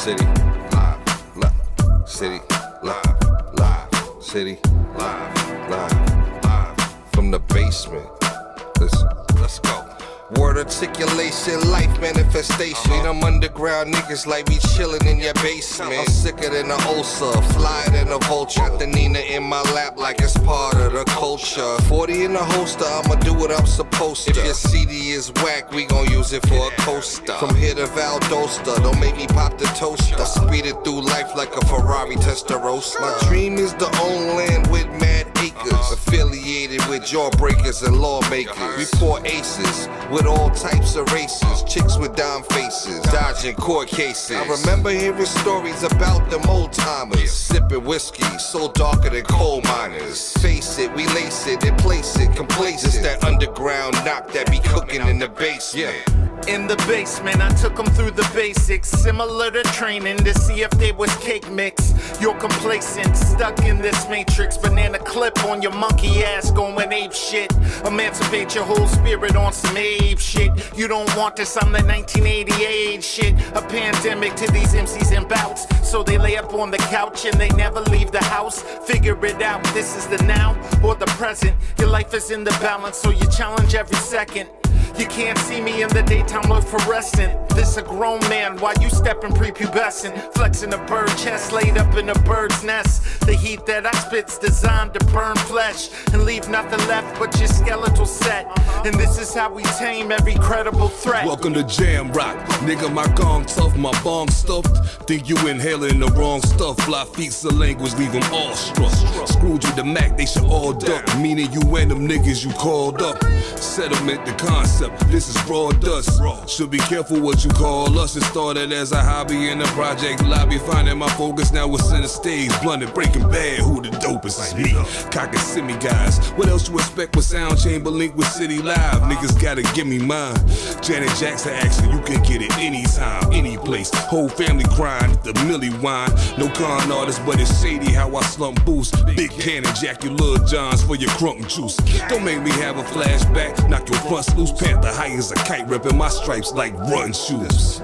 City live, live. City live, live. City live, live, live. From the basement. Let's go. Word articulation, life manifestation. Them underground niggas like me chillin' in your basement. I'm sicker than an ulcer, flyer than a vulture. Got the Nina in my lap like it's part of the culture. 40 in the holster, I'ma do what I'm supposed to. If your CD is whack, we gon' use it for a coaster. From here to Valdosta, don't make me pop the toaster. I speed it through life like a Ferrari Testarossa. My dream is to own land with mad acres, affiliated with jawbreakers and lawmakers. We pour aces with all types of races, chicks with dime faces, dodging court cases. I remember hearing stories about them old timers, sipping whiskey so darker than coal miners. Face it, we lace it and place it, complacent. It's that underground knock that be cooking in the basement. In the basement, I took them through the basics, similar to training to see if they was cake mix. You're complacent, stuck in this matrix, banana clip on your monkey ass going ape shit. Emancipate your whole spirit on some ape shit. You don't want this, I'm the 1988 shit. A pandemic to these MCs and bouts, so they lay up on the couch and they never leave the house. Figure it out, this is the now or the present. Your life is in the balance, so you challenge every second. You can't see me in the daytime, look fluorescent. This a grown man, while you stepping prepubescent. Flexing a bird chest, laid up in a bird's nest. The heat that I spit's designed to burn flesh and leave nothing left but your skeletal set. And this is how we tame every credible threat. Welcome to Jam Rock, nigga, my gong tough, my bong stuffed. Think you inhaling the wrong stuff, fly feet of language, leave them all struck. Screwed you made the Mac, they should all duck. Meaning you and them niggas you called up. Settlement, the concept, this is raw dust. Should be careful what you call us. It started as a hobby in the project lobby. Finding my focus, now we're center stage. Blunted, Breaking Bad, who the dopest is me. Cock and semi guys. What else you expect with Sound Chamber linked with City Live? Niggas gotta give me mine. Janet Jackson action, you can get it anytime, any place. Whole family crying, the Millie wine. No con artist, but it's shady how I slump boost. Big cannon, Jack, your Lil Johns for your crunk juice. Don't make me have a flashback, knock your fronts loose. Panther high as a kite, reppin' my stripes like run shoes.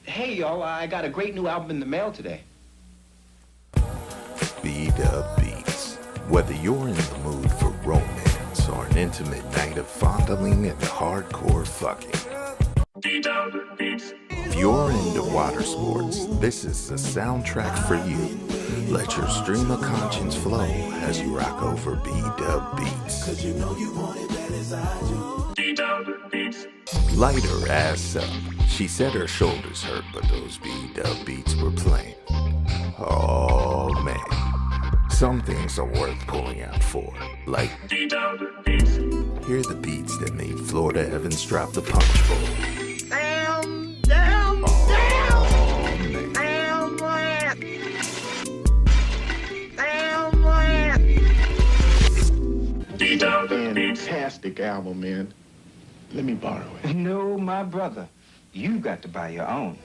Hey, y'all, I got a great new album in the mail today. B-Dub Beats. Whether you're in the mood for romance or an intimate night of fondling and hardcore fucking. B-Dub Beats. If you're into water sports, this is the soundtrack for you. Let your stream of conscience flow as you rock over B-Dub Beats. Cause you know you want it bad as I do. B-Dub Beats. Light her ass up. She said her shoulders hurt, but those B-Dub Beats were playing. Oh man, some things are worth pulling out for, like B-Dub Beats. Hear the beats that made Florida Evans drop the punch bowl. Damn, Fantastic album, man. Let me borrow it. No, my brother. You got to buy your own.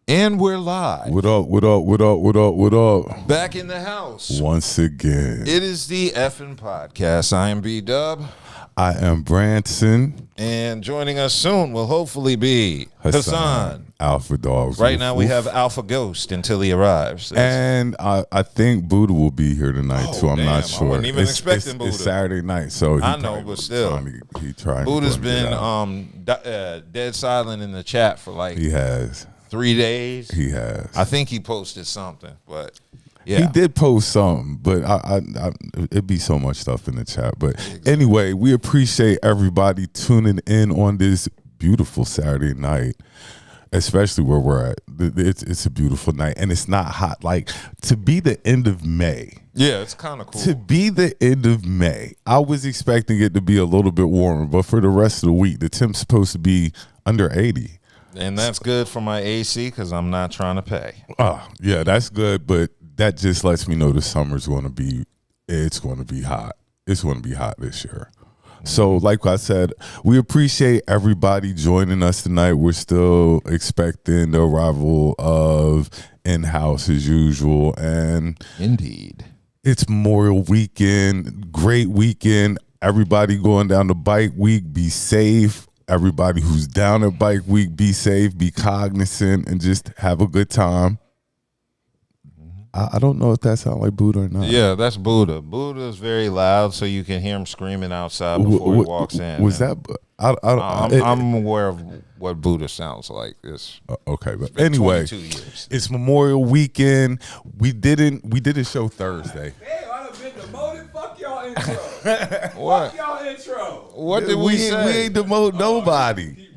And we're live. What up, what up, what up, what up, what up? Back in the house. Once again. It is the effing podcast. I am B-Dub. I am Branson. And joining us soon will hopefully be Hassan. Alpha Dogs. Right now we have Alpha Ghost until he arrives. And I think Buddha will be here tonight too. I'm damn, not sure. I wasn't even expecting Buddha. It's Saturday night, so I know, but still. He trying Buddha's to get out. been dead silent in the chat for like He has. 3 days. He has. I think he posted something, but yeah. He did post something, but it'd be so much stuff in the chat. But anyway, we appreciate everybody tuning in on this beautiful Saturday night, especially where we're at. It's a beautiful night, and it's not hot. Like, to be the end of May. Yeah, it's kind of cool. To be the end of May, I was expecting it to be a little bit warmer, but for the rest of the week, the temp's supposed to be under 80. And that's good for my AC because I'm not trying to pay. Yeah, that's good, but that just lets me know the summer's going to be, it's going to be hot. It's going to be hot this year. So like I said, we appreciate everybody joining us tonight. We're still expecting the arrival of In-House as usual. And Indeed. It's Memorial Weekend, great weekend. Everybody going down the bike week, be safe. Everybody who's down at bike week, be safe, be cognizant, and just have a good time. I don't know if that sounds like Buddha or not. Yeah, that's Buddha. Buddha is very loud, so you can hear him screaming outside before he walks in. Was that? I'm aware of what Buddha sounds like. Okay, but anyway, 22 years. It's Memorial Weekend. We did a show Thursday. Damn, I done been demoted. Fuck y'all intro. What? Fuck y'all intro. What did we say? We ain't demote nobody.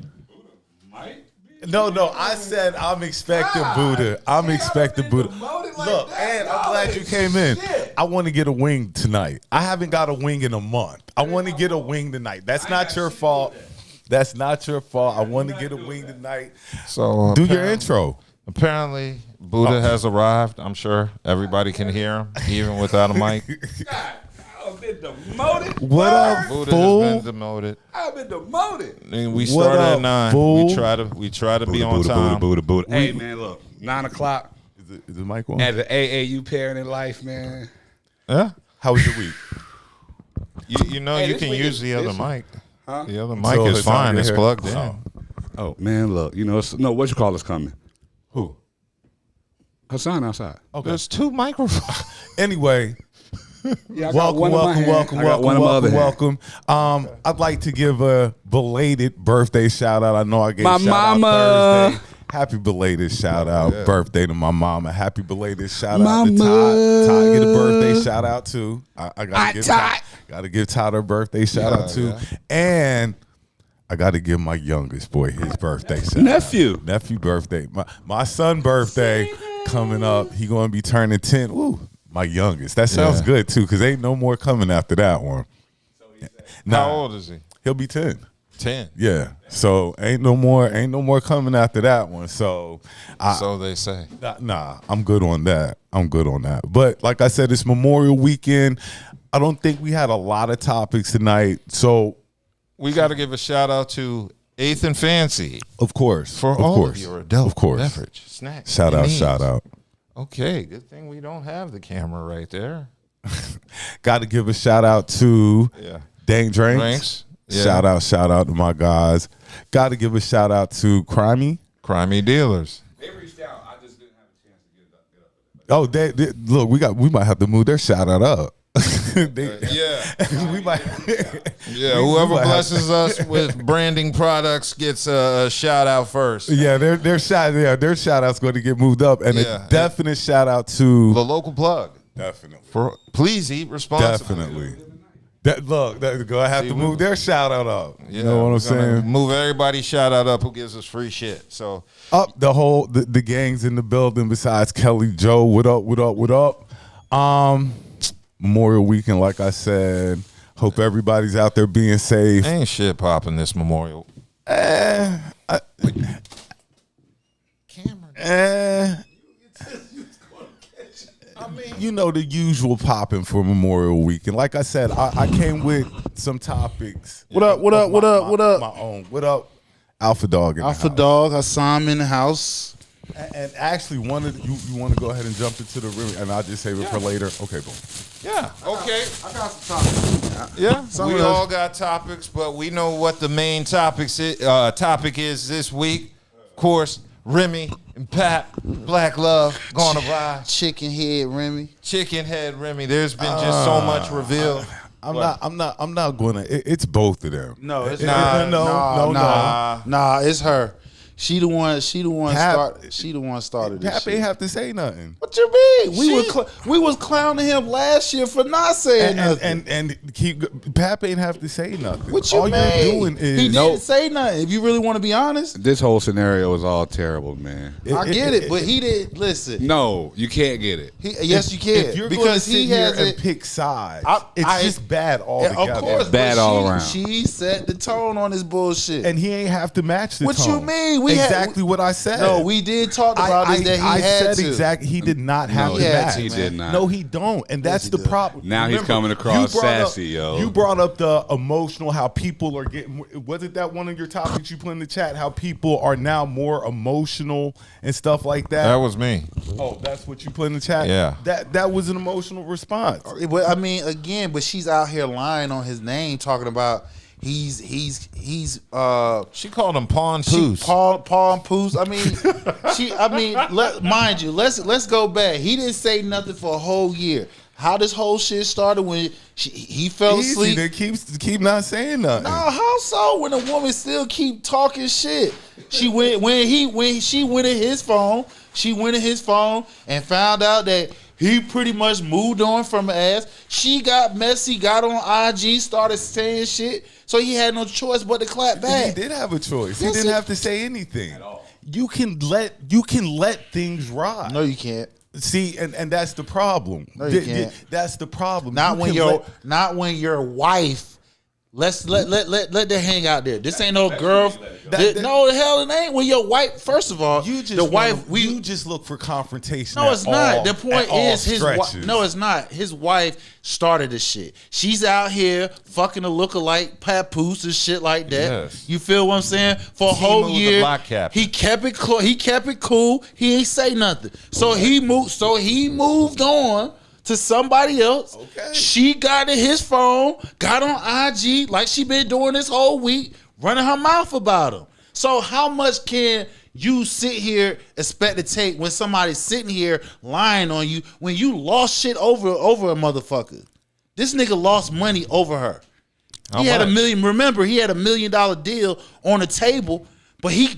Mike? No, I said I'm expecting Buddha. I'm expecting Buddha. Look, and I'm glad you came in. I want to get a wing tonight. I haven't got a wing in a month. I want to get a wing tonight. That's not your fault. That's not your fault. I want to get a wing tonight. So do your intro. Apparently, Buddha has arrived. I'm sure everybody can hear him, even without a mic. I've been demoted. What up, Buddha fool? has been demoted. I've been demoted. And we start at 9. fool? We try to be on time. Hey, man, look. 9 o'clock Is the mic on? at the AAU Parenting Life, man. Yeah. How was your week? You know, Hey, you this can week use is- the other this- mic. Huh? The other mic So is it's on fine. your It's hair? plugged in. Oh, man, look. You know, no, what you call is coming. Who? Hassan outside. Okay. There's 2 microphones. Anyway, Yeah, I got one in my hand. I got one in my other hand. welcome. I'd like to give a belated birthday shout out. I know I gave My shout out mama. Thursday. Happy belated shout out birthday to my mama. Happy belated shout out to Mama. Todd. Todd get a birthday shout out too. I gotta give Todd. Gotta give Todd a birthday shout out too. And I gotta give my youngest boy his birthday shout Nephew. out. Nephew birthday. My son birthday coming up. He gonna be turning 10. Ooh, my youngest. That sounds good too, because ain't no more coming after that one. How old is he? He'll be 10. 10. Yeah. So ain't no more coming after that one. So So they say. nah, I'm good on that. But like I said, it's Memorial Weekend. I don't think we had a lot of topics tonight. So We got to give a shout out to Eighth and Fancy of course, for of all course, of your adult of course. beverage snacks. Shout and out, needs. shout out. Okay, good thing we don't have the camera right there. Got to give a shout out to Dang Drinks. Drinks. Yeah. Shout out to my guys. Got to give a shout out to Crimey Dealers. They reached out. I just didn't have a chance to get up. Oh, look, we might have to move their shout out up. Yeah. we might. Yeah, whoever blesses us with branding products gets a shout out first. Yeah, their shout out's going to get moved up, and a definite shout out to The local plug. definitely, Please eat responsibly. definitely. Go have to move their shout out up. Yeah, You know what I'm we're gonna saying? Move everybody's shout out up who gives us free shit. So Up the gangs in the building. Besides Kelly Joe, what up? Memorial Weekend, like I said. Hope everybody's out there being safe. ain't shit popping this Memorial. I mean, you know, the usual popping for Memorial Weekend. Like I said, I came with some topics. What up? My own. What up? Alpha Dog in the Alpha house. Dog, Hassan in the house. And actually, you want to go ahead and jump into the room, and I'll just save it for later. Okay, boom. Yeah. Okay. I got some topics. Yeah. Some We of those- all got topics, but we know what the main topic is this week. Of course, Remy and Pap, Black Love, gonna ride. Chicken head Remy. Chicken head Remy. There's been just so much revealed. I'm not gonna. It's both of them. No, it's Nah, no. Nah, it's her. She the one. Pap- Started this Pap shit. ain't have to say nothing. What you mean? We was clowning him last year for not saying nothing. And Pap ain't have to say nothing. What you all mean? you're doing is He didn't say nothing. If you really want to be honest, This whole scenario is all terrible, man. I get it, but he didn't listen. No, you can't get it. Yes, you can. If you're because gonna sit he here has and it. pick sides, I- it's just bad altogether. Of course, Bad but all around. She set the tone on this bullshit. And he ain't have to match the What tone. you mean? We had- exactly what I said. No, we did talk about this that he I had said to. exactly. He did not have No, to he had match. to, He man. did not. No, he don't, and that's he the does. problem. Now he's coming across you brought sassy, up, yo. You brought up the emotional, how people are getting. Wasn't that one of your topics you put in the chat? How people are now more emotional and stuff like that. That was me. Oh, that's what you put in the chat. Yeah. that was an emotional response. But I mean, again, but she's out here lying on his name, talking about he's She called him Pawn she, Poos. Paul and Poos. I mean, mind you, let's go back. He didn't say nothing for a whole year. How this whole shit started when he fell Easy, asleep. they keep not saying nothing. No, how so? When a woman still keep talking shit, she went when she went in his phone. She went in his phone and found out that he pretty much moved on from her ass. She got messy, got on IG, started saying shit. So he had no choice but to clap back. He did have a choice. Yes, he didn't have to say anything at all. You can let things ride. No, you can't. See, and that's the problem. No, you can't. That's the problem. Not You when can your wife. Let's let that hang out there. This ain't no girl. that- No, the hell it ain't. When your wife, first of all, you just the wife. you just look for confrontation. No, at it's not. all- The point at all is his wife. stretches. No, it's not. His wife started this shit. She's out here fucking a lookalike Papoose and shit like that. Yes. You feel what I'm saying? For a He whole moved the year, block captain. he kept it cool. He kept it cool. He ain't say nothing. So he moved. So he moved on to somebody else. Okay. She got in his phone, got on IG like she been doing this whole week, running her mouth about him. So how much can you sit here expect to take when somebody's sitting here lying on you when you lost shit over a motherfucker. This nigga lost money over her. He had $1 million. Remember, he had $1 million deal on the table, but he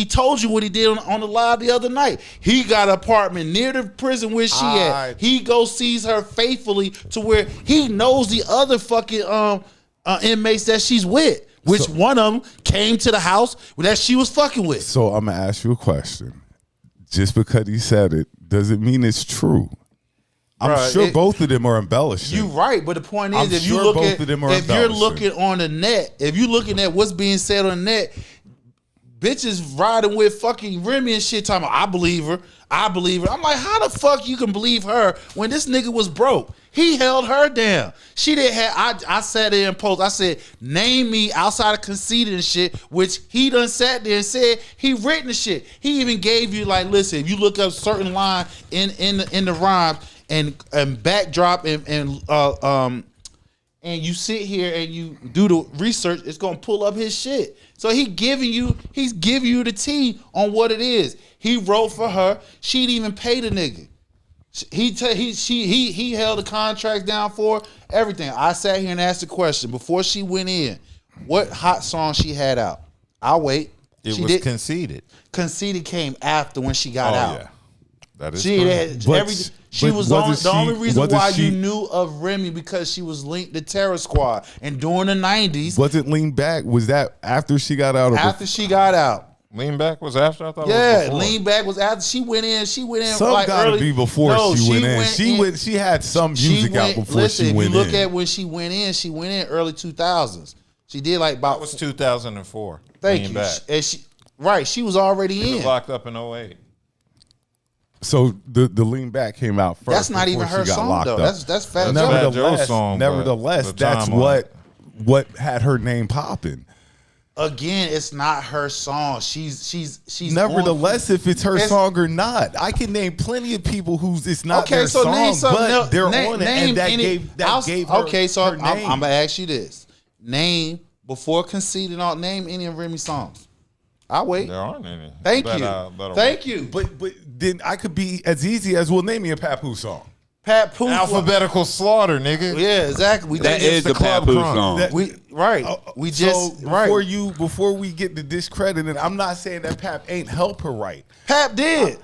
told you what he did on the live the other night. He got an apartment near the prison where she at. He goes sees her faithfully to where he knows the other fucking inmates that she's with. Which one of them came to the house that she was fucking with. So I'm going to ask you a question. Just because he said it, doesn't mean it's true. I'm sure both of them are embellishing. You're right, but the point is, if you're looking on the net, if you're looking at what's being said on the net, bitches riding with fucking Remy and shit talking about, I believe her. I'm like, how the fuck you can believe her when this nigga was broke? He held her down. She didn't have, I sat there and post, I said, name me outside of conceited and shit, which he done sat there and said he written the shit. He even gave you like, listen, if you look up certain line in the rhymes and backdrop and you sit here and you do the research, it's gonna pull up his shit. So he's giving you the tea on what it is. He wrote for her. She didn't even pay the nigga. He held the contract down for her, everything. I sat here and asked the question before she went in, what hot song she had out. I'll wait. It was Conceited. Conceited came after when she got out. Yeah. That is the only reason why you knew of Remy because she was linked to Terror Squad. And during the 90s. Wasn't Lean Back? Was that after she got out? After she got out. Lean Back was after? I thought it was before. Lean Back was after. She went in. Some like gotta be before she went in. She had some music out before she went in. If you look at when she went in early 2000s. She did like about. That was 2004. Thank Lean you. Back. And she was already She in. was locked up in 08. So the Lean Back came out first. That's not even her song though. That's Fat Joe's song. Nevertheless, that's what had her name popping. Again, it's not her song. She's nevertheless, if it's her song or not, I can name plenty of people whose it's not their song, but they're on it, and that gave her okay, so her name. I'm gonna ask you this: name before Conceited, name any of Remy's songs. I'll wait. There aren't any. Thank you. But then I could be as easy as, well, name me a Papoose song. Papoose. Alphabetical Slaughter, nigga. Yeah, exactly. That is the Papoose song. Before we get to discrediting, I'm not saying that Pap ain't help her right. Pap did.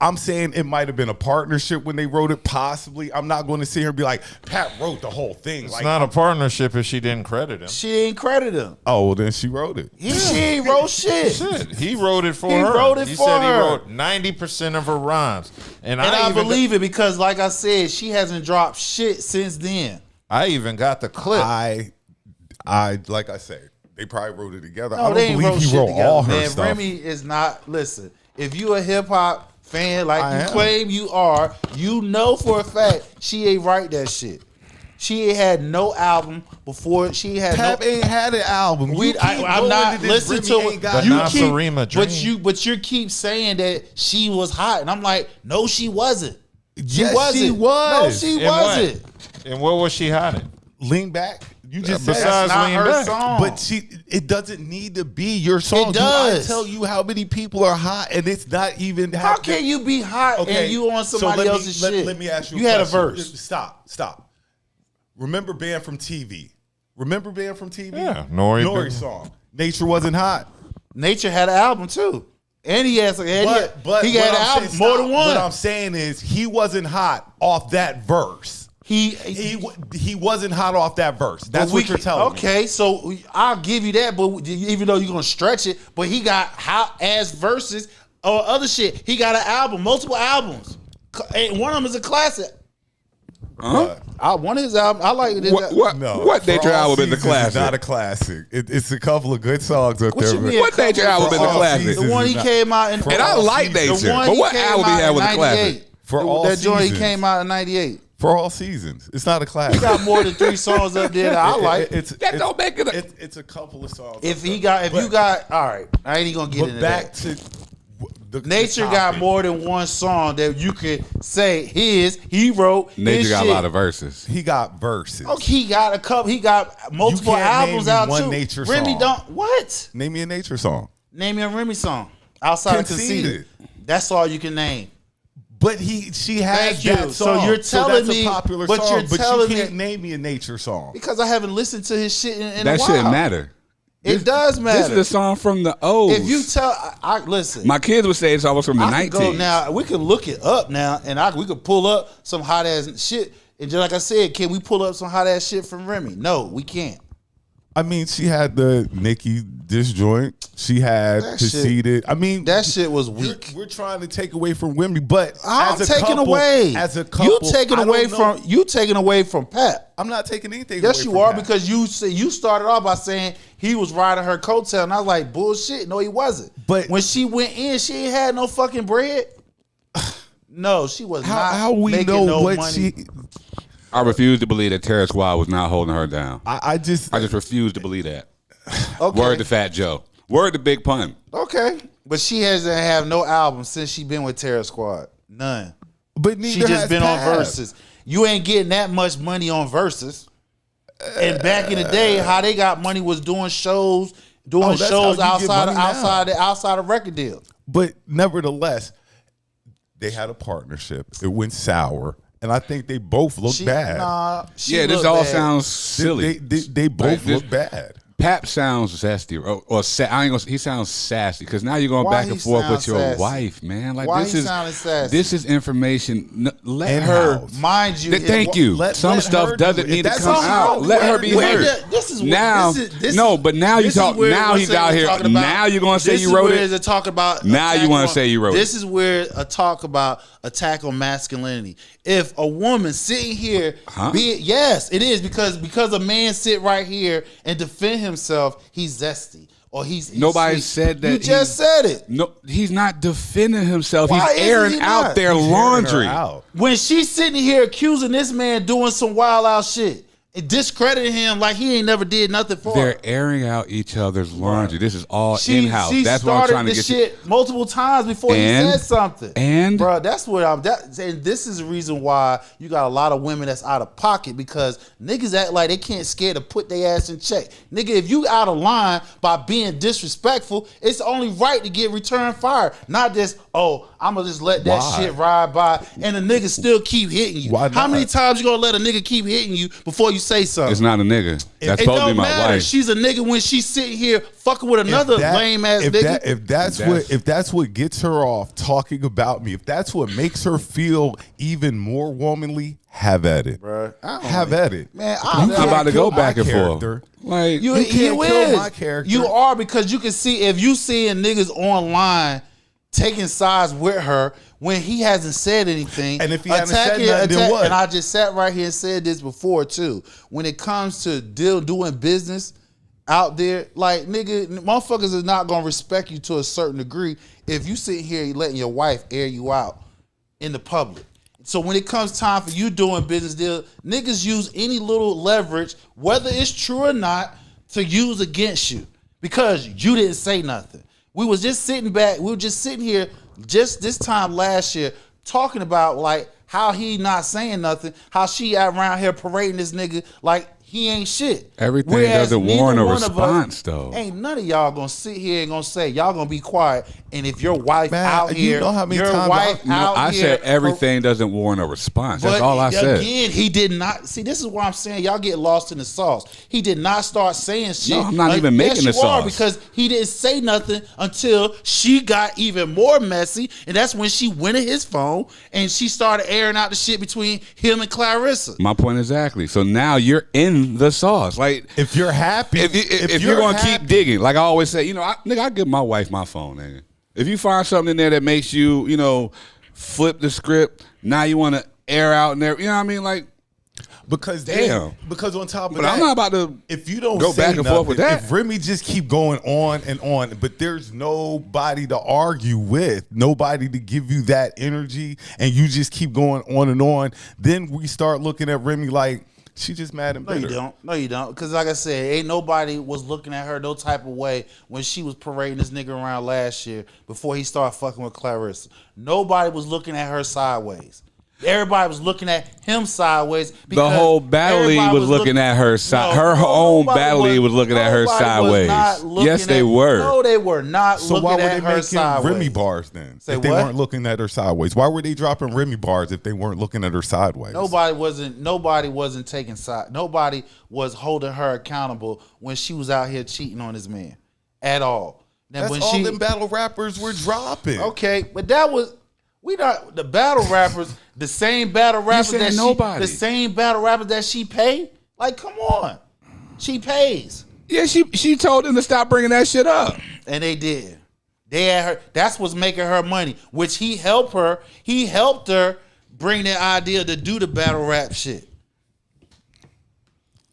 I'm saying it might have been a partnership when they wrote it, possibly. I'm not going to sit here and be like, Pap wrote the whole thing. It's not a partnership if she didn't credit him. She didn't credit him. Oh, well, then she wrote it. She ain't wrote shit. He wrote it for her. He said he wrote 90% of her rhymes. And I believe it because, like I said, she hasn't dropped shit since then. I even got the clip. I like I said, they probably wrote it together. No, I don't believe he wrote all her stuff. Remy is not, listen, if you a hip-hop fan like you claim you are, you know for a fact she ain't write that shit. She ain't had no album before. Pap ain't had an album. I'm not listening to it. But you keep saying that she was hot, and I'm like, no, she wasn't. She was. No, she wasn't. And what was she hot in? Lean Back. You just said besides that's Lean not her Back. song. But it doesn't need to be your song. It does. I tell you how many people are hot, and it's not even. How can you be hot and you on somebody else's shit? Let me ask you. You had a verse. Stop. Remember Band from TV? Yeah, Nori song. Nature wasn't hot. Nature had an album too, and he had he had an album more than one. What I'm saying is he wasn't hot off that verse. He wasn't hot off that verse. That's what you're telling me. Okay, so I'll give you that, but even though you're gonna stretch it, but he got hot ass verses or other shit. He got an album, multiple albums. And one of them is a classic. One of his albums, I like it. What Nature album is a classic? It's not a classic. It's a couple of good songs up there. What Nature album is a classic? The one he came out in. And I like Nature, but what album he had was a classic? For all seasons. That joint he came out in 98. For all seasons. It's not a classic. He got more than 3 songs up there that I like. That don't make it. It's a couple of songs. If you got, all right, I ain't even gonna get into back that. To Nature got more than one song that you could say he wrote. Nature got a lot of verses. He got verses. Okay, he got a couple. He got multiple albums out too. Nature Remy song. don't what? Name me a Nature song. Name me a Remy song. Outside of Conceited. That's all you can name. But she has that song. So you're telling that's me, a popular but song, you're telling you can't me, name me a nature song. Because I haven't listened to his shit in a while. That shouldn't matter. It does matter. This is a song from the O's. If you tell, I listen. My kids would say it's almost from the 90s. Go now, we can look it up now, and we could pull up some hot ass shit. And just like I said, can we pull up some hot ass shit from Remy? No, we can't. I mean, she had the Nicki disjoint. She had Conceited. I mean, that shit was weak. We're trying to take away from Remy, but I'm as a taking couple, away. As a couple, you taking away from Pat. I'm not taking anything. Yes, away you from are Pat. because you started off by saying he was riding her coattail, and I was like, bullshit. No, he wasn't. But when she went in, she ain't had no fucking bread. No, she was not. How we making know no what money. she? I refuse to believe that Terror Squad was not holding her down. I just refuse to believe that. Okay. Word to Fat Joe. Word to Big Pun. Okay, but she hasn't have no album since she been with Terror Squad. None. But she just been on Versus. You ain't getting that much money on Versus. And back in the day, how they got money was doing shows, outside of record deals. But nevertheless, they had a partnership. It went sour. And I think they both look bad. This all sounds silly. They both look bad. Pap sounds zesty, he sounds sassy because now you're going back and forth with your wife, man. Like why sounding sassy? This is information. Let her, mind you. Thank you. Some stuff doesn't need to come out. Let her be heard. But now you talk. Now he's out here. Now you're going to say you wrote it. Now you want to say you wrote it. This is where a talk about attack on masculinity. If a woman sitting here, yes, it is because a man sit right here and defend himself, he's zesty or he's nobody sweet. said that. You just said it. No, he's not defending himself. Why he's airing out their laundry. When she's sitting here accusing this man doing some wild out shit and discrediting him like he ain't never did nothing for her. They're airing out each other's laundry. This is all in-house. That's what I'm trying to get shit multiple times before he said something. And bro, that's what I'm saying. This is the reason why you got a lot of women that's out of pocket because niggas act like they can't scared to put their ass in check. Nigga, if you out of line by being disrespectful, it's only right to get return fire. Not just, I'm gonna just let that shit ride by and the nigga still keep hitting you. How many times you gonna let a nigga keep hitting you before you say something? It's not a nigga. That's supposed to be my wife. She's a nigga when she's sitting here fucking with another lame ass nigga. If that's what gets her off talking about me, if that's what makes her feel even more womanly, have at it, bro. Have at it, man. I'm about to go back and forth. Like you can't kill my character. You are because you can see if you seeing niggas online taking sides with her when he hasn't said anything. And if he hasn't said nothing, then what? And I just sat right here and said this before too. When it comes to doing business out there, like nigga, motherfuckers is not gonna respect you to a certain degree if you sit here and letting your wife air you out in the public. So when it comes time for you doing business deals, niggas use any little leverage, whether it's true or not, to use against you because you didn't say nothing. We was just sitting back. We were just sitting here just this time last year talking about like how he not saying nothing, how she out around here parading this nigga like he ain't shit. Everything doesn't warrant a response, though. Ain't none of y'all gonna sit here and gonna say y'all gonna be quiet. And if your wife out here, you know how many your times wife out I here, said everything doesn't warrant a response. That's all I said. Again, he did not. See, this is why I'm saying y'all get lost in the sauce. He did not start saying shit. No, I'm not even making the sauce. Because he didn't say nothing until she got even more messy. And that's when she went to his phone and she started airing out the shit between him and Claressa. My point exactly. So now you're in the sauce. Like if you're happy, if you're gonna keep digging, like I always say, I give my wife my phone, nigga. If you find something in there that makes you, flip the script, now you want to air out and there, you know what I mean? Like, because because on top of but that, I'm not about to. If you don't go say back and forth with that, if Remy just keep going on and on, but there's nobody to argue with, nobody to give you that energy, and you just keep going on and on, then we start looking at Remy like. She just mad and bitter. No, you don't. Because like I said, ain't nobody was looking at her no type of way when she was parading this nigga around last year before he started fucking with Claressa. Nobody was looking at her sideways. Everybody was looking at him sideways. The whole battle league was looking at her side. Her own battle league was looking at her sideways. Yes, they were. No, they were not So looking why were at they her making sideways. Remy bars then? Say if they what? weren't looking at her sideways, why were they dropping Remy bars if they weren't looking at her sideways? Nobody wasn't taking side. Nobody was holding her accountable when she was out here cheating on his man at all. Now, That's when all them battle rappers were dropping. Okay, but that was the battle rappers, the same battle rappers the same battle rappers that she paid. Like, come on, she pays. Yeah, she told them to stop bringing that shit up, and they did. They had her. That's what's making her money. Which he helped her. He helped her bring that idea to do the battle rap shit.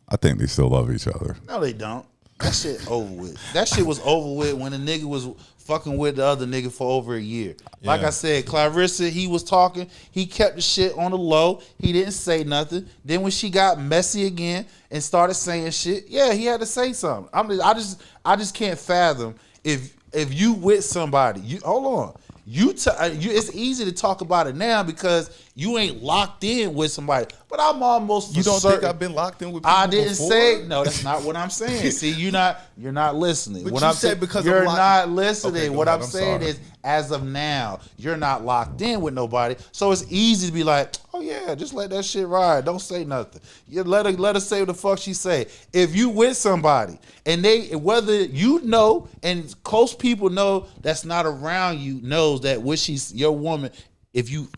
I think they still love each other. No, they don't. That shit over with. That shit was over with when the nigga was fucking with the other nigga for over a year. Like I said, Claressa, he was talking. He kept the shit on the low. He didn't say nothing. Then when she got messy again and started saying shit, yeah, he had to say something. I just can't fathom if you with somebody. You hold on. It's easy to talk about it now because you ain't locked in with somebody. But I'm almost. You don't think I've been locked in with people I didn't before? say no. That's not what I'm saying. See, you're not listening. But What you I'm said saying because you're I'm locked- not listening. Okay, go What ahead, I'm I'm saying sorry. is, as of now, you're not locked in with nobody. So it's easy to be like, oh yeah, just let that shit ride. Don't say nothing. You let her say what the fuck she say. If you with somebody and whether you know and close people know that's not around you knows that what your woman,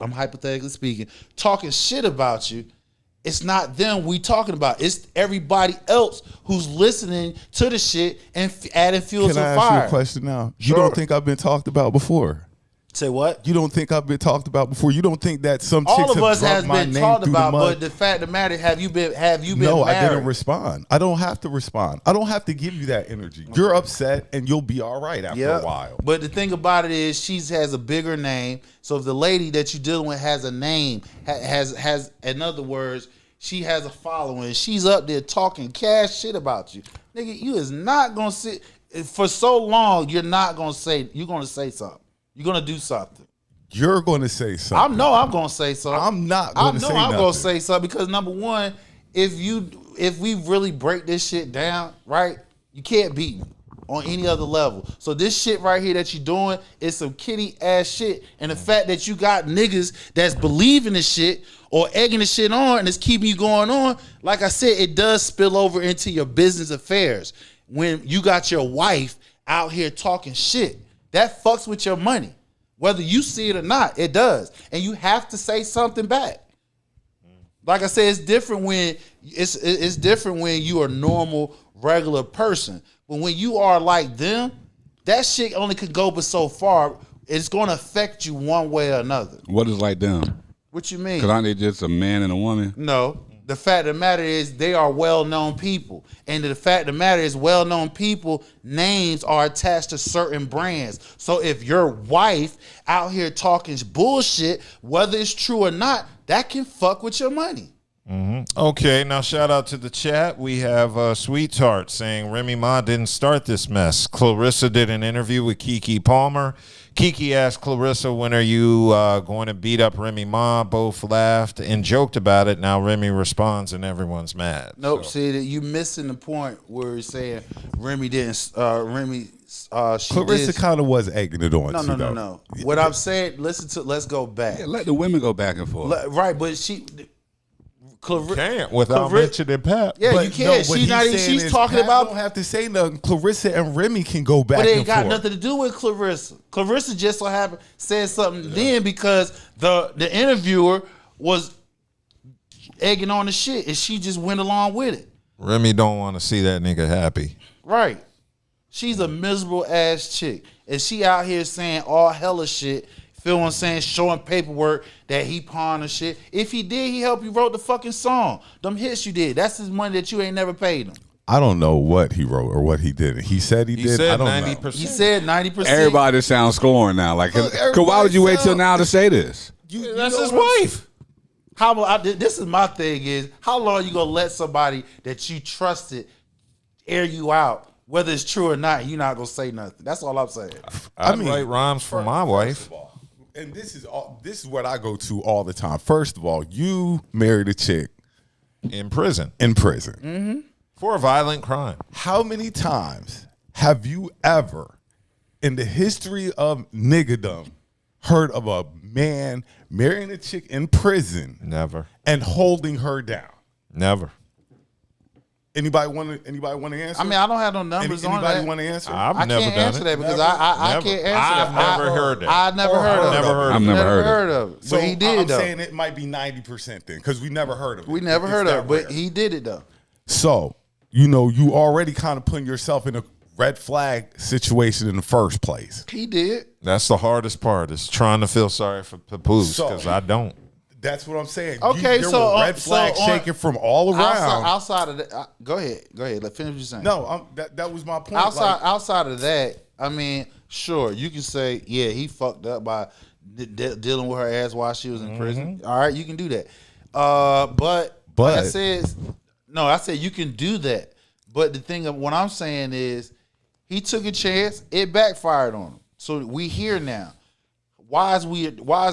I'm hypothetically speaking, talking shit about you, it's not them we talking about. It's everybody else who's listening to the shit and adding fuel to the fire. Can I ask you a question now? You Sure. don't think I've been talked about before? Say what? You don't think I've been talked about before? You don't think that some chicks All of have us dropped has my been name talked through about, the mud? but the fact of the matter, have you been No, married? I didn't respond. I don't have to respond. I don't have to give you that energy. You're upset and you'll be all right after a while. But the thing about it is she has a bigger name. So if the lady that you're dealing with has a name, has in other words, she has a following, she's up there talking cash shit about you. Nigga, you is not gonna sit for so long, you're gonna say something. You're gonna do something. You're going to say something. I'm gonna say something. I'm not going to say nothing. I'm gonna say something because number one, if we really break this shit down, right, you can't beat me on any other level. So this shit right here that you're doing is some kitty ass shit. And the fact that you got niggas that's believing this shit or egging the shit on and it's keeping you going on, like I said, it does spill over into your business affairs. When you got your wife out here talking shit, that fucks with your money. Whether you see it or not, it does. And you have to say something back. Like I said, it's different when it's different when you are a normal, regular person. But when you are like them, that shit only could go but so far. It's going to affect you one way or another. What is like them? What you mean? Because aren't they just a man and a woman? No. The fact of the matter is they are well-known people. And the fact of the matter is well-known people, names are attached to certain brands. So if your wife out here talking bullshit, whether it's true or not, that can fuck with your money. Okay, now shout out to the chat. We have Sweet Tart saying Remy Ma didn't start this mess. Claressa did an interview with Keke Palmer. Keke asked Claressa, when are you going to beat up Remy Ma? Both laughed and joked about it. Now Remy responds and everyone's mad. Nope, So. see, you missing the point where he's saying Remy didn't, Claressa kind of was egging it on. No. What I'm saying, let's go back. Yeah, let the women go back and forth. Right, but she... Can't without mentioning Pat. Yeah, But you can't. no, what She's not even. saying She's is talking Pat about. Don't have to say nothing. Claressa and Remy can go back. But it and ain't got forth. nothing to do with Claressa. Claressa just so happened said something then because the interviewer was egging on the shit and she just went along with it. Remy don't want to see that nigga happy. Right. She's a miserable ass chick and she out here saying all hella shit. Feel what I'm saying? Showing paperwork that he pawned and shit. If he did, he helped you wrote the fucking song. Them hits you did. That's his money that you ain't never paid him. I don't know what he wrote or what he did. He said he did. Said I don't 90%. know. He said 90%. Everybody sounds scorned now. Like, Look, cause why would you wait till now to say this? That's his wife. This is my thing is, how long you gonna let somebody that you trusted air you out, whether it's true or not, you're not gonna say nothing. That's all I'm saying. I write rhymes for my wife. and this is what I go to all the time. First of all, you married a chick in prison. For a violent crime. How many times have you ever, in the history of niggerdom, heard of a man marrying a chick in prison? Never. And holding her down? Never. Anybody want to answer? I mean, I don't have no numbers on that. Anybody want to answer? I've never can't done answer it. that because I can't answer that. I've never heard that. I've never heard of it. I've never heard of it. So But he did, I'm though. saying it might be 90% then, because we never heard of it. We never It's heard that of it, but rare. he did it, though. So, you already kind of putting yourself in a red flag situation in the first place. He did. That's the hardest part, is trying to feel sorry for Papoose, because I don't. That's what I'm saying. Okay, there so were red flags shaking from all around. Outside of that, go ahead. Let's finish what you're saying. No, that was my point. Outside of that, I mean, sure, you can say, yeah, he fucked up by dealing with her ass while she was in prison. All right, you can do that. But like I said, I said you can do that. But the thing of what I'm saying is, he took a chance. It backfired on him. So we here now. Why is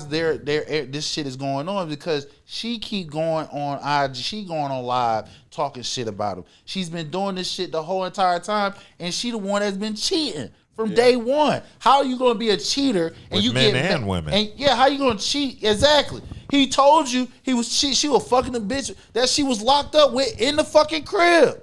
there this shit is going on? Because she keep going on IG, she going on live talking shit about him. She's been doing this shit the whole entire time, and she the one that's been cheating from day one. How are you gonna be a cheater and With you men get and women? And how you gonna cheat? Exactly. He told you she was fucking a bitch that she was locked up with in the fucking crib,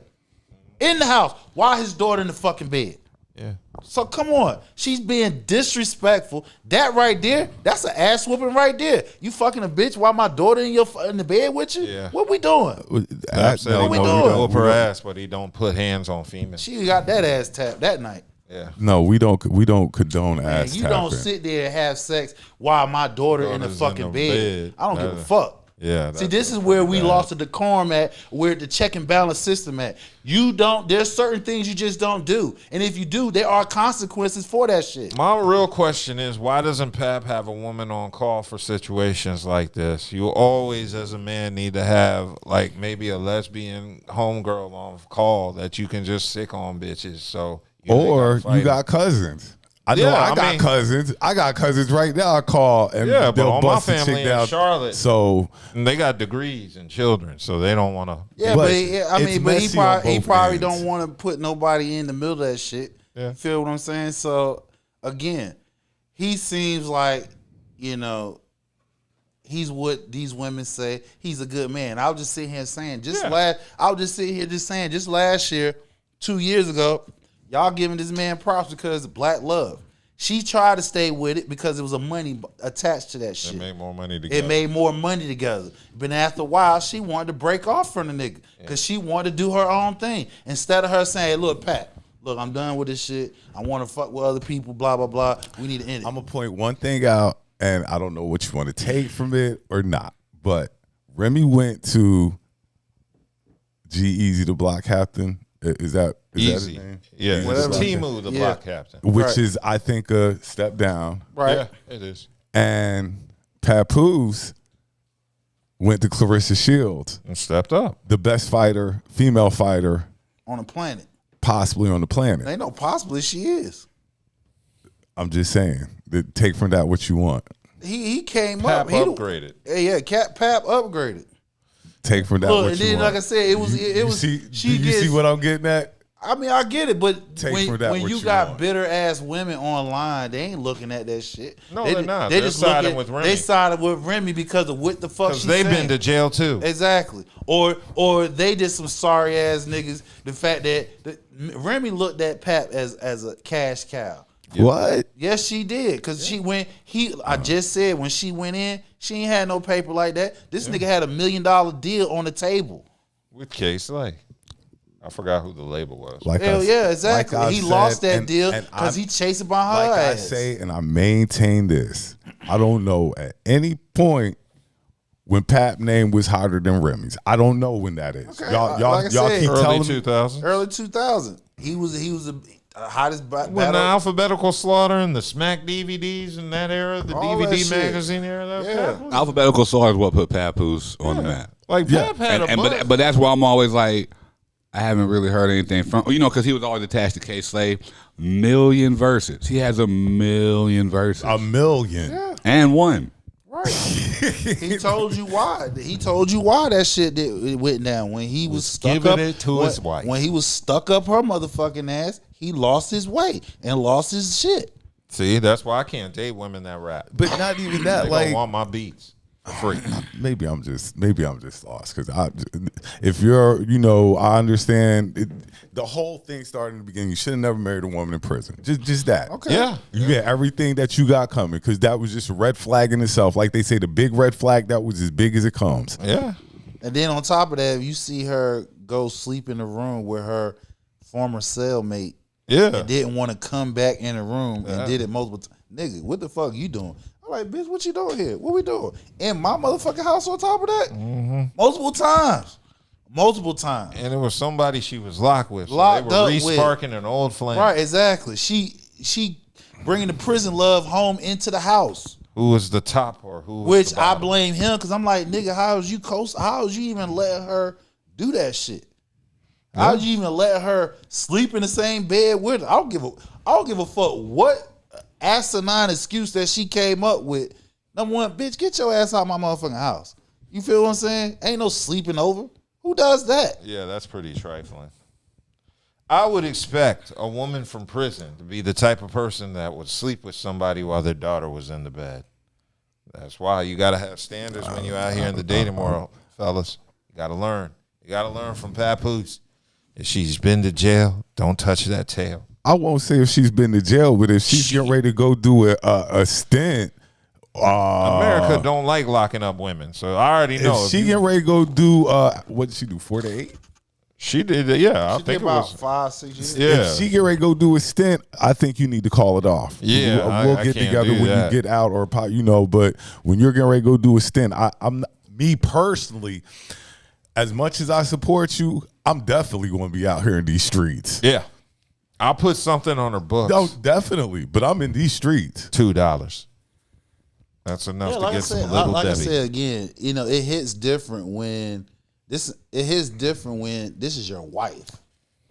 in the house, while his daughter in the fucking bed. Yeah. So come on, she's being disrespectful. That right there, that's an ass whooping right there. You fucking a bitch while my daughter in the bed with you? Yeah. What we doing? I've said What he we don't doing? whoop her ass, but he don't put hands on females. She got that ass tapped that night. Yeah. No, we don't condone ass You tapping. don't sit there and have sex while my daughter in the Daughter's fucking in the bed. bed. I don't give a That- fuck. Yeah. See, this is where we lost the decorum at, where the check and balance system at. There's certain things you just don't do. And if you do, there are consequences for that shit. My real question is, why doesn't Pap have a woman on call for situations like this? You always, as a man, need to have like maybe a lesbian homegirl on call that you can just sick on bitches. So Or you got cousins. I know I got cousins. I got cousins right now. I call and but they'll all my bust a chick family in down. Charlotte, So and they got degrees and children, so they don't want to. Yeah, But but he messy on probably both ends. don't want to put nobody in the middle of that shit. Yeah. Feel what I'm saying? So again, he seems like, he's what these women say. He's a good man. I'll just sit here saying, just last year, 2 years ago, y'all giving this man props because of black love. She tried to stay with it because it was a money attached to that shit. It made more money together. It made more money together. But after a while, she wanted to break off from the nigga because she wanted to do her own thing. Instead of her saying, look, Pat, I'm done with this shit. I want to fuck with other people, blah, blah, blah. We need to end it. I'm going to point one thing out, and I don't know what you want to take from it or not, but Remy went to G-Eazy, the block captain. Is that his name? Yeah, Whatever. Timu, the block captain. Which is, I think, a step down. Right. Yeah, it is. And Papoose went to Claressa Shields. And stepped up. The best fighter, female fighter, On the planet. possibly on the planet. Ain't no possibly she is. I'm just saying. Take from that what you want. He came Pap up. He upgraded. Pap upgraded. Take from that Look, what and you then, want. like I said, it was. You see what I'm getting at? I mean, I get it, but Take when from that what you you got want. bitter ass women online, they ain't looking at that shit. No, they're not. They They're just siding with Remy. They sided with Remy because of what the fuck Because she they've saying. been to jail too. Exactly. Or they just some sorry ass niggas. The fact that Remy looked at Pap as a cash cow. What? Yes, she did. Cause I just said when she went in, she ain't had no paper like that. This nigga had $1 million deal on the table. With K-Slay. I forgot who the label was. Hell yeah, exactly. like I he said, lost that and- deal and because I- he chasing behind her Like I ass. say, and I maintain this. I don't know at any point when Pap name was hotter than Remy's. I don't know when that is. Okay, Y'all like I said, keep Early telling me. 2000s. Early 2000. He was the hottest When the battle. Alphabetical Slaughter and the Smack DVDs in that era, the All that DVD shit. magazine era, that Yeah. was Alphabetical Slaughter is what put Papoose on the map. like Pap had a buzz. But that's why I'm always like, I haven't really heard anything from, because he was always attached to K-Slay. Million verses. He has 1 million verses. 1 million. And won. Right. He told you why. He told you why that shit it went down when he was stuck giving up it to his wife. When he was stuck up her motherfucking ass, he lost his way and lost his shit. See, that's why I can't date women that rap. But not even that. They Like, don't want my beats for free. maybe I'm just lost because if you're, I understand the whole thing started in the beginning. You should have never married a woman in prison. Just that. Okay. Yeah. You get everything that you got coming because that was just a red flag in itself. Like they say, the big red flag that was as big as it comes. Yeah. And then on top of that, you see her go sleep in the room with her former cellmate. Yeah. And didn't want to come back in the room and did it multiple times. Nigga, what the fuck you doing? I'm like, bitch, what you doing here? What we doing? In my motherfucking house on top of that? Mm-hmm. Multiple times. Multiple times. And it was somebody she was locked with. So Locked they were up with. re-sparking an old flame. Right, exactly. She bringing the prison love home into the house. Who was the top or who was Which the I bottom? blame him because I'm like, nigga, how was you even let her do that shit? How would you even let her sleep in the same bed with her? I don't give a fuck what asinine excuse that she came up with. Number one, bitch, get your ass out of my motherfucking house. You feel what I'm saying? Ain't no sleeping over. Who does that? Yeah, that's pretty trifling. I would expect a woman from prison to be the type of person that would sleep with somebody while their daughter was in the bed. That's why you got to have standards when you're out here in the dating world, fellas. You got to learn. You got to learn from Papoose. If she's been to jail, don't touch that tail. I won't say if she's been to jail, but if she's getting ready to go do a stint. America don't like locking up women, so I already know. If she getting ready to go do, what did she do, 4 to 8? She did, yeah. I She think did it about was 5-6 years. Yeah. If she get ready to go do a stint, I think you need to call it off. Yeah, we'll I get can't together do when that. you get out or but when you're getting ready to go do a stint, I'm me personally. As much as I support you, I'm definitely going to be out here in these streets. Yeah. I'll put something on her books. No, definitely. But I'm in these streets. $2. That's enough to get some little like Debbie. I said again, it hits different when this is your wife.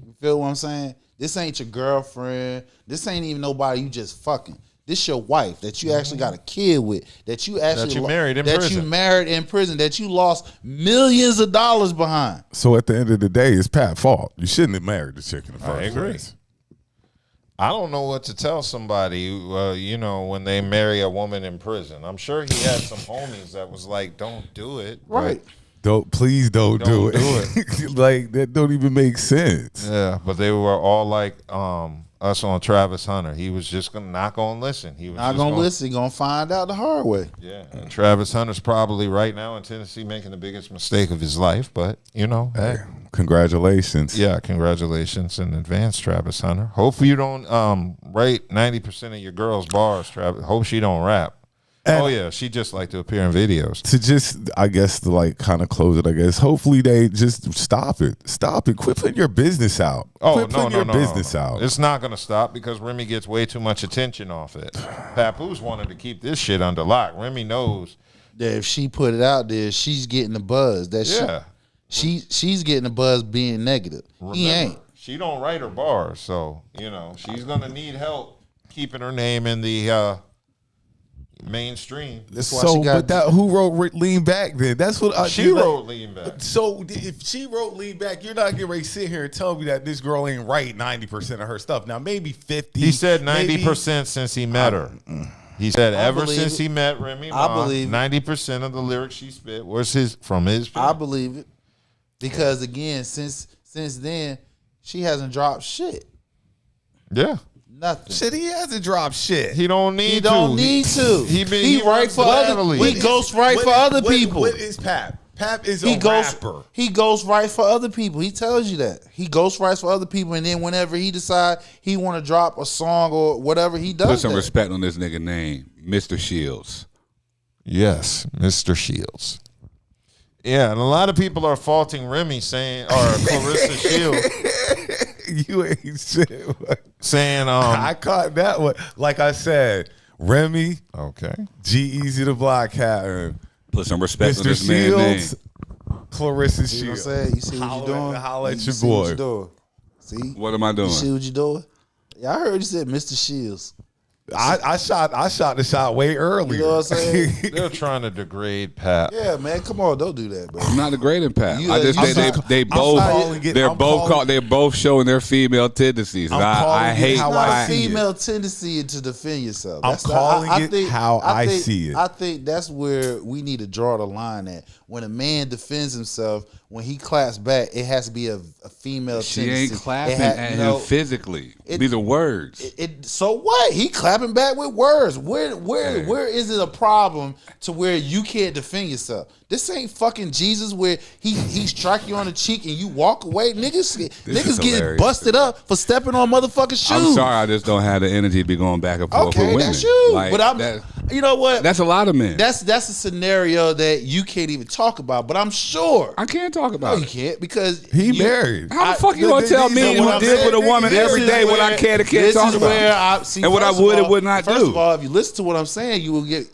You feel what I'm saying? This ain't your girlfriend. This ain't even nobody you just fucking. This your wife that you actually got a kid with, that you actually married in that prison. you married in prison, that you lost millions of dollars behind. So at the end of the day, it's Pat's fault. You shouldn't have married the chick in the first I agree. place. I don't know what to tell somebody, when they marry a woman in prison. I'm sure he had some homies that was like, don't do it. Right. Please don't do Don't it. Like, that don't even make sense. Yeah, but they were all like us on Travis Hunter. He was just not going to listen. He was Not just gonna listen. Gonna find out the hard way. Yeah, and Travis Hunter's probably right now in Tennessee making the biggest mistake of his life, but, hey. Congratulations. Yeah, congratulations in advance, Travis Hunter. Hopefully you don't rate 90% of your girls' bars, Travis. Hope she don't rap. And she just like to appear in videos. to just, I guess, to like kind of close it, I guess, hopefully they just stop it. Stop it. Quit putting your business out. Quit putting your business out. It's not going to stop because Remy gets way too much attention off it. Papoose wanted to keep this shit under lock. Remy knows. That if she put it out there, she's getting the buzz. She's getting the buzz being negative. He ain't. She don't write her bars, so, she's going to need help keeping her name in the mainstream. That's why she got. who wrote Lean Back then? That's what She wrote Lean Back. So if she wrote Lean Back, you're not getting ready to sit here and tell me that this girl ain't write 90% of her stuff. Now maybe 50. He said 90% since he met her. He said ever since he met Remy Ma, I believe 90% of the lyrics she spit was from his pen. I believe it because again, since then, she hasn't dropped shit. Yeah. Nothing. Shit, he hasn't dropped shit. He don't need to. He don't need to. He write for other. He ghost write for other people. What is Pap? Pap is a rapper. He ghost write for other people. He tells you that. He ghost writes for other people, and then whenever he decide he want to drop a song or whatever, he does. Put some that. respect on this nigga name, Mr. Shields. Yes, Mr. Shields. Yeah, and a lot of people are faulting Remy saying, or Claressa Shields. You ain't shit. Saying, I caught that one. Like I said, Remy, okay, G-Eazy the Block Cat, Put some respect on Mr. this man's name. Shields, Claressa See what I'm Shields. saying? You see what you're doing? Holla at You your see what boy. you're doing. See? What am I doing? You see what you're doing? Yeah, I heard you said Mr. Shields. I shot the shot way earlier. You know what I'm saying? They're trying to degrade Pat. Yeah, man, come on, don't do that, bro. I'm not degrading Pat. You- I just I'm think sorry. they I'm both sorry. they're both showing their female tendencies. And I hate how It's not I a see it. female tendency to defend yourself. I'm calling it how I think- see it. I think that's where we need to draw the line at. When a man defends himself, when he claps back, it has to be a female She tendency. ain't clapping It at you know, him physically. it- These are words. So what? He clapping back with words. Where is it a problem to where you can't defend yourself? This ain't fucking Jesus where he strike you on the cheek and you walk away. Niggas get hilarious. busted up for stepping on motherfucking shoes. I'm sorry, I just don't have the energy to be going back and forth with Okay, women. that's you. Like, But you know what? that's a lot of men. That's a scenario that you can't even talk about. But I'm sure I can't talk no, about you it. can't because He married. How the fuck you gonna tell me what who I'm deal saying, with a woman this every is day what I where- can and can't this talk is where about? I see, And what I first of would and all- would not First do. of all, if you listen to what I'm saying,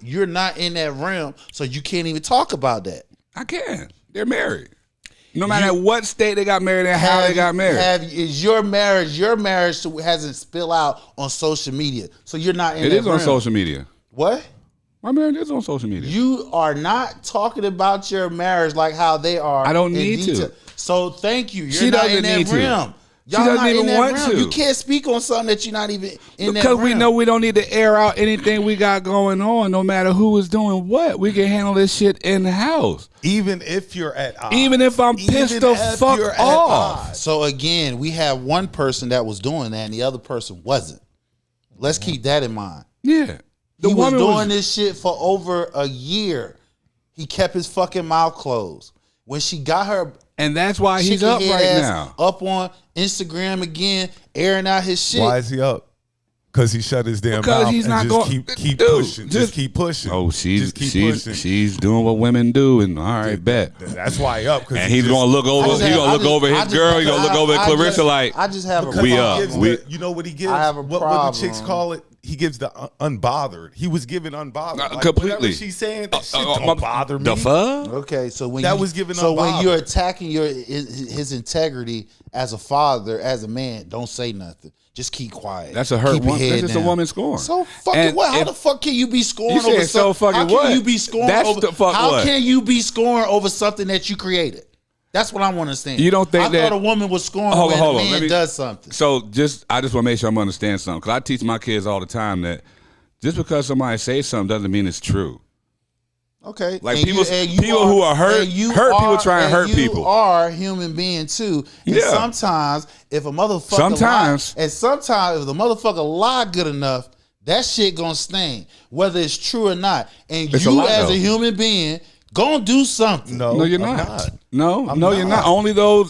you're not in that realm, so you can't even talk about that. I can. They're married. No matter what state they got married and how they got married. Is your marriage hasn't spill out on social media, so you're not in It that is on realm. social media. What? My marriage is on social media. You are not talking about your marriage like how they are. I don't in need to. detail. So thank you. You're She not doesn't in that need to. realm. She Y'all doesn't not even in that want realm. to. You can't speak on something that you're not even in that Because realm. we know we don't need to air out anything we got going on, no matter who is doing what. We can handle this shit in the house. Even if you're at odds. Even if I'm pissed the if fuck you're at off. odds. So again, we have one person that was doing that and the other person wasn't. Let's keep that in mind. Yeah. He was doing this shit for over a year. He kept his fucking mouth closed. When she got her And that's why he's chicken up head right ass now. up on Instagram again, airing out his shit. Why is he up? Because he shut his damn Because mouth he's and not just going- keep Dude, pushing. Just keep pushing. Oh, Just keep pushing. she's doing what women do, and all right, bet. That's why he up. And he's gonna look over. He's gonna look over his girl. He's gonna look over at Claressa like, I just have a Because We he up. gives We- you know what he gives? I have a what the problem. chicks call it? He gives the unbothered. He was given unbothered. Like, completely. Whatever she's saying, that shit don't bother me. The fuck? Okay, so when That you, was given so when unbothered. you're attacking his integrity as a father, as a man, don't say nothing. Just keep quiet. That's a hurt Keep your woman. head That's just a down. woman scoring. So fucking And what? How if- the fuck can you be scoring You over said so something? fucking How can what? you be scoring That's over? the fuck how what? can you be scoring over something that you created? That's what I want to understand. You don't think I that- thought a woman was scoring Hold when on, a hold on. man Let me- does something. So I just want to make sure I'm understanding something, because I teach my kids all the time that just because somebody says something doesn't mean it's true. Okay, Like, And people who are hurt- and you hurt people try and hurt you people. You are a human being too. And Yeah. sometimes if a motherfucker Sometimes. lie, and sometimes if the motherfucker lie good enough, that shit gonna stain, whether it's true or not. And It's a you lot, as though. a human being gonna do something. No, No, you're I'm not. No, you're not. not.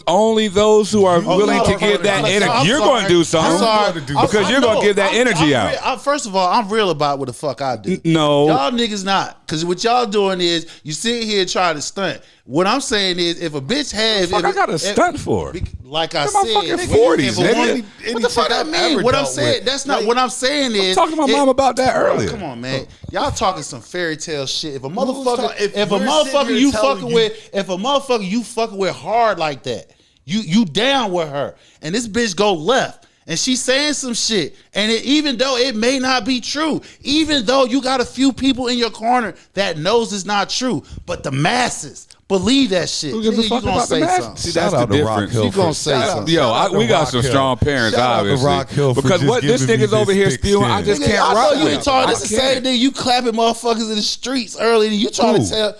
Only those who are willing to give that energy. You're going to do something I'm sorry. because you're going to give that energy out. First of all, I'm real about what the fuck I do. No. Y'all niggas not. Because what y'all doing is you sit here trying to stunt. What I'm saying is if a bitch has... What the fuck I got to stunt for? Like I I'm in said... my fucking if 40s, a nigga. woman- Any What the fuck chick I I've mean? ever What I'm dealt saying... with. That's not... What I'm saying is... talking to my mom about that earlier. Come on, man. Y'all talking some fairy tale shit. If a talking- motherfucker... if If a we're motherfucker sitting here you telling fucking you- with... If a motherfucker you fucking with hard like that, you down with her, and this bitch go left, and she's saying some shit, and even though it may not be true, even though you got a few people in your corner that knows it's not true, but the masses believe that shit. Who gives a Nigga, fuck you gonna about the say masses? something. See, Shout that's out the to Rock difference. Hill You gonna for- say shout out- something. Yo, shout out to we got Rock some Hill. strong parents, Shout out to obviously. Rock Hill for Because just what this giving me nigga's over this here thick spewing, I skin. just Nigga, can't I rock know you with. talking. I This the can't. same thing you clapping motherfuckers in the streets earlier. You trying Who? to tell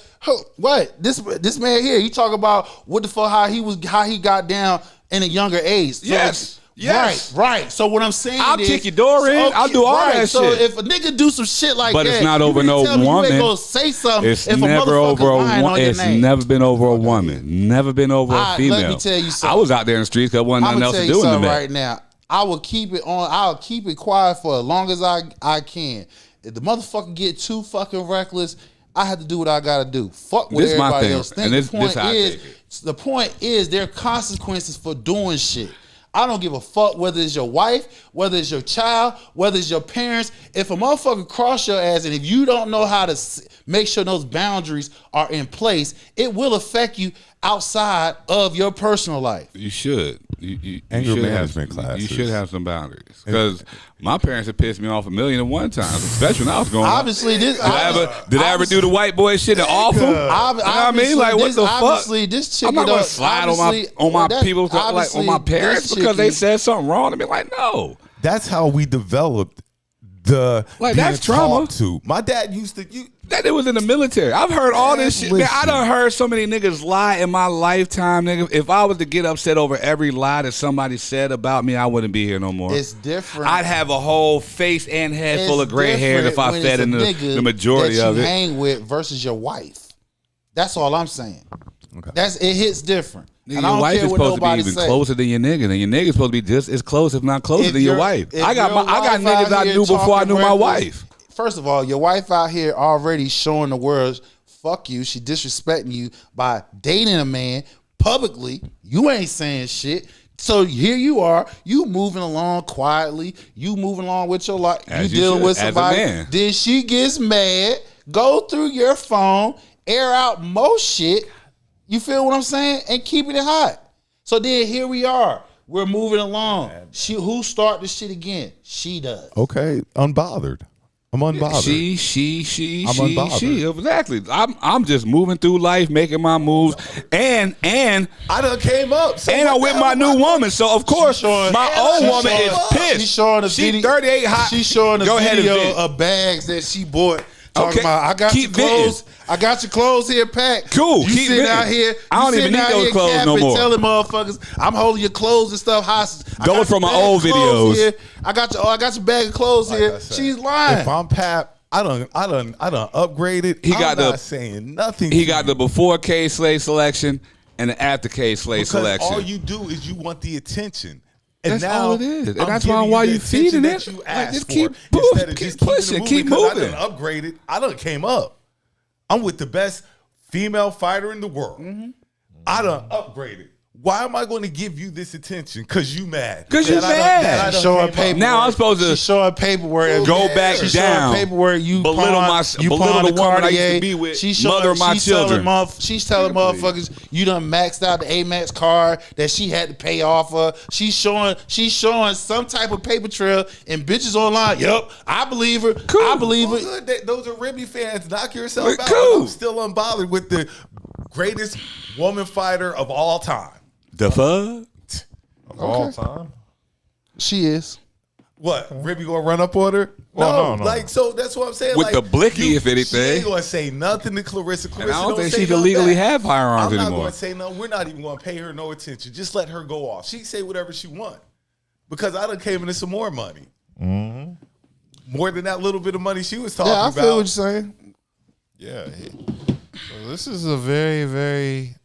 what this man here? You talk about what the fuck how he got down in a younger age. So Yes. Yes. Right. So what I'm saying I'll is, kick your door in. I'll do all that so shit. if a nigga do some shit like But that, it's not you over mean to no tell me You woman. ain't gonna say something. It's if never a over a lying on woman. your It's name. never been over a woman. Never been over a Let female. me tell you I something. was out there in the streets because wasn't I'm nothing gonna else tell to you do in the something day. right now. I will keep it on. I'll keep it quiet for as long as I can. If the motherfucker get too fucking reckless, I have to do what I gotta do. Fuck what This is my everybody thing, else think. and this how I is, take it. the point is there are consequences for doing shit. I don't give a fuck whether it's your wife, whether it's your child, whether it's your parents. If a motherfucker cross your ass and if you don't know how to make sure those boundaries are in place, it will affect you outside of your personal life. You should. You And your should management have, classes. You should have some boundaries. Because my parents have pissed me off 1,001 times, especially when I was growing up. Obviously, this. Did I ever do the white boy shit and awful? You know what I mean? Like, what the fuck? Obviously, this chick. I'm not going to slide on my people, like on my parents because they said something wrong to me. Like, no. That's how we developed the Like, being that's trauma. talked to. My dad used to. That it was in the military. I've heard all this shit. Man, I Listen. done heard so many niggas lie in my lifetime, nigga. If I was to get upset over every lie that somebody said about me, I wouldn't be here no more. It's different. I'd have a whole face and head full of gray hair if I fed in the majority that of you it. hang with versus your wife. That's all I'm saying. Okay. It hits different. Nigga, And I your don't wife care is what supposed to be nobody even say. closer than your nigga, and your nigga's supposed to be just as close, if not closer, If than your your- wife. if I got your niggas wife I out knew here before I knew talking my reckless- wife. First of all, your wife out here already showing the world, fuck you. She disrespecting you by dating a man publicly. You ain't saying shit. So here you are, you moving along quietly, you moving along with your life, As you you dealing should, with as a somebody. man. Then she gets mad, go through your phone, air out most shit. You feel what I'm saying? And keeping it hot. So then here we are. We're moving along. Who start the shit again? She does. Okay, unbothered. I'm unbothered. She. I'm unbothered. Exactly. I'm just moving through life, making my moves, and I done came up. So and I'm what with the my hell new am I woman. So of course, my old woman is pissed. She's showing a She video. 38 hot. She's showing a Go ahead and video vent. of bags that she bought. Talking Okay, about, I got keep your clothes. venting. I got your clothes here packed. Cool, You keep sitting venting. out here. I don't you even sitting need out those here clothes no capping, more. Telling motherfuckers, I'm holding your clothes and stuff hostage. I Those got from your my bag old of clothes videos. here. I got your bag of clothes Like here. I said, She's lying. If I'm Pap, I done upgraded. He I'm got not the- saying nothing. He to got you. the before K Slay selection and the after K Slay because selection. all you do is you want the attention. And That's now all it is. And I'm that's giving why the you feeding attention it. that you Like, asked just for, keep instead of keep just keeping pushing, it keep moving, 'cause moving. I done upgraded. I done came up. I'm with the best female fighter in the world. I done upgraded. Why am I going to give you this attention? Because you mad. 'Cause you That I done- mad. that I She's done showing came up. paperwork. Now I'm supposed to She's showing paperwork. go back She's down, showing paperwork. You belittle pawned the woman I used to Cartier. be with, She's mother of my she's children. She's telling motherfuckers you done maxed out the Amex card that she had to pay off of. She's showing some type of paper trail and bitches online. Yup, I believe her. Cool. I believe Well, her. good. Those are Remy fans. Knock yourself But out. cool. I'm still unbothered with the greatest woman fighter of all time. The fuck? Of all time. She is. What? Remy gonna run up on her? Well, no. Like, so that's what I'm saying. With like, the blicky, if anything. She ain't gonna say nothing to Claressa. Claressa And I don't think say she can nothing legally back. have firearms I'm not anymore. gonna say no. We're not even gonna pay her no attention. Just let her go off. She can say whatever she want. Because I done came into some more money. More than that little bit of money she was talking Yeah, I about. feel what you're saying. Yeah. So this is a very, very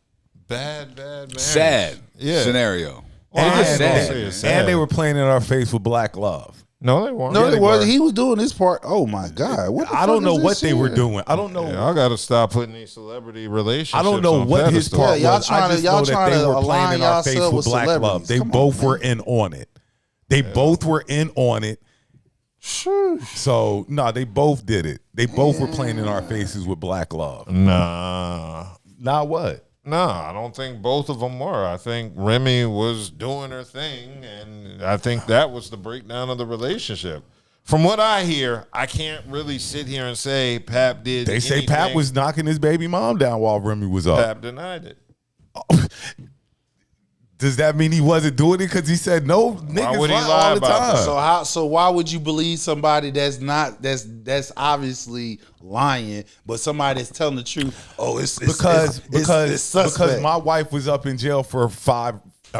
bad marriage. Sad scenario. Well, I And, ain't gonna say and, it's sad. they were playing in our face with black love. No, they weren't. No, Yeah, it wasn't. He was doing his part. Oh my God! What the I fuck don't is know this what they were shit? doing. I don't know. Yeah, I got to stop putting these celebrity relationships. I don't know on what his pedestals. part Yeah, y'all was. trying I to- just y'all know that trying they to were playing align in our face yourself with with black love. celebrities. They Come on, both man. were in on it. They both were in on it. So no, they both did it. They both were playing in our faces with black love. Nah. Not what? No, I don't think both of them were. I think Remy was doing her thing, and I think that was the breakdown of the relationship. From what I hear, I can't really sit here and say Pap did. They say Pat anything. was knocking his baby mom down while Remy was up. Pap denied it. Does that mean he wasn't doing it because he said no? Niggas would he lie lie all the about time. that? So why would you believe somebody that's obviously lying, but somebody that's telling the truth? Oh, it's because suspect. my wife was up in jail for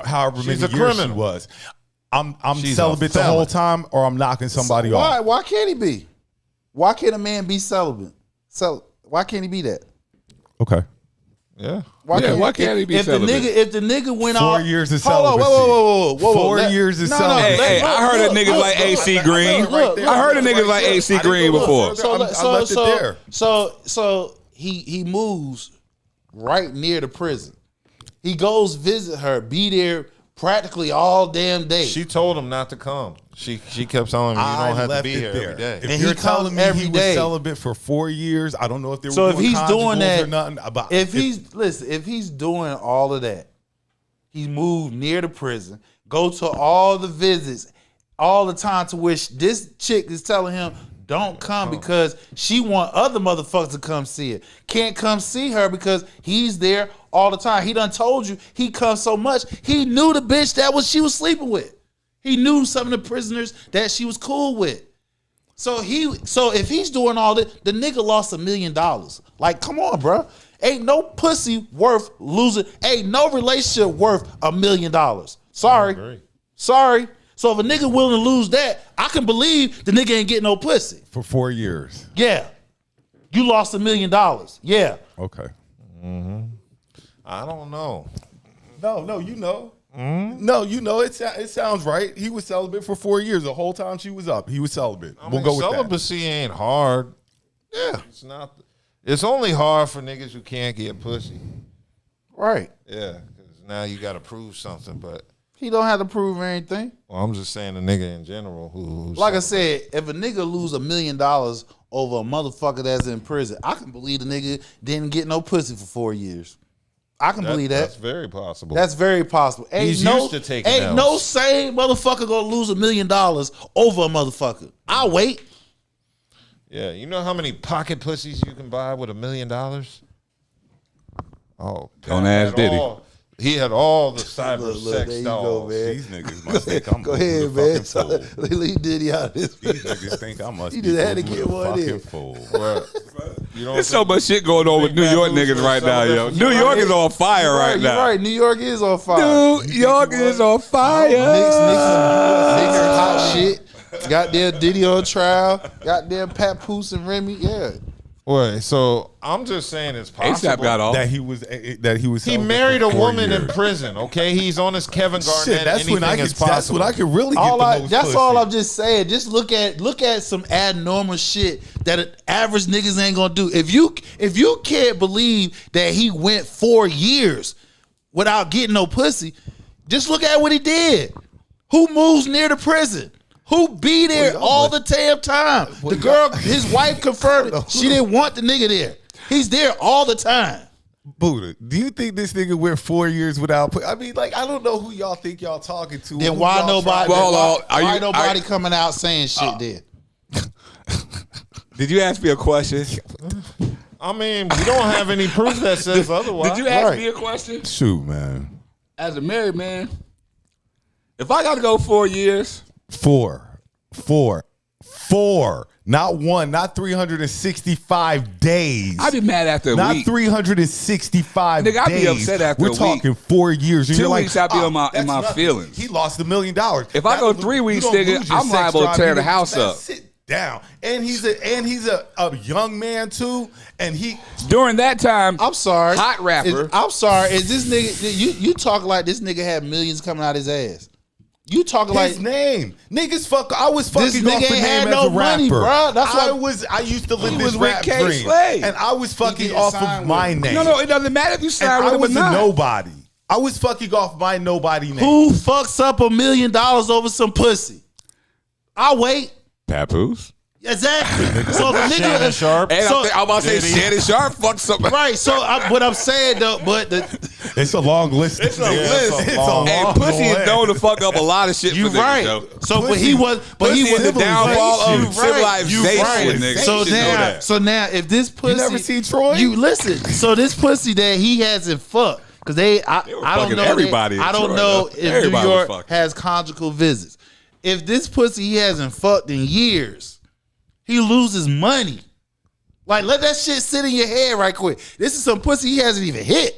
however She's many a years criminal. she was. I'm She's celibate a the whole felon. time, or I'm knocking somebody off. Why can't he be? Why can't a man be celibate? So why can't he be that? Okay. Yeah. Why can't he be celibate? If the nigga went 4 on years of hold on, celibacy. whoa. 4 years of celibacy. Hey, I heard of niggas like AC Green. I heard of niggas like AC Green before. So I left it there. So he moves right near the prison. He goes visit her, be there practically all damn day. She told him not to come. She kept telling him you don't have to be here every day. If And you're he telling comes me every he was day. celibate for 4 years, I don't know if they were So if doing he's doing conjugals that, or nothing. About if he's doing all of that, he's moved near the prison, go to all the visits, all the time, to which this chick is telling him don't come because she want other motherfuckers to come see it. Can't come see her because he's there all the time. He done told you he comes so much. He knew the bitch that she was sleeping with. He knew some of the prisoners that she was cool with. So if he's doing all this, the nigga lost $1 million. Like, come on, bro. Ain't no pussy worth losing. Ain't no relationship worth $1 million. Sorry. So if a nigga willing to lose that, I can believe the nigga ain't getting no pussy. for 4 years. Yeah. You lost $1 million. Yeah. Okay. I don't know. No, you know. No, you know. It sounds right. He was celibate for 4 years. The whole time she was up, he was celibate. We'll go with that. Celibacy ain't hard. Yeah. It's not. It's only hard for niggas who can't get pussy. Right. Yeah, because now you got to prove something. But He don't have to prove anything. well, I'm just saying the nigga in general who's Like I said, if a nigga lose $1 million over a motherfucker that's in prison, I can believe the nigga didn't get no pussy for 4 years. I can believe that. That's very possible. That's very possible. He's used to taking Ain't L's. no sane motherfucker gonna lose $1 million over a motherfucker. I'll wait. Yeah, you know how many pocket pussies you can buy with $1 million? Oh, Don't ask Diddy. He had all the cyber Look, there sex you go, dolls. man. These niggas must think I'm Go ahead, man. Leave Diddy out of this. These niggas think I must He be just had to Googling get a one fucking in. fool. Well, you know There's so much shit going on with New York niggas right now, yo. New York is on fire right You're now. right. New York is on fire. New York is on fire. Niggas hot shit. Goddamn Diddy on trial. Goddamn Papoose and Remy. Yeah. Wait, so I'm just saying it's possible. ASAP got off. That he was. He celibate married for a 4 woman in years. prison. Okay, he's on his Kevin Garnett. Shit, that's when I anything could. is possible. That's when I could really get the most That's pussy. all I'm just saying. Just look at some abnormal shit that average niggas ain't gonna do. If you can't believe that he went 4 years without getting no pussy, just look at what he did. Who moves near the prison? Who be there all the damn time? The girl, his wife confirmed it. She didn't want the nigga there. He's there all the time. Buddha, do you think this nigga went 4 years without? I mean, like, I don't know who y'all think y'all talking to. Then who why y'all nobody? trying to- Well, why nobody coming out saying shit then? Did you ask me a question? I mean, we don't have any proof that says otherwise. Did you ask Right. me a question? Shoot, man. As a married man, if I got to go 4 years, Four. Not one, not 365 days. I'd be mad after a not week. 365 Nigga, I'd days. be upset after We're a week. talking 4 years. And 2 you're like, weeks, I'd be in my that's nothing. feelings. He lost $1 million. If I go 3 weeks, you don't nigga, lose your I'm sex liable to drive. tear You the don't- house man, up. Sit down. And he's a young man too. And he During that time, I'm sorry. Hot rapper. I'm sorry. Is this nigga? You talk like this nigga had millions coming out his ass. You talking like his name. Niggas fuck. I was This fucking off nigga the ain't had name no as a rapper. money, bruh. That's I what- used to live He this was with rap K. dream, Slade. and I was fucking didn't off sign of my with him. name. no, it doesn't matter if you And sign with I him or was a not. nobody. I was fucking off my nobody name. who fucks up $1 million over some pussy? I'll wait. Papoose. Exactly. So the Shannon nigga. Sharp. And So- I'm about to say Diddy. Shannon Sharp fucked something. Right. So what I'm saying though, but It's a long list. It's a Yeah, list. it's a long And pussy is known to fuck up a lot of shit you for niggas, right. yo. So but he was. But he Pussy was is the downfall of You right. civilization, nigga. So You should know now, that. so now, if this pussy, never seen Troy? You listen. So this pussy that he hasn't fucked because I were don't fucking know. everybody in I don't Troy, know though. if Everybody New was York fucking. has conjugal visits. If this pussy he hasn't fucked in years, he loses money. Like let that shit sit in your head right quick. This is some pussy he hasn't even hit.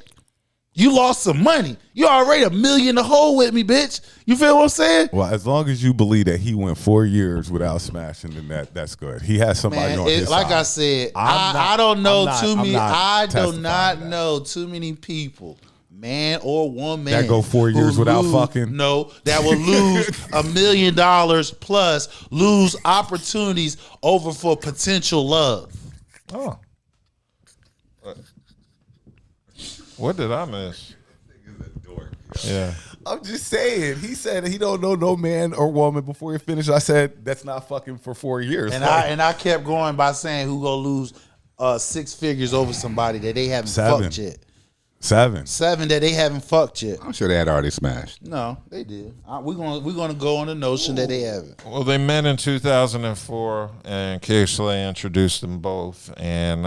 You lost some money. You already $1 million in the hole with me, bitch. You feel what I'm saying? Well, as long as you believe that he went 4 years without smashing, then that's good. He has somebody Man, on his like side. I said, I'm not- I don't know I'm not- too I'm many. not I do testifying not that. know too many people, man or woman, That go 4 who years without fucking? No, that will lose $1 million plus, lose opportunities over for potential love. Oh. What did I miss? Yeah. I'm just saying. He said he don't know no man or woman before he finished. I said that's not fucking for 4 years. And I kept going by saying who gonna lose 6 figures over somebody that they haven't 7. fucked yet. 7 that they haven't fucked yet. I'm sure they had already smashed. No, they did. We're gonna go on the notion that they haven't. Well, they met in 2004, and Kay Slay introduced them both, and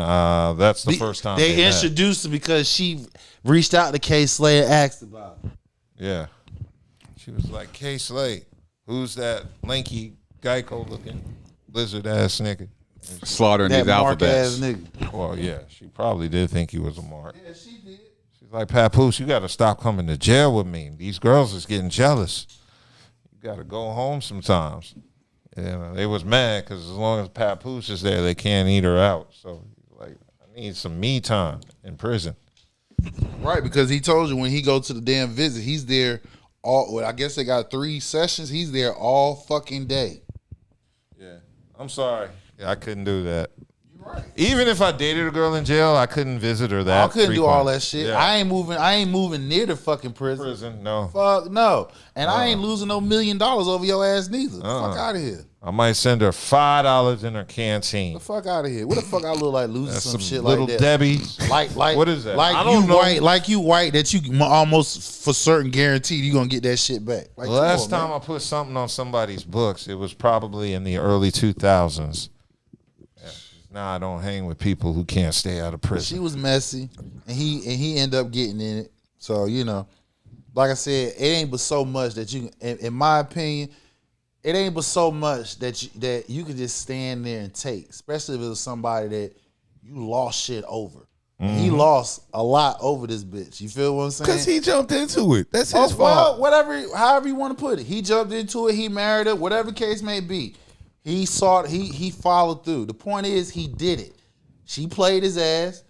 that's the first time they met. introduced them because she reached out to Kay Slay and asked about it. Yeah, she was like, "Kay Slay, who's that lanky Geico looking lizard ass nigga?" Slaughtering That these mark alphabets. ass nigga. Well, yeah, she probably did think he was a mark. Yeah, she did. She's like, "Papoose, you got to stop coming to jail with me. These girls is getting jealous. You got to go home sometimes." And they was mad because as long as Papoose is there, they can't eat her out. So, like, I need some me time in prison. Right, because he told you when he go to the damn visit, he's there all. Well, I guess they got 3 sessions. He's there all fucking day. Yeah, I'm sorry. Yeah, I couldn't do that. You're right. Even if I dated a girl in jail, I couldn't visit her that. I couldn't do all frequent. that shit. Yeah. I ain't moving near the fucking prison. No. Fuck no. And I ain't losing no $1 million over your ass neither. Uh-uh. Fuck out of here. I might send her $5 in her canteen. The fuck out of here. What the fuck I look like losing That's some shit little like that? Debbie's. Like what is that? Like I don't know. Like you white that you almost for certain guaranteed you gonna get that shit back. Like, The last time I put something on somebody's books, it was probably in the early 2000s. Yeah. Now I don't hang with people who can't stay out of prison. She was messy, and he ended up getting in it. So like I said, it ain't but so much that you, in my opinion, it ain't but so much that you could just stand there and take, especially if it was somebody that you lost shit over. Mm-hmm. He lost a lot over this bitch. You feel what I'm saying? Because he jumped into it. That's his fault. Well, whatever, however you want to put it. He jumped into it. He married her. Whatever case may be. He saw it. He followed through. The point is, he did it. She played his ass.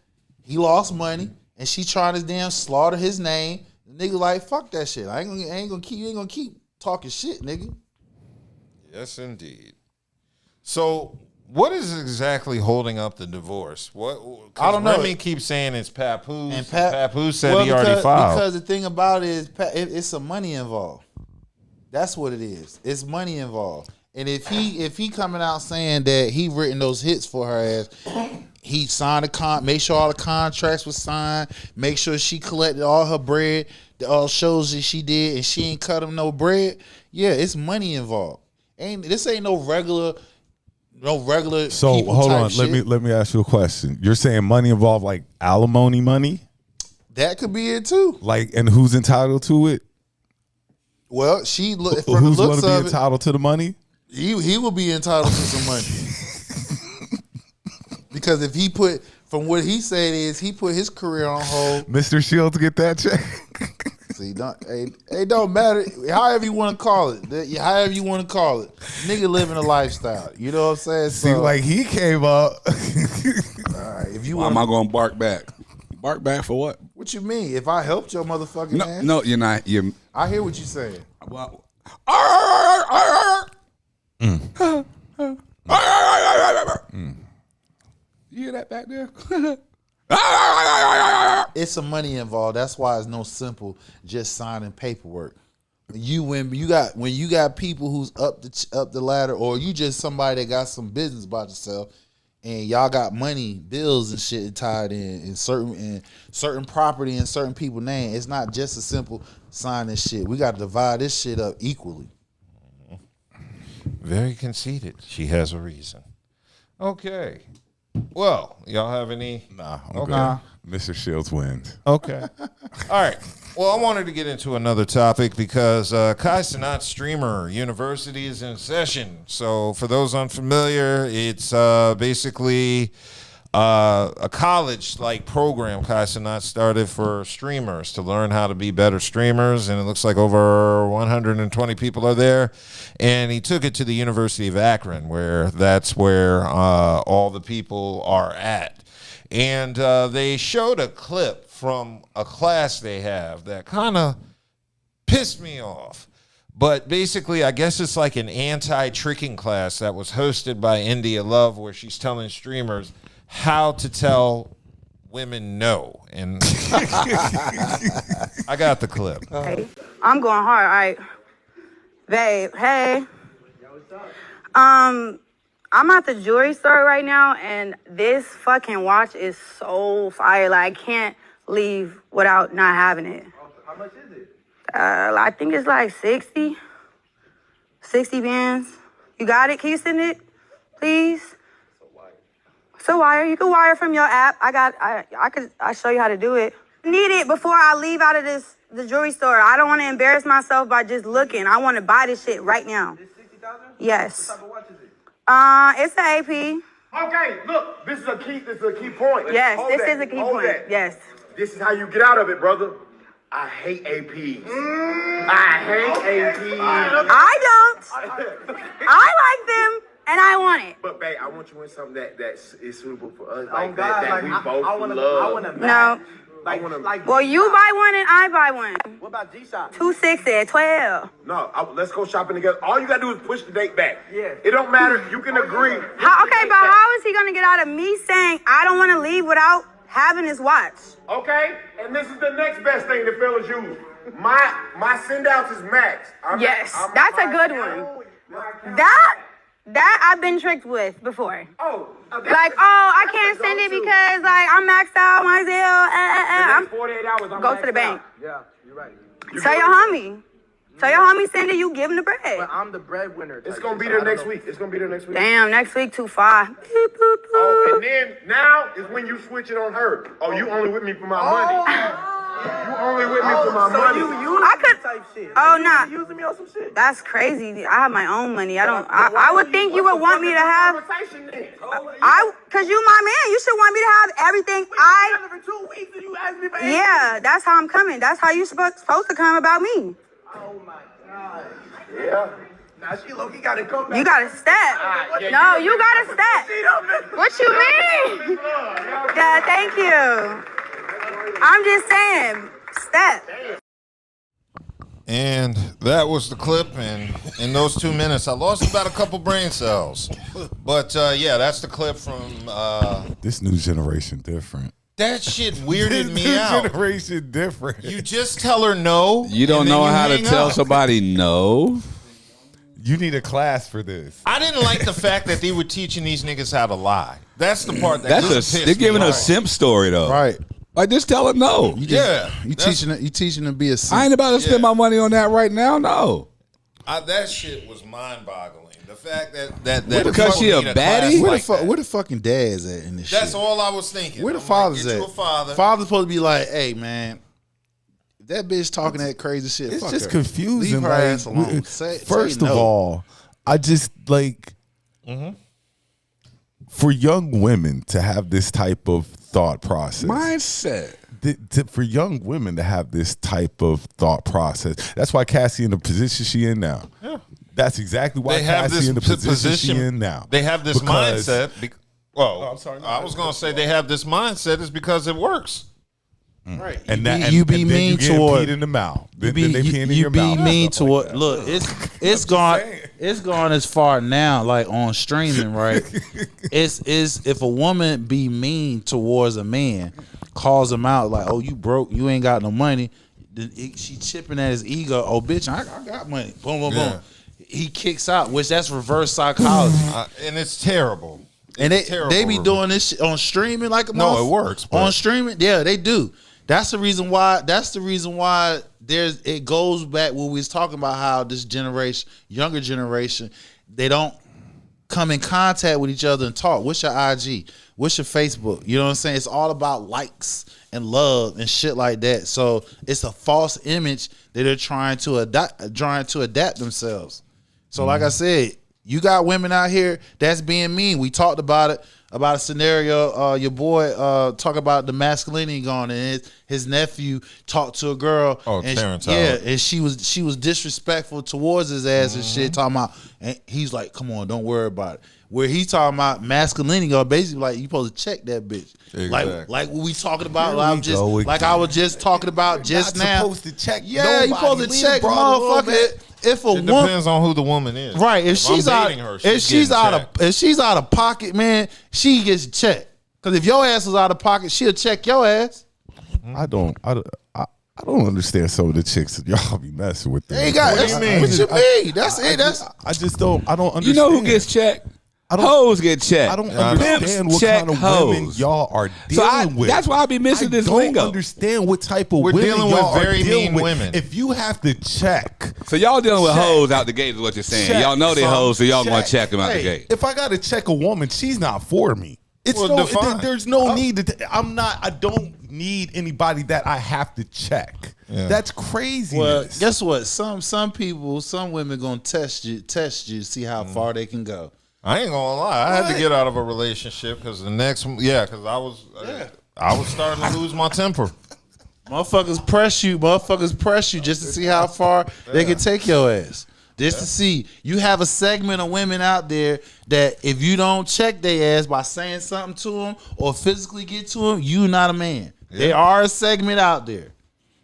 He lost money, and she trying to damn slaughter his name. The nigga like, fuck that shit. You ain't gonna keep talking shit, nigga. Yes, indeed. So, what is exactly holding up the divorce? I don't know. Remy keeps saying it's Papoose. And Papoose said he already filed. Because the thing about it is, it's some money involved. That's what it is. It's money involved. And if he coming out saying that he written those hits for her ass, he signed make sure all the contracts was signed, make sure she collected all her bread, all shows that she did, and she ain't cut him no bread. Yeah, it's money involved. This ain't no regular. So hold on, shit. let me ask you a question. You're saying money involved like alimony money? That could be it too. Like, and who's entitled to it? Well, from Who's the looks going to be of entitled to the money? He will be entitled to some money. Because if he put, from what he said is, he put his career on hold. Mr. Shields get that check. See, it don't matter. However you want to call it. Nigga living a lifestyle. You know what I'm saying? See, like he came up. All right, if you Why am I going to bark back? Bark back for what? What you mean? If I helped your motherfucking ass? No, you're not. I hear what you're saying. Well, You hear that back there? It's some money involved. That's why it's no simple just signing paperwork. When you got people who's up the ladder, or you just somebody that got some business about yourself, and y'all got money, bills and shit tied in certain property and certain people's name. It's not just a simple sign this shit. We got to divide this shit up equally. Very conceited. She has a reason. Okay. Well, y'all have any? Nah, I'm okay. good. Mr. Shields wins. Okay. All right. Well, I wanted to get into another topic because Kai Cenat Streamer University is in session. So for those unfamiliar, it's basically a college-like program Kai Cenat started for streamers to learn how to be better streamers, and it looks like over 120 people are there. And he took it to the University of Akron, where that's where all the people are at. And they showed a clip from a class they have that kind of pissed me off. But basically, I guess it's like an anti-tricking class that was hosted by India Love, where she's telling streamers how to tell women know. And I got the clip. Hey, I'm going hard. All right. Babe, hey. I'm at the jewelry store right now, and this fucking watch is so fire. Like, I can't leave without not having it. How much is it? I think it's like 60 bands. You got it? Can you send it, please? So wire. You can wire from your app. I'll show you how to do it. Need it before I leave out of the jewelry store. I don't want to embarrass myself by just looking. I want to buy this shit right now. This 60,000? Yes. What type of watch is it? It's the AP. Okay, look, this is a key point. Yes, Hold this that, is a key hold point. that. Yes. This is how you get out of it, brother. I hate APs. I hate APs. I don't. I like them, and I want it. But babe, I want you in something that is suitable for us, Oh, like God, that like, we I both wanna, love. I want to No. Well, you buy one and I buy one. What about G-Shock? 260 at 12. No, let's go shopping together. All you gotta do is push the date back. Yeah. It don't matter. You can agree. Okay, but how is he gonna get out of me saying I don't want to leave without having his watch? Okay, and this is the next best thing the fellas use. My send outs is max. Yes, that's a good one. That I've been tricked with before. Like, I can't send it because like I'm maxed out myself. I'm 48 hours. I'm Go to the bank. Yeah, you're right. Tell your homie. Tell your homie send it. You give him the bread. But I'm the breadwinner. It's gonna be there next week. It's gonna be there next week. Damn, next week too far. Beep, boop, boop. Oh, and then now is when you switch it on her. Oh, you only with me for my money. You only with me for my money. I could. Type shit. Oh, nah. You using me on some shit. That's crazy. I have my own money. I would think you would want me to have. Cause you my man. You should want me to have everything. For 2 weeks and you asked me for Yeah, that's how I'm coming. That's how you supposed to come about me. Oh my God. Yeah. Now she low-key gotta come back. You gotta step. No, you gotta step. What you mean? Yeah, thank you. I'm just saying, step. And that was the clip. And in those 2 minutes, I lost about a couple brain cells. But yeah, that's the clip from. This new generation different. That shit weirded me This out. generation different. You just tell her no. You don't and then know you how to hang tell up. somebody no. You need a class for this. I didn't like the fact that they were teaching these niggas how to lie. That's the part that They're giving a simp story though. Right. Like just tell her no. You teaching them to be a simp. I ain't about to spend my money on that right now. No. That shit was mind-boggling. The fact that Because she a baddie? Where the fucking dads at in this shit? That's all I was thinking. Where the I'm like, fathers get at? you a father. Father's supposed to be like, hey man, if that bitch talking that crazy shit, It's fuck just her. confusing. Leave her like, ass alone. First say of no. all, I just like for young women to have this type of thought process. Mindset. For young women to have this type of thought process. That's why Cassie in the position she in now. Yeah. That's exactly why They have Cassie this in the position she in now. They have this Because- mindset. I'm sorry. I was going to say they have this mindset is because it works. Right. And you be then mean you get toward peed in the mouth. You Then they peeing in your mouth. be and mean stuff toward. like that. Look, it's gone as far now, like on streaming, right? it's if a woman be mean towards a man, calls him out like, "Oh, you broke, you ain't got no money." She chipping at his ego. Oh, bitch, I got money. Boom, boom, boom. He kicks out, which that's reverse psychology, and it's terrible. And It's they terrible, be doing this shit on streaming like a No, it works, but- on streaming. Yeah, they do. That's the reason why. It goes back when we was talking about how this generation, younger generation, they don't come in contact with each other and talk. What's your IG? What's your Facebook? You know what I'm saying? It's all about likes and love and shit like that. So it's a false image that they're trying to adapt themselves. So like I said, you got women out here that's being mean. We talked about it, about a scenario. Your boy talk about the masculinity gone, and his nephew talked to a girl. Oh, and Terrence yeah, Howard. and she was disrespectful towards his ass and shit. Talking about, and he's like, "Come on, don't worry about it." Where he talking about masculinity, go basically like you supposed to check that bitch. Exactly. Like what we talking about. Here Like, we go again. I was just talking about just Not now. supposed to check Yeah, you nobody. supposed to Leave check, the broad a little motherfucker. bit. If a It woman, depends on who the woman is. right? If I'm she's out, dating her, if she's getting out checked. of, if she's out of pocket, man, she gets checked. Because if your ass was out of pocket, she'll check your ass. I don't understand some of the chicks that y'all be messing with. What do you mean? What you mean? That's it. I just don't. I don't understand. You know who gets checked? Hoes get checked. I don't understand what kind of women y'all are dealing with. That's why I be missing this lingo. I don't understand what type of women dealing with y'all very are dealing mean with. women. If you have to check, So y'all dealing with hoes out the gate is what you're saying. Check, Y'all know they son. hoes, so y'all Check. gonna check them out the hey, gate. if I gotta check a woman, she's not for me. It's Well, define. there's no need to. I don't need anybody that I have to check. Yeah. That's crazy. Well, guess what? Some people, some women gonna test you, see how far they can go. I ain't gonna lie. I had to get out of a relationship because the next one, because I was starting to lose my temper. Motherfuckers press you just to see how far they can take your ass. Just to see. You have a segment of women out there that if you don't check their ass by saying something to them or physically get to them, you not a man. They are a segment out there.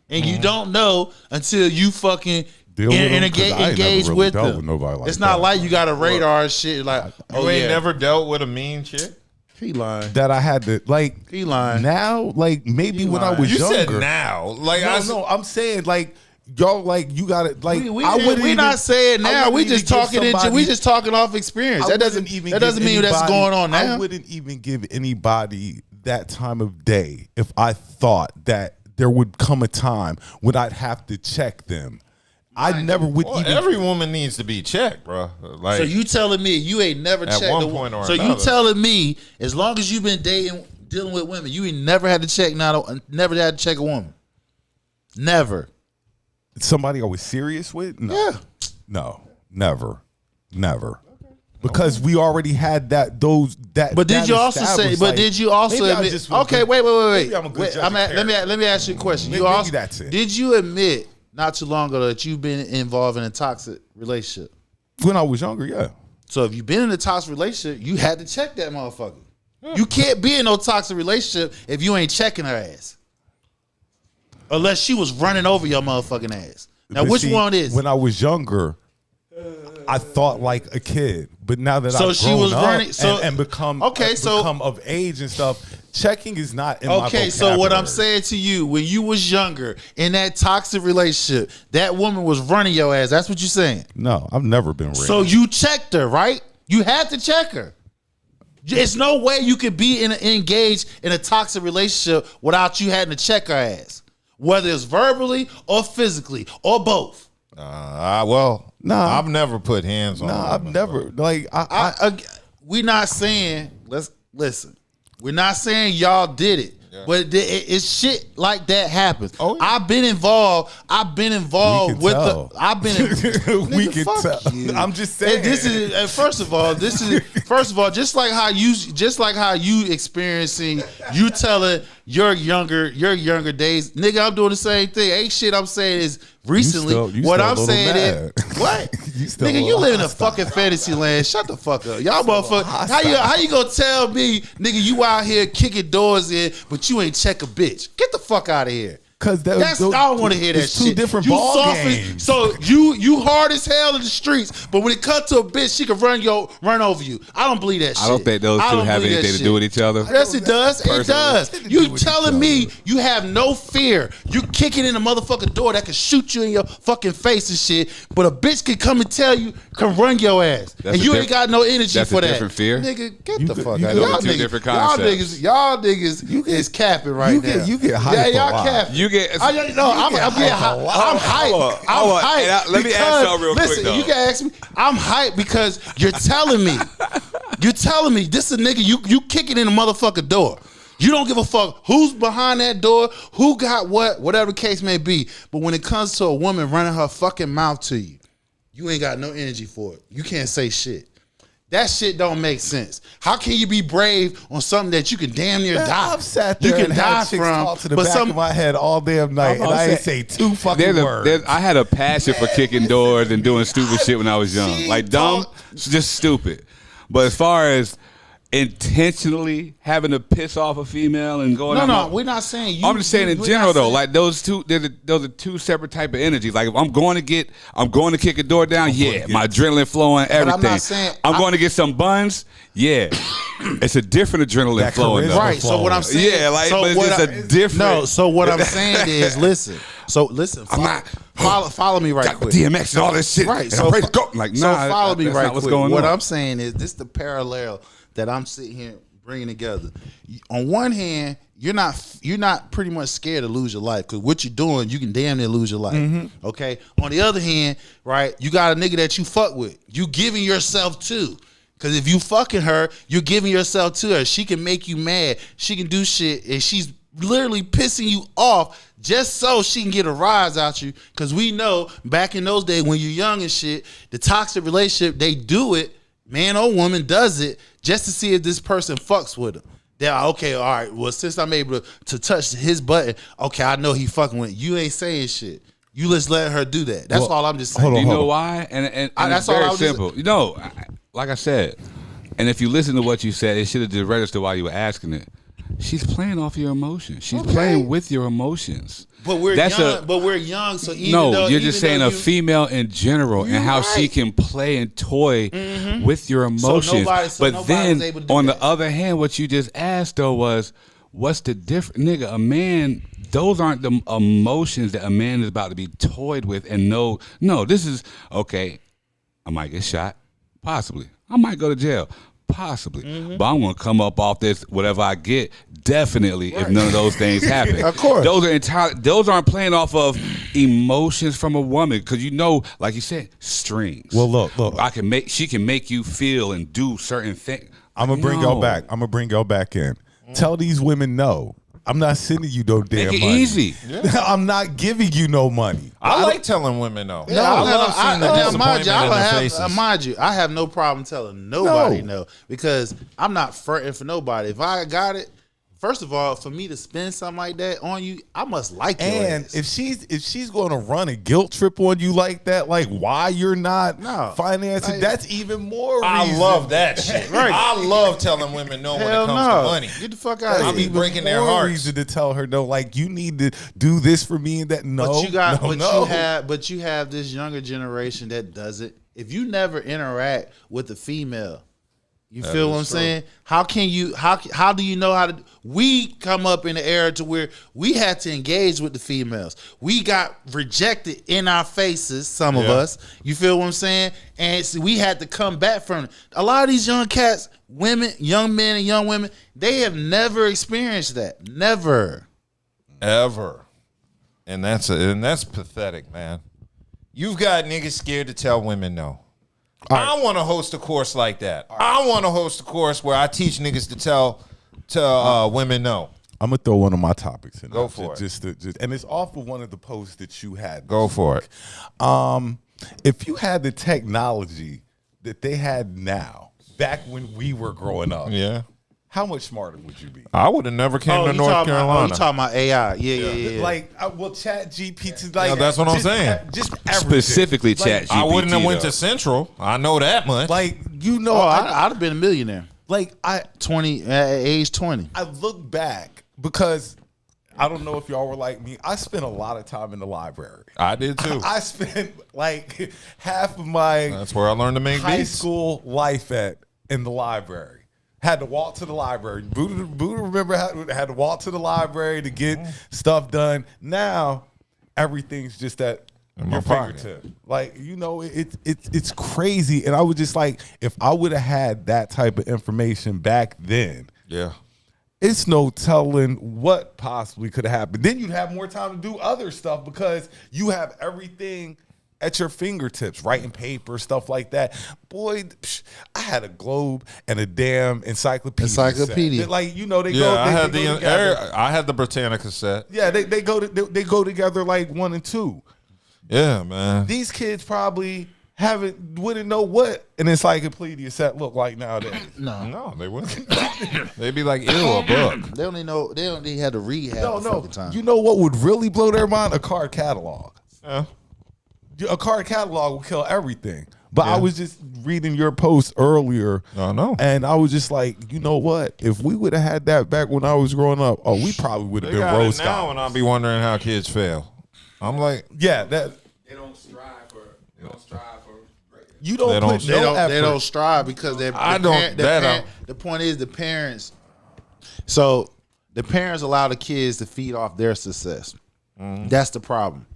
And you don't know until you fucking engage with them. It's not like you got a radar and shit like, You ain't never dealt with a mean chick? He lying. That I had to like. He lying. Now, like maybe when I was You younger. said now. Like I'm saying like y'all like you got it. Like we not saying now. We just talking off experience. That doesn't mean that's going on now. I wouldn't even give anybody that time of day if I thought that there would come a time when I'd have to check them. I never would even. Every woman needs to be checked, bro. Like, so you telling me you ain't never checked one point or so another. you telling me as long as you've been dealing with women, you ain't never had to check never had to check a woman. Never. Somebody I was serious with? No. Yeah. No. Never. Because we already had that. But did you also say? But did you also admit? Okay, wait. Maybe I'm a good judge of let me ask you a question. Maybe that's it. Did you admit not too long ago that you've been involved in a toxic relationship? When I was younger, yeah. So if you've been in a toxic relationship, you had to check that motherfucker. You can't be in no toxic relationship if you ain't checking her ass. Unless she was running over your motherfucking ass. Now, which one is? When I was younger, I thought like a kid, but now that I've grown up and become of age and stuff, checking is not in my vocabulary. So what I'm saying to you, when you was younger in that toxic relationship, that woman was running your ass. That's what you're saying. No, I've never been raped. So you checked her, right? You had to check her. There's no way you could be engaged in a toxic relationship without you having to check her ass, whether it's verbally or physically or both. I've never put hands on. No, I've never like. We're not saying. Let's listen. We're not saying y'all did it, but it's shit like that happens. Oh, yeah. I've been involved with the. I've been. We can fuck tell. you. I'm just saying. And this is first of all, just like how you experiencing, you telling your younger days, nigga. I'm doing the same thing. Ain't shit I'm saying is recently. You what still I'm saying mad. is what. Nigga, you live in a fucking fantasy land. Shut the fuck up. Y'all motherfucker. How you gonna tell me, nigga, you out here kicking doors in, but you ain't check a bitch? Get the fuck out of here. Cause I don't want to hear that shit. Two different you ball soft games. So you hard as hell in the streets, but when it comes to a bitch, she can run over you. I don't believe that shit. I don't think those two have anything to do with each other. Yes, it does. It does. You telling me you have no fear? You kicking in a motherfucking door that can shoot you in your fucking face and shit, but a bitch can come and tell you can run your ass, and you ain't got no energy for that. That's a different fear. Nigga, get the fuck out. Those are two different concepts. Y'all niggas is capping right now. You get hyped. Yeah, y'all capping. You get. I'm hyped. Let me ask y'all real quick. Listen, you can ask me. I'm hyped because you're telling me. This is a nigga. You kicking in the motherfucking door. You don't give a fuck who's behind that door, who got whatever the case may be. But when it comes to a woman running her fucking mouth to you, you ain't got no energy for it. You can't say shit. That shit don't make sense. How can you be brave on something that you can damn near die? I've sat there and had chicks talk to the back of my head all damn night, and I ain't say two fucking words. I had a passion for kicking doors and doing stupid shit when I was young. Like dumb, just stupid. But as far as intentionally having to piss off a female and going. No, we're not saying you. I'm just saying in general though, like those are two separate type of energies. Like if I'm going to kick a door down, my adrenaline flowing, everything. But I'm not saying I'm going to get some buns, it's a different adrenaline flowing, though. Right. So what I'm saying, but it's a different. No. So what I'm saying is, listen. Follow me right quick. DMX and all this shit. Right. So follow me right quick. What I'm saying is this: the parallel that I'm sitting here bringing together. On one hand, you're not pretty much scared to lose your life because what you're doing, you can damn near lose your life. Mm-hmm. Okay. On the other hand, right, you got a nigga that you fuck with. You giving yourself to. Because if you fucking her, you're giving yourself to her. She can make you mad. She can do shit, and she's literally pissing you off just so she can get a rise out you. Because we know back in those days when you're young and shit, the toxic relationship, they do it. Man or woman does it just to see if this person fucks with them. They're like, okay, all right, well, since I'm able to touch his button, okay, I know he fucking with it. You ain't saying shit. You just let her do that. That's all I'm just saying. You know why? And that's it's very all simple. Like I said, and if you listen to what you said, it should have just registered while you were asking it. She's playing off your emotions. She's playing with your emotions. But we're young, so you're just saying a female in general and how she can play and toy with your emotions. But then on the other hand, what you just asked though was, what's the difference, nigga? A man, those aren't the emotions that a man is about to be toyed with. And no, this is okay. I might get shot, possibly. I might go to jail. Possibly, but I'm gonna come up off this whatever I get. Definitely, if none of those things happen. Of course, those aren't playing off of emotions from a woman because like you said, strings. Well, look, she can make you feel and do certain things. I'm gonna bring y'all back. I'm gonna bring y'all back in. Tell these women no. I'm not sending you no damn Make it money. easy. Yeah. I'm not giving you no money. I like telling women no. No, I love seeing the disappointment in their faces. Mind you, I have no problem telling nobody no because I'm not fronting for nobody. If I got it, first of all, for me to spend something like that on you, I must like your ass. If she's going to run a guilt trip on you like that, like why you're not financing, that's even more reason. I love that shit. Right. I love telling women no when it comes to money. Get the fuck out of here. I be breaking their hearts. Reason to tell her no, like you need to do this for me and that. But you have this younger generation that does it. If you never interact with a female, you feel what I'm saying? How can you? How do you know how to? We come up in the era to where we had to engage with the females. We got rejected in our faces. Some of us. You feel what I'm saying? And so we had to come back from it. A lot of these young cats, women, young men, and young women, they have never experienced that. Never, ever. And that's pathetic, man. You've got niggas scared to tell women no. I want to host a course like that. I want to host a course where I teach niggas to tell women no. I'm gonna throw one of my topics in. Go for it. And it's off of one of the posts that you had. Go for it. If you had the technology that they had now, back when we were growing up, how much smarter would you be? I would have never came to North Carolina. You talking about AI? Yeah. Like, Chat GPT. Like, that's what I'm saying. Just specifically Chat GPT. I wouldn't have went to Central. I know that much. Like, I'd have been a millionaire. Like at age 20. I look back because I don't know if y'all were like me. I spent a lot of time in the library. I did too. I spent like half of my that's where I learned to make high beats. School life in the library. Had to walk to the library. Buddha remember had to walk to the library to get stuff done. Now everything's just at your fingertip. Like, it's crazy. And I was just like, if I would have had that type of information back then, it's no telling what possibly could have happened. Then you'd have more time to do other stuff because you have everything at your fingertips, writing paper, stuff like that. Boy, I had a Globe and a damn encyclopedia. Encyclopedia. Like, they go. I had the Britannica set. Yeah, they go together like 1 and 2. Yeah, man. These kids probably wouldn't know what an encyclopedia set look like nowadays. No, they wouldn't. They'd be like, ew, a book. They don't even have to read half the fucking time. You know what would really blow their mind? A card catalog. Yeah. A card catalog will kill everything. But I was just reading your post earlier. I know. And I was just like, you know what? If we would have had that back when I was growing up, we probably would have been rose scholars. Now, and I'll be wondering how kids fail. I'm like, yeah, that they don't strive for. They don't strive for. You don't put no effort. They don't strive because the point is the parents. So the parents allow the kids to feed off their success. That's the problem.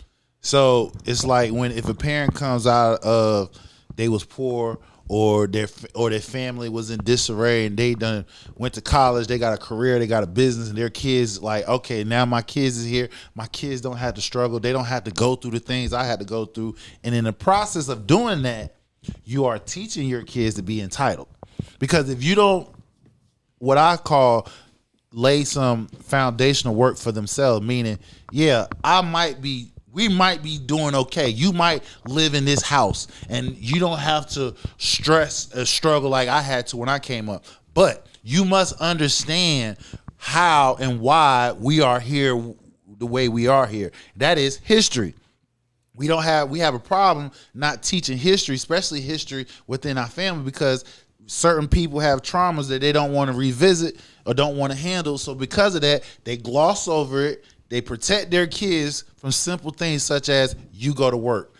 So it's like if a parent comes out of they was poor or their family was in disarray and they done went to college, they got a career, they got a business, and their kids like, okay, now my kids is here. My kids don't have to struggle. They don't have to go through the things I had to go through. And in the process of doing that, you are teaching your kids to be entitled. Because if you don't, what I call lay some foundational work for themselves, meaning, yeah, we might be doing okay. You might live in this house and you don't have to struggle like I had to when I came up. But you must understand how and why we are here the way we are here. That is history. We have a problem not teaching history, especially history within our family, because certain people have traumas that they don't want to revisit or don't want to handle. So because of that, they gloss over it. They protect their kids from simple things such as you go to work.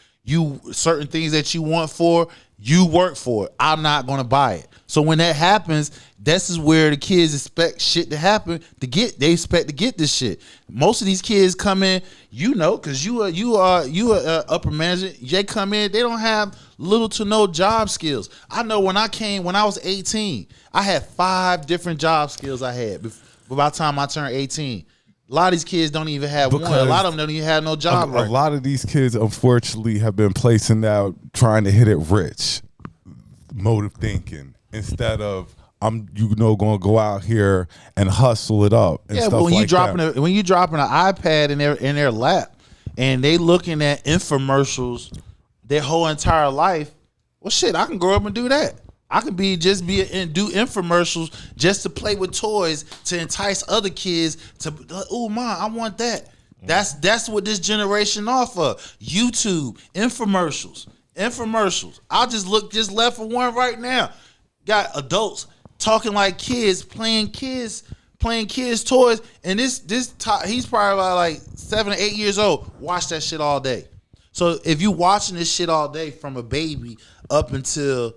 Certain things that you want for, you work for it. I'm not going to buy it. So when that happens, this is where the kids expect shit to happen they expect to get this shit. Most of these kids come in, because you are upper management. They come in, they don't have little to no job skills. I know when I was 18, I had 5 different job skills I had by the time I turned 18. A lot of these kids don't even have one. A lot of them don't even have no job. A lot of these kids, unfortunately, have been placing out trying to hit it rich, motive thinking, instead of I'm going to go out here and hustle it up. And stuff but when you dropping an iPad in their lap and they looking at infomercials their whole entire life, well, shit, I can grow up and do that. I can do infomercials just to play with toys to entice other kids to, oh, mom, I want that. That's what this generation offer. YouTube, infomercials. I just left for one right now. Got adults talking like kids, playing kids toys, and he's probably like 7 or 8 years old. Watch that shit all day. So if you watching this shit all day from a baby up until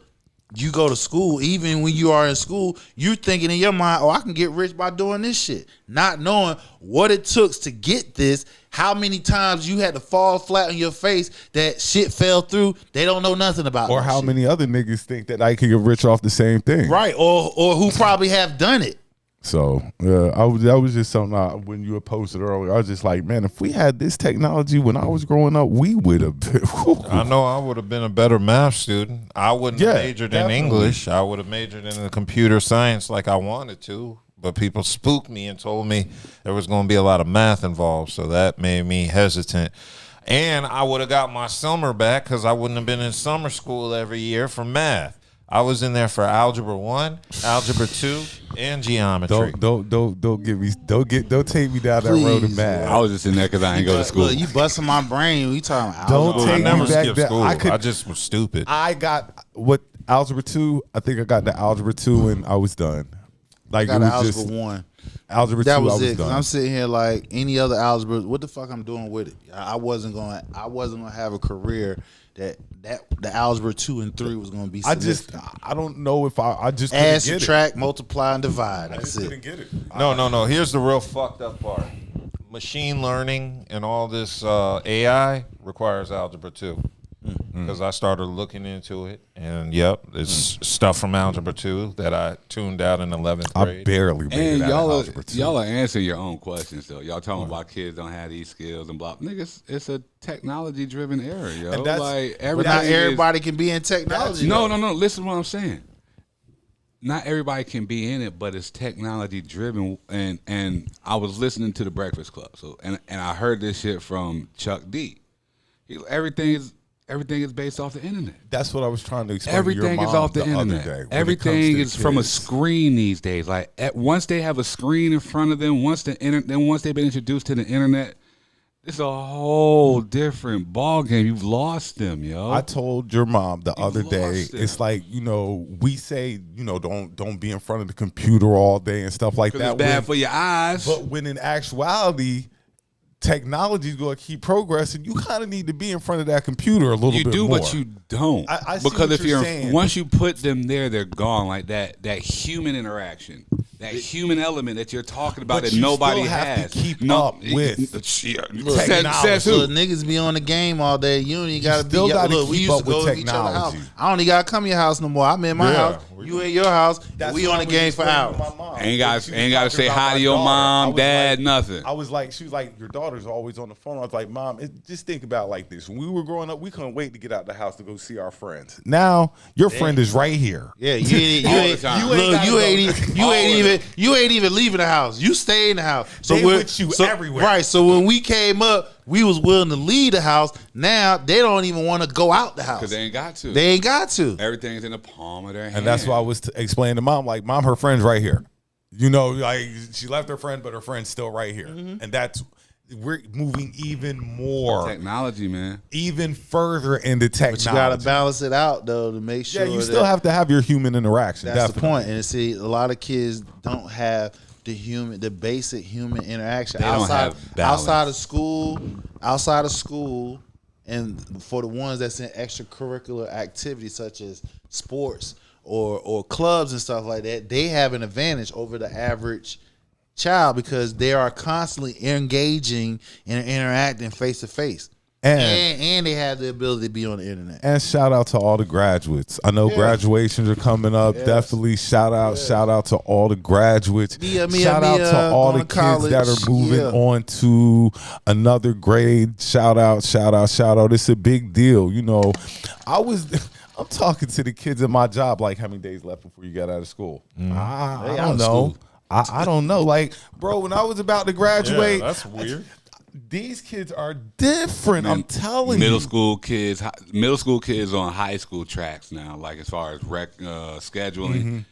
you go to school, even when you are in school, you're thinking in your mind, I can get rich by doing this shit. Not knowing what it took to get this, how many times you had to fall flat on your face, that shit fell through. They don't know nothing about it. Or how many other niggas think that I could get rich off the same thing. Right, or who probably have done it. So that was just something when you had posted earlier, I was just like, man, if we had this technology when I was growing up, we would have been. I know I would have been a better math student. I wouldn't have majored in English. I would have majored in the computer science like I wanted to. But people spooked me and told me there was going to be a lot of math involved. So that made me hesitant. And I would have got my summer back because I wouldn't have been in summer school every year for math. I was in there for algebra 1, algebra 2, and geometry. Don't take me down that road of math. I was just in there because I ain't go to school. Look, you busting my brain. We talking algebra. Don't take I never me back skipped there. school. I just was stupid. I got algebra 2. I think I got the algebra 2 and I was done. Like I got it was algebra just 1. Algebra 2. That was it. Done. I'm sitting here like any other algebra. What the fuck I'm doing with it? I wasn't gonna have a career that the algebra 2 and 3 was gonna be. I don't know if I just add, subtract, multiply, and divide. That's it. Couldn't get it. No. Here's the real fucked up part. Machine learning and all this AI requires algebra 2. Because I started looking into it, and it's stuff from algebra 2 that I tuned out in 11th grade. I barely made it out of algebra 2. Y'all are answering your own questions, though. Y'all talking about kids don't have these skills and blah. Niggas, it's a technology-driven era, yo. And but not everybody can be in technology. No. Listen to what I'm saying. Not everybody can be in it, but it's technology-driven. And I was listening to the Breakfast Club, and I heard this shit from Chuck D. Everything is based off the internet. That's what I was trying to explain. Everything is off the internet. Everything is from a screen these days. Like once they have a screen in front of them, once they've been introduced to the internet, It's a whole different ball game. You've lost them, yo. I told your mom the other day, it's like, we say, don't be in front of the computer all day and stuff like that. It's bad for your eyes. But when in actuality, technology is going to keep progressing, you kind of need to be in front of that computer a little bit more. You do, but you don't. I see because what if you're saying. once you put them there, they're gone. Like that human interaction, that human element that you're talking about But that you nobody still have has. to keep up with technology. Look, niggas be on the game all day. You ain't got to be. still gotta Look, we keep used up to go with to each other's house. technology. I don't even got to come to your house no more. I'm in my house. You in your house. We on the game for hours. Ain't got to say hi to your mom, dad, nothing. I was like, she was like, your daughter's always on the phone. I was like, Mom, just think about it like this. When we were growing up, we couldn't wait to get out the house to go see our friends. Now your friend is right here. Yeah, you ain't even leaving the house. You stay in the house. So They with you everywhere. Right. So when we came up, we was willing to leave the house. Now they don't even want to go out the house Because they ain't got to. They ain't got to. Everything's in the palm of their hand. And that's why I was explaining to Mom, like, Mom, her friend's right here. Like she left her friend, but her friend's still right here. And we're moving even more. Technology, man. Even further into technology. But you got to balance it out, though, to make sure. Yeah, you still have to have your human interaction. That's definitely. the point. And see, a lot of kids don't have the basic human interaction They don't have balance. outside of school, and for the ones that's in extracurricular activities such as sports or clubs and stuff like that, they have an advantage over the average child because they are constantly engaging and interacting face to face. And they have the ability to be on the internet. And shout out to all the graduates. I know graduations are coming up. Yes. Definitely shout out to all the graduates. Shout out to all the kids that are moving on to another grade. Shout out. It's a big deal. I'm talking to the kids at my job, like, how many days left before you got out of school? I don't know. I don't know. Like, bro, when I was about to graduate, that's weird. These kids are different. I'm telling middle you. school kids on high school tracks now, like as far as scheduling.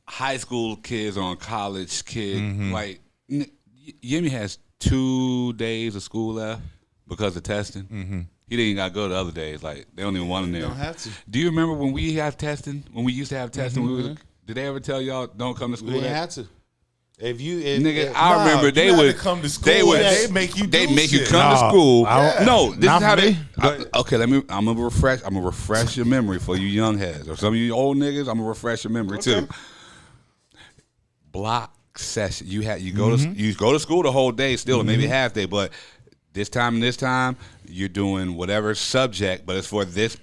High school kids on college kids. Like, Yemi has 2 days of school left because of testing. He didn't got to go the other days. Like, they don't even want him there. Don't have to. Do you remember when we have testing? When we used to have testing, did they ever tell y'all don't come to school? We didn't have to. I remember they would come to school. They make you come to school. No, this Not is how for they. me. Okay, I'm gonna refresh your memory for you young heads or some of you old niggas. I'm gonna refresh your memory too. Block session. You go to school the whole day still, or maybe half day, but this time you're doing whatever subject, but it's for this,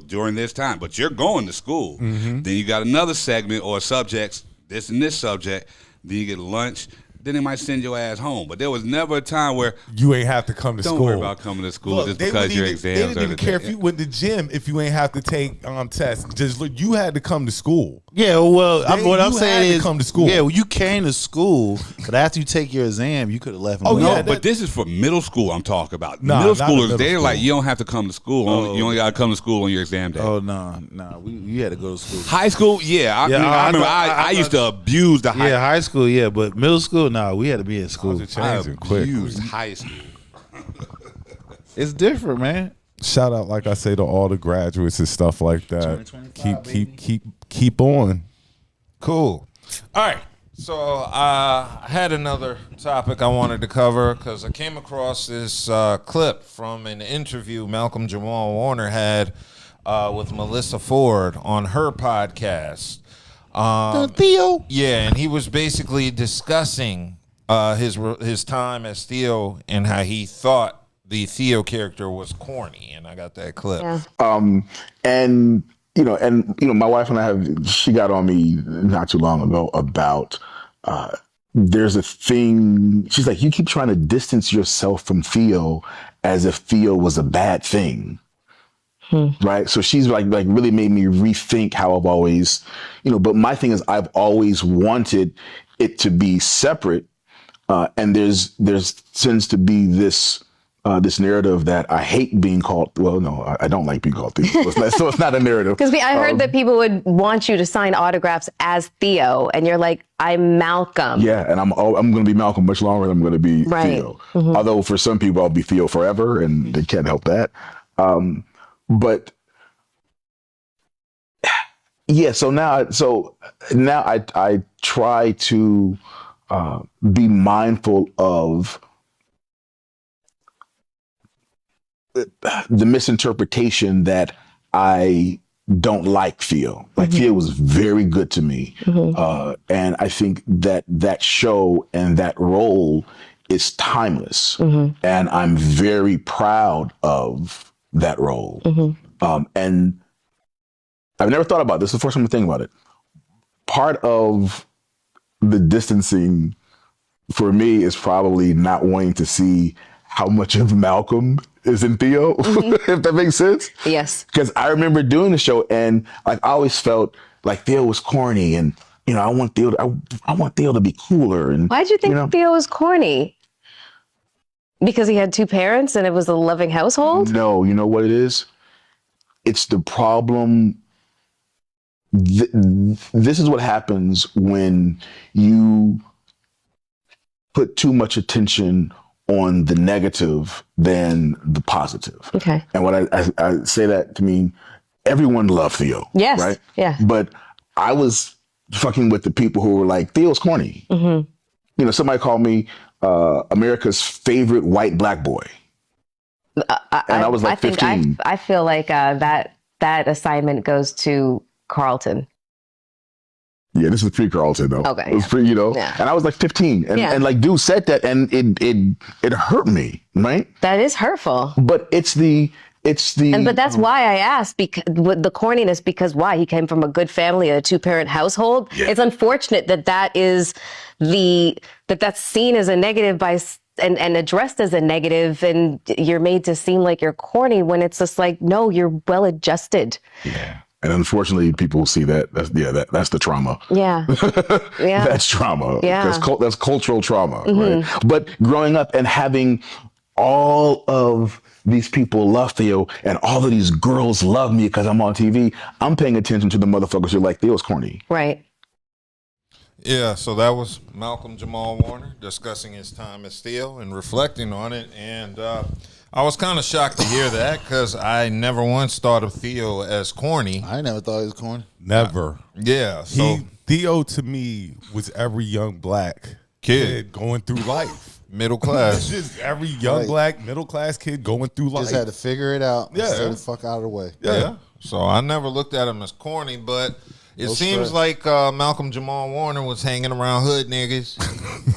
during this time. But you're going to school. Then you got another segment or subjects, this and this subject. Then you get lunch. Then they might send your ass home. But there was never a time where you ain't have to come to school. Don't worry about coming to school just because your exams They didn't even care if you went to gym if you ain't have to take tests. Just look, you had to come to school. Yeah, well, what I'm saying is, come to school. Yeah, well, you came to school, but after you take your exam, you could have left. But this is for middle school. I'm talking about middle schoolers. They're like, you don't have to come to school. You only got to come to school on your exam day. Oh no, you had to go to school. High school, I remember I used to abuse the high. Yeah, high school, but middle school, we had to be in school. I abused high school. It's different, man. Shout out, like I say, to all the graduates and stuff like that. Keep on. Cool. All right. So I had another topic I wanted to cover because I came across this clip from an interview Malcolm Jamal Warner had with Melissa Ford on her podcast. Theo? Yeah, and he was basically discussing his time as Theo and how he thought the Theo character was corny, and I got that clip. Yeah. And my wife and she got on me not too long ago about there's a thing. She's like, you keep trying to distance yourself from Theo as if Theo was a bad thing. Right. So she's like really made me rethink how I've always, but my thing is I've always wanted it to be separate. And there's tends to be this this narrative that I hate being called. Well, no, I don't like being called Theo. So it's not a narrative. Because I heard that people would want you to sign autographs as Theo, and you're like, I'm Malcolm. Yeah, and I'm going to be Malcolm much longer than I'm going to be Theo. Mm-hmm. Although for some people, I'll be Theo forever, and they can't help that. But yeah, so now I try to be mindful of the misinterpretation that I don't like Theo. Like Theo was very good to me. And I think that show and that role is timeless. And I'm very proud of that role. And I've never thought about this. This is the first time I'm thinking about it. Part of the distancing for me is probably not wanting to see how much of Malcolm is in Theo, if that makes sense. Yes. Because I remember doing the show and like I always felt like Theo was corny and I want Theo to be cooler. And why'd you think Theo was corny? Because he had two parents and it was a loving household? No, you know what it is? It's the problem. This is what happens when you put too much attention on the negative than the positive. Okay. And what I say that to mean everyone loved Theo. Yes. Right? Yeah. But I was fucking with the people who were like, Theo's corny. Somebody called me America's favorite white black boy. And I was like 15. I feel like that assignment goes to Carlton. Yeah, this was pre-Carlton though. Okay. It was pre, Yeah. And I was like 15. And like dude said that and it hurt me, right? That is hurtful. But but that's why I asked, because with the corniness, because why? He came from a good family, a 2-parent household. Yeah. It's unfortunate that is that's seen as a negative and addressed as a negative, and you're made to seem like you're corny when it's just like, no, you're well adjusted. Yeah. And unfortunately, people see that. That's the trauma. Yeah. Yeah. That's trauma. Yeah. That's cultural trauma. Right? But growing up and having all of these people love Theo and all of these girls love me because I'm on TV, I'm paying attention to the motherfuckers who are like, Theo's corny. Right. Yeah, so that was Malcolm Jamal Warner discussing his time as Theo and reflecting on it. And I was kind of shocked to hear that because I never once thought of Theo as corny. I never thought he was corny. Never. Yeah. So Theo to me was every young black kid going through life. Middle class. Just every young black middle class kid going through life. Just had to figure it out. Yeah. Stay the fuck out of the way. Yeah. So I never looked at him as corny, but it seems like Malcolm Jamal Warner was hanging around hood niggas.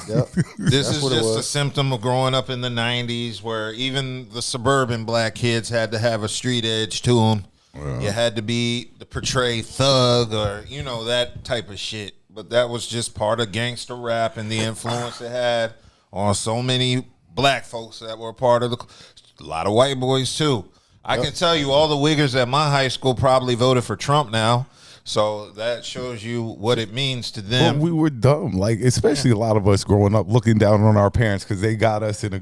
Yep. This is just a symptom of growing up in the 90s where even the suburban black kids had to have a street edge to them. Yeah. You had to portray thug or, that type of shit. But that was just part of gangster rap and the influence it had on so many black folks that were part of a lot of white boys too. I can tell you all the wiggers at my high school probably voted for Trump now. So that shows you what it means to them. But we were dumb, like especially a lot of us growing up looking down on our parents because they got us in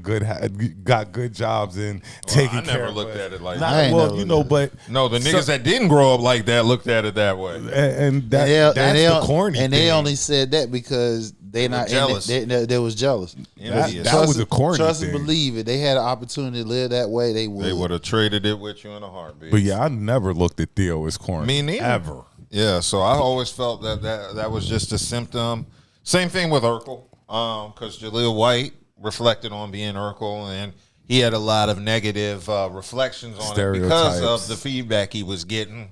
got good jobs and taking care of us. I never looked at it like that. But no, the niggas that didn't grow up like that looked at it that way. And that's the corny and thing. they only said that because they not jealous. They was jealous. That was a corny trust thing. and believe it. They had an opportunity to live that way. They would have traded it with you in a heartbeat. But yeah, I never looked at Theo as corny. Me neither. Ever. Yeah, so I always felt that was just a symptom. Same thing with Urkel, because Jaleel White reflected on being Urkel, and he had a lot of negative reflections on it because of the feedback he was getting,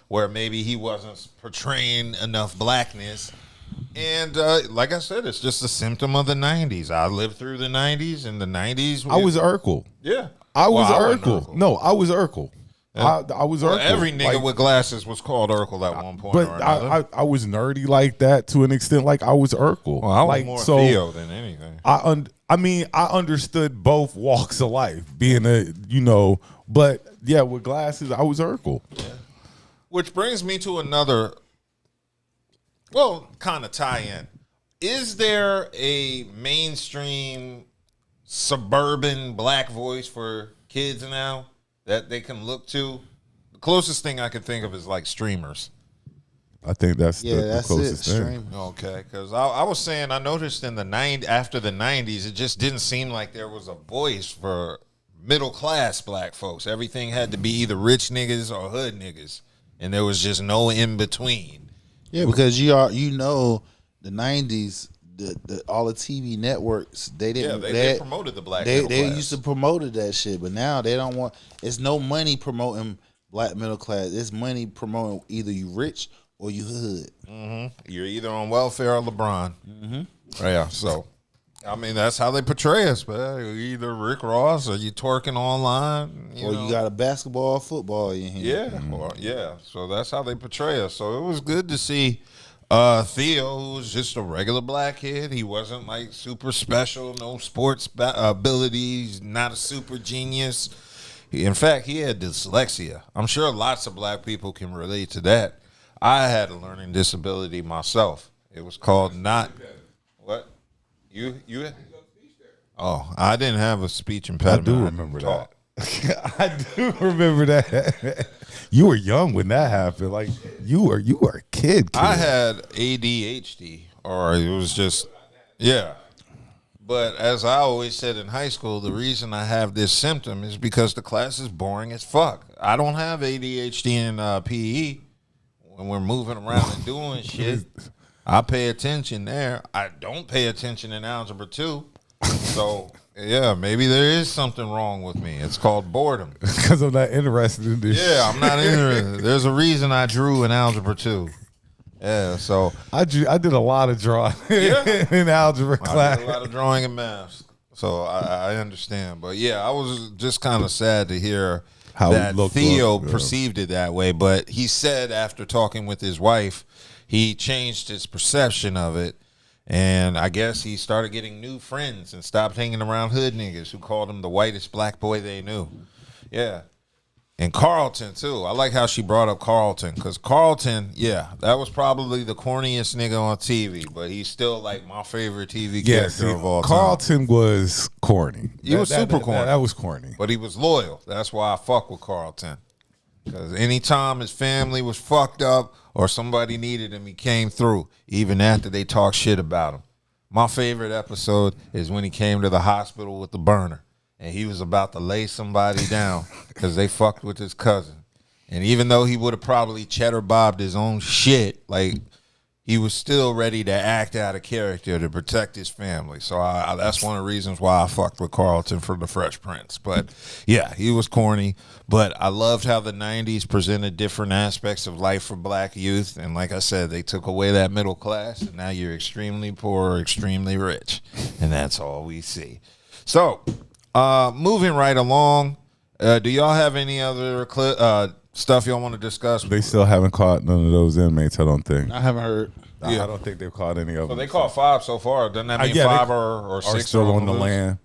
where maybe he wasn't portraying enough blackness. And like I said, it's just a symptom of the 90s. I lived through the 90s, and the 90s. I was Urkel. Yeah. I was Urkel. No, I was Urkel. I was Urkel. Every nigga with glasses was called Urkel at one point. But or another. I was nerdy like that to an extent. Like I was Urkel. Well, I was like, more Theo than anything. I understood both walks of life, being but yeah, with glasses, I was Urkel. Yeah. Which brings me to another, kind of tie-in. Is there a mainstream suburban black voice for kids now that they can look to. The closest thing I can think of is like streamers. I think that's the closest thing. Stream. Okay, because I was saying I noticed in after the 90s, it just didn't seem like there was a voice for middle class black folks. Everything had to be either rich niggas or hood niggas, and there was just no in between. Yeah, because the 90s, all the TV networks they didn't. Yeah, they promoted the black middle They class. used to promote that shit, but now they don't want. It's no money promoting black middle class. It's money promoting either you rich or you hood. Mm-hmm. You're either on welfare or LeBron. Mm-hmm. Yeah, so I mean that's how they portray us, man. You're either Rick Ross or you twerking online, You got a basketball or football in here. Yeah, so that's how they portray us. So it was good to see Theo, who was just a regular black kid. He wasn't like super special, no sports abilities, not a super genius. In fact, he had dyslexia. I'm sure lots of black people can relate to that. I had a learning disability myself. It was called what? You? Oh, I didn't have a speech impediment. I do remember that. I do remember that. You were young when that happened. Like you were a kid. I had ADHD, or it was just, yeah. But as I always said in high school, the reason I have this symptom is because the class is boring as fuck. I don't have ADHD in PE when we're moving around and doing shit. I pay attention there. I don't pay attention in algebra 2. So, yeah, maybe there is something wrong with me. It's called boredom. Because I'm not interested in this. Yeah, I'm not interested. There's a reason I drew in algebra 2. Yeah, so I did a lot of drawing in algebra class. I did a lot of drawing in math. So I understand. But yeah, I was just kind of sad to hear how Theo perceived it that way. But he said after talking with his wife, he changed his perception of it. And I guess he started getting new friends and stopped hanging around hood niggas who called him the whitest black boy they knew. Yeah. And Carlton, too. I like how she brought up Carlton. Because Carlton, yeah, that was probably the corniest nigga on TV. But he's still, like, my favorite TV character of all time. Carlton was corny. He was super corny. That was corny. But he was loyal. That's why I fuck with Carlton. Because anytime his family was fucked up or somebody needed him, he came through, even after they talked shit about him. My favorite episode is when he came to the hospital with the burner. And he was about to lay somebody down because they fucked with his cousin. And even though he would have probably cheddar bobbed his own shit, like, he was still ready to act out of character to protect his family. So that's one of the reasons why I fucked with Carlton for the Fresh Prince. But yeah, he was corny. But I loved how the 90s presented different aspects of life for black youth. And like I said, they took away that middle class. And now you're extremely poor or extremely rich. And that's all we see. So moving right along, do y'all have any other stuff y'all want to discuss? They still haven't caught none of those inmates, I don't think. I haven't heard. Yeah. I don't think they've caught any of them. So they caught 5 so far. Doesn't that mean 5 or 6 are still on the loose? land?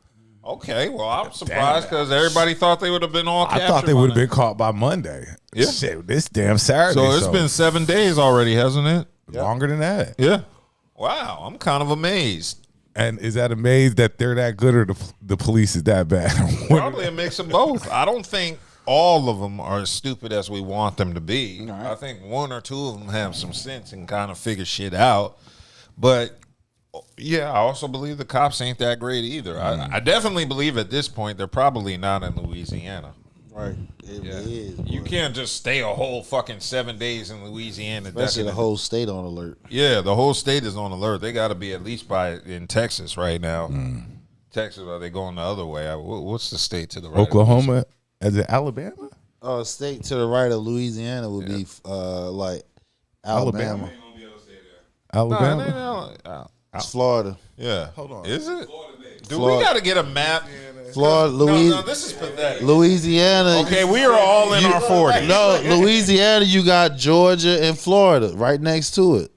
Okay, well, I'm surprised because everybody thought they would have been all captured. I thought they would have been caught by Monday. Yeah. Shit, this damn Saturday. So it's been 7 days already, hasn't it? Longer than that. Yeah. Wow, I'm kind of amazed. And is that amazed that they're that good or the police is that bad? Probably a mix of both. I don't think all of them are as stupid as we want them to be. Right. I think 1 or 2 of them have some sense and kind of figure shit out. But yeah, I also believe the cops ain't that great either. I definitely believe at this point they're probably not in Louisiana. Right. It is. You can't just stay a whole fucking 7 days in Louisiana. Especially the whole state on alert. Yeah, the whole state is on alert. They got to be at least in Texas right now. Texas, are they going the other way? What's the state to the right? Oklahoma? Is it Alabama? State to the right of Louisiana would be like Alabama. Alabama? No, it's Florida. Yeah. Hold on. Is it? Dude, we got to get a map. Florida, No, this is pathetic. Louisiana. Okay, we are all in our 40s. No, Louisiana, you got Georgia and Florida right next to it.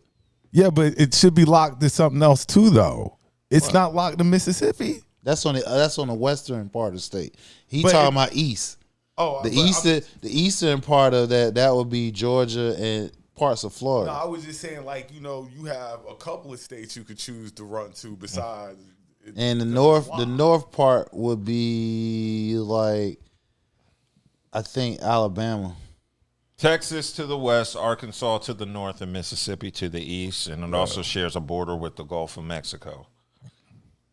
Yeah, but it should be locked to something else too, though. It's not locked to Mississippi. That's on the western part of the state. Talking about east. Oh, the eastern part of that would be Georgia and parts of Florida. No, I was just saying, like, you have a couple of states you could choose to run to besides. And the north part would be like, I think Alabama. Texas to the west, Arkansas to the north, and Mississippi to the east, and it also shares a border with the Gulf of Mexico.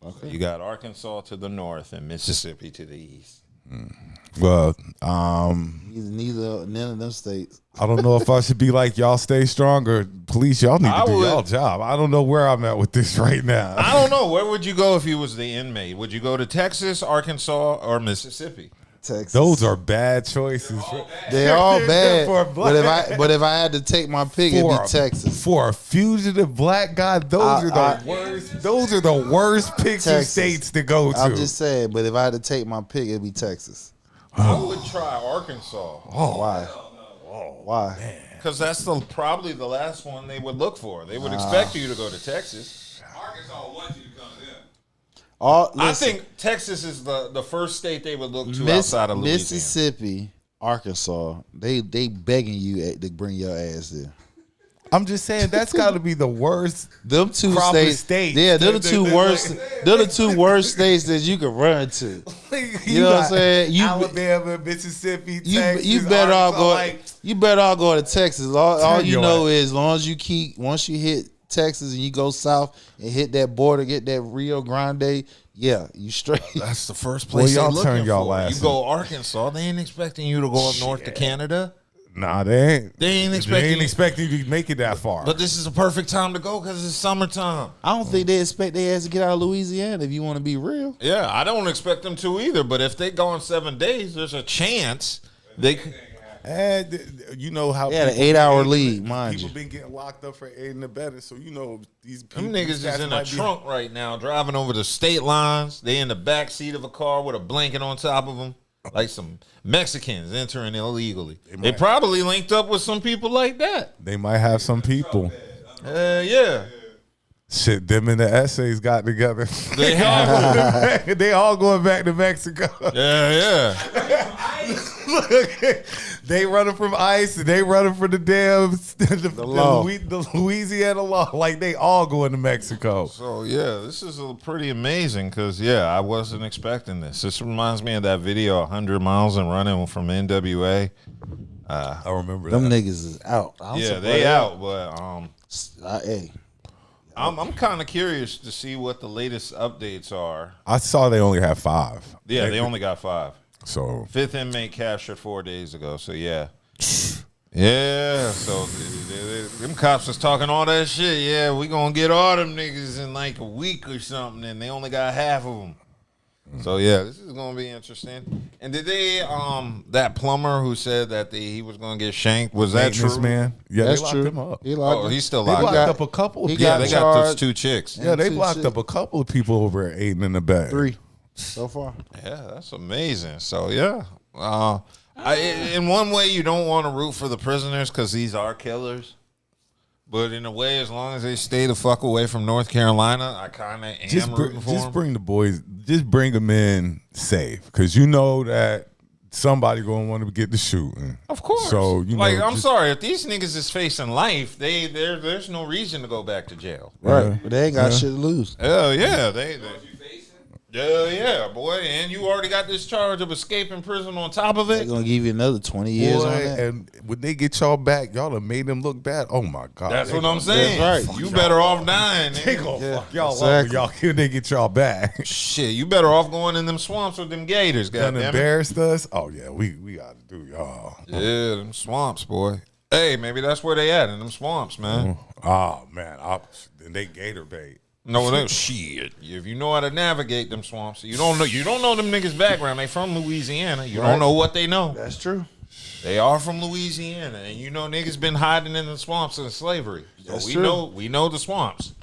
Okay. You got Arkansas to the north and Mississippi to the east. Well, none of them states. I don't know if I should be like, y'all stay stronger. Police, y'all need to do y'all job. I don't know where I'm at with this right now. I don't know. Where would you go if you was the inmate? Would you go to Texas, Arkansas, or Mississippi? Texas. Those are bad choices. They're all bad. But if I had to take my pick, it'd be Texas. For a fugitive black guy, those are the worst. Those are the worst picks of states to go to. I'm just saying, but if I had to take my pick, it'd be Texas. I would try Arkansas. Oh, why? Why? Because that's probably the last one they would look for. They would expect you to go to Texas. Arkansas wants you to come in. I think Texas is the first state they would look to outside of Louisiana. Mississippi, Arkansas, they begging you to bring your ass there. I'm just saying that's got to be the worst. Them two states. Yeah, they're the two worst. They're the two worst states that you can run to. You know what I'm saying? Alabama, Mississippi, Texas. You better all go. You better all go to Texas. All you know is, as long as you once you hit Texas and you go south and hit that border, get that Rio Grande, yeah, you straight. That's the first place y'all they turn looking y'all for. ass. You go Arkansas, they ain't expecting you to go up north to Canada. Nah, they ain't. They ain't expecting you to make it that far. But this is a perfect time to go because it's summertime. I don't think they expect their ass to get out of Louisiana, if you want to be real. Yeah, I don't expect them to either. But if they go in 7 days, there's a chance they could. And you know how they had an 8-hour lead, mind people you. been getting locked up for aiding and abetting, so you know these people. Them niggas is in a trunk right now, driving over the state lines. They in the back seat of a car with a blanket on top of them, like some Mexicans entering illegally. They probably linked up with some people like that. They might have some people. Yeah. Shit, them and the essays got together. They all going back to Mexico. Yeah. Look, they running from ICE and they running for the damn the Louisiana law. Like they all going to Mexico. So yeah, this is pretty amazing because I wasn't expecting this. This reminds me of that video 100 Miles and Running from NWA. I remember them that. niggas is out. They out, but hey. I'm kind of curious to see what the latest updates are. I saw they only have 5. Yeah, they only got 5. So 5th inmate captured 4 days ago. So yeah. So them cops was talking all that shit. Yeah, we gonna get all them niggas in like a week or something, and they only got half of them. So yeah, this is gonna be interesting. And did they that plumber who said that he was gonna get shanked, was that true? Man, yeah, that's they locked true. him up. He's still They locked locked up a couple. They got those 2 chicks. Yeah, they locked up a couple of people over at aiding in the back. 3 so far. Yeah, that's amazing. So yeah, in one way you don't want to root for the prisoners because these are killers. But in a way, as long as they stay the fuck away from North Carolina, I kind of am rooting for them. Just bring the boys. Just bring them in safe, because you know that somebody gonna want to get the shooting. Of course. So you know, I'm sorry if these niggas is facing life, there's no reason to go back to jail. Right, but they ain't got shit to lose. Hell yeah, yeah, boy, and you already got this charge of escaping prison on top of it. They're gonna give you another 20 years on that. And when they get y'all back, y'all have made them look bad. Oh my god, that's what I'm saying. That's right. You better off dying. They gonna fuck y'all up when y'all when they get y'all back. Shit, you better off going in them swamps with them gators. Done embarrassed us. Oh yeah, we got to do y'all. Yeah, them swamps, boy. Hey, maybe that's where they at, in them swamps, man. Oh man, then they gator bait. No, shit. If you know how to navigate them swamps, you don't know them niggas' background. They from Louisiana. You don't know what they know. That's true. They are from Louisiana, and you know niggas been hiding in the swamps since slavery. So That's we true. we know the swamps.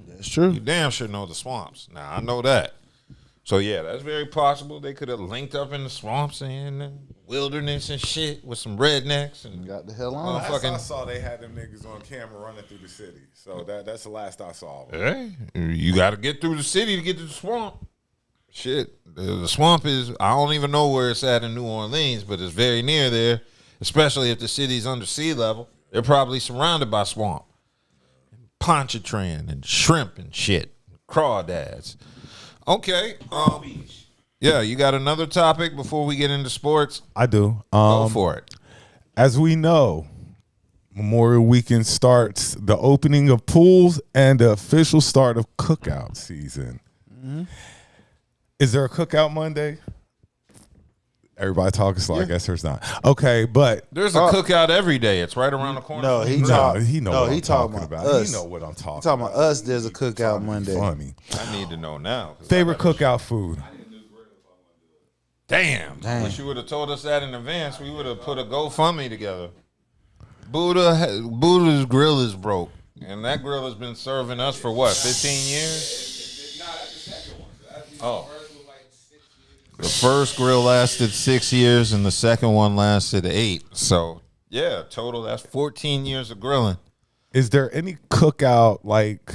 That's true. You damn sure know the swamps. Now I know that. So yeah, that's very possible. They could have linked up in the swamps and the wilderness and shit with some rednecks and got the hell on. Last I saw, they had them niggas on camera running through the city. So that's the last I saw. Hey, you got to get through the city to get to the swamp. Shit, the swamp is, I don't even know where it's at in New Orleans, but it's very near there, especially if the city's under sea level. They're probably surrounded by swamp. Pontchartrain and shrimp and shit. Crawdads. Okay. Yeah, you got another topic before we get into sports? I do. Go for it. As we know, Memorial Weekend starts the opening of pools and the official start of cookout season. Mm-hmm. Is there a cookout Monday? Everybody talking, so I guess there's not. Okay, but there's a cookout every day. It's right around the corner. No, he talking about us. He know what I'm talking about. He talking about us. There's a cookout Monday. Funny. I need to know now. Favorite cookout food? Damn. Wish you would have told us that in advance. We would have put a GoFundMe together. Buddha's grill is broke. And that grill has been serving us for what, 15 years? Oh. The first grill lasted 6 years and the second one lasted 8. So, yeah, total, that's 14 years of grilling. Is there any cookout, like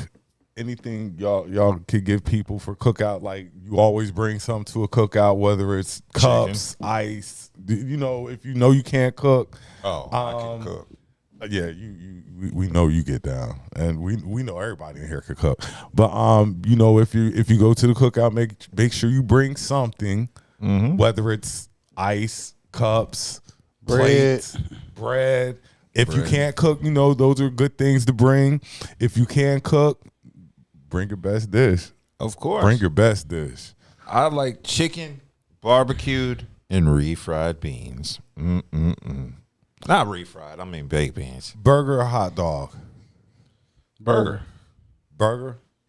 anything y'all could give people for cookout? Like you always bring something to a cookout, whether it's cups, ice. You know, if you know you can't cook. Oh, I can cook. Yeah, we know you get down, and we know everybody in here can cook. But you know, if you go to the cookout, make sure you bring something, whether it's ice, cups, plates, bread. If you can't cook, you know those are good things to bring. If you can cook, bring your best dish. Of course, bring your best dish. I like chicken, barbecued, and refried beans. Not refried. I mean baked beans. Burger or hot dog? Burger.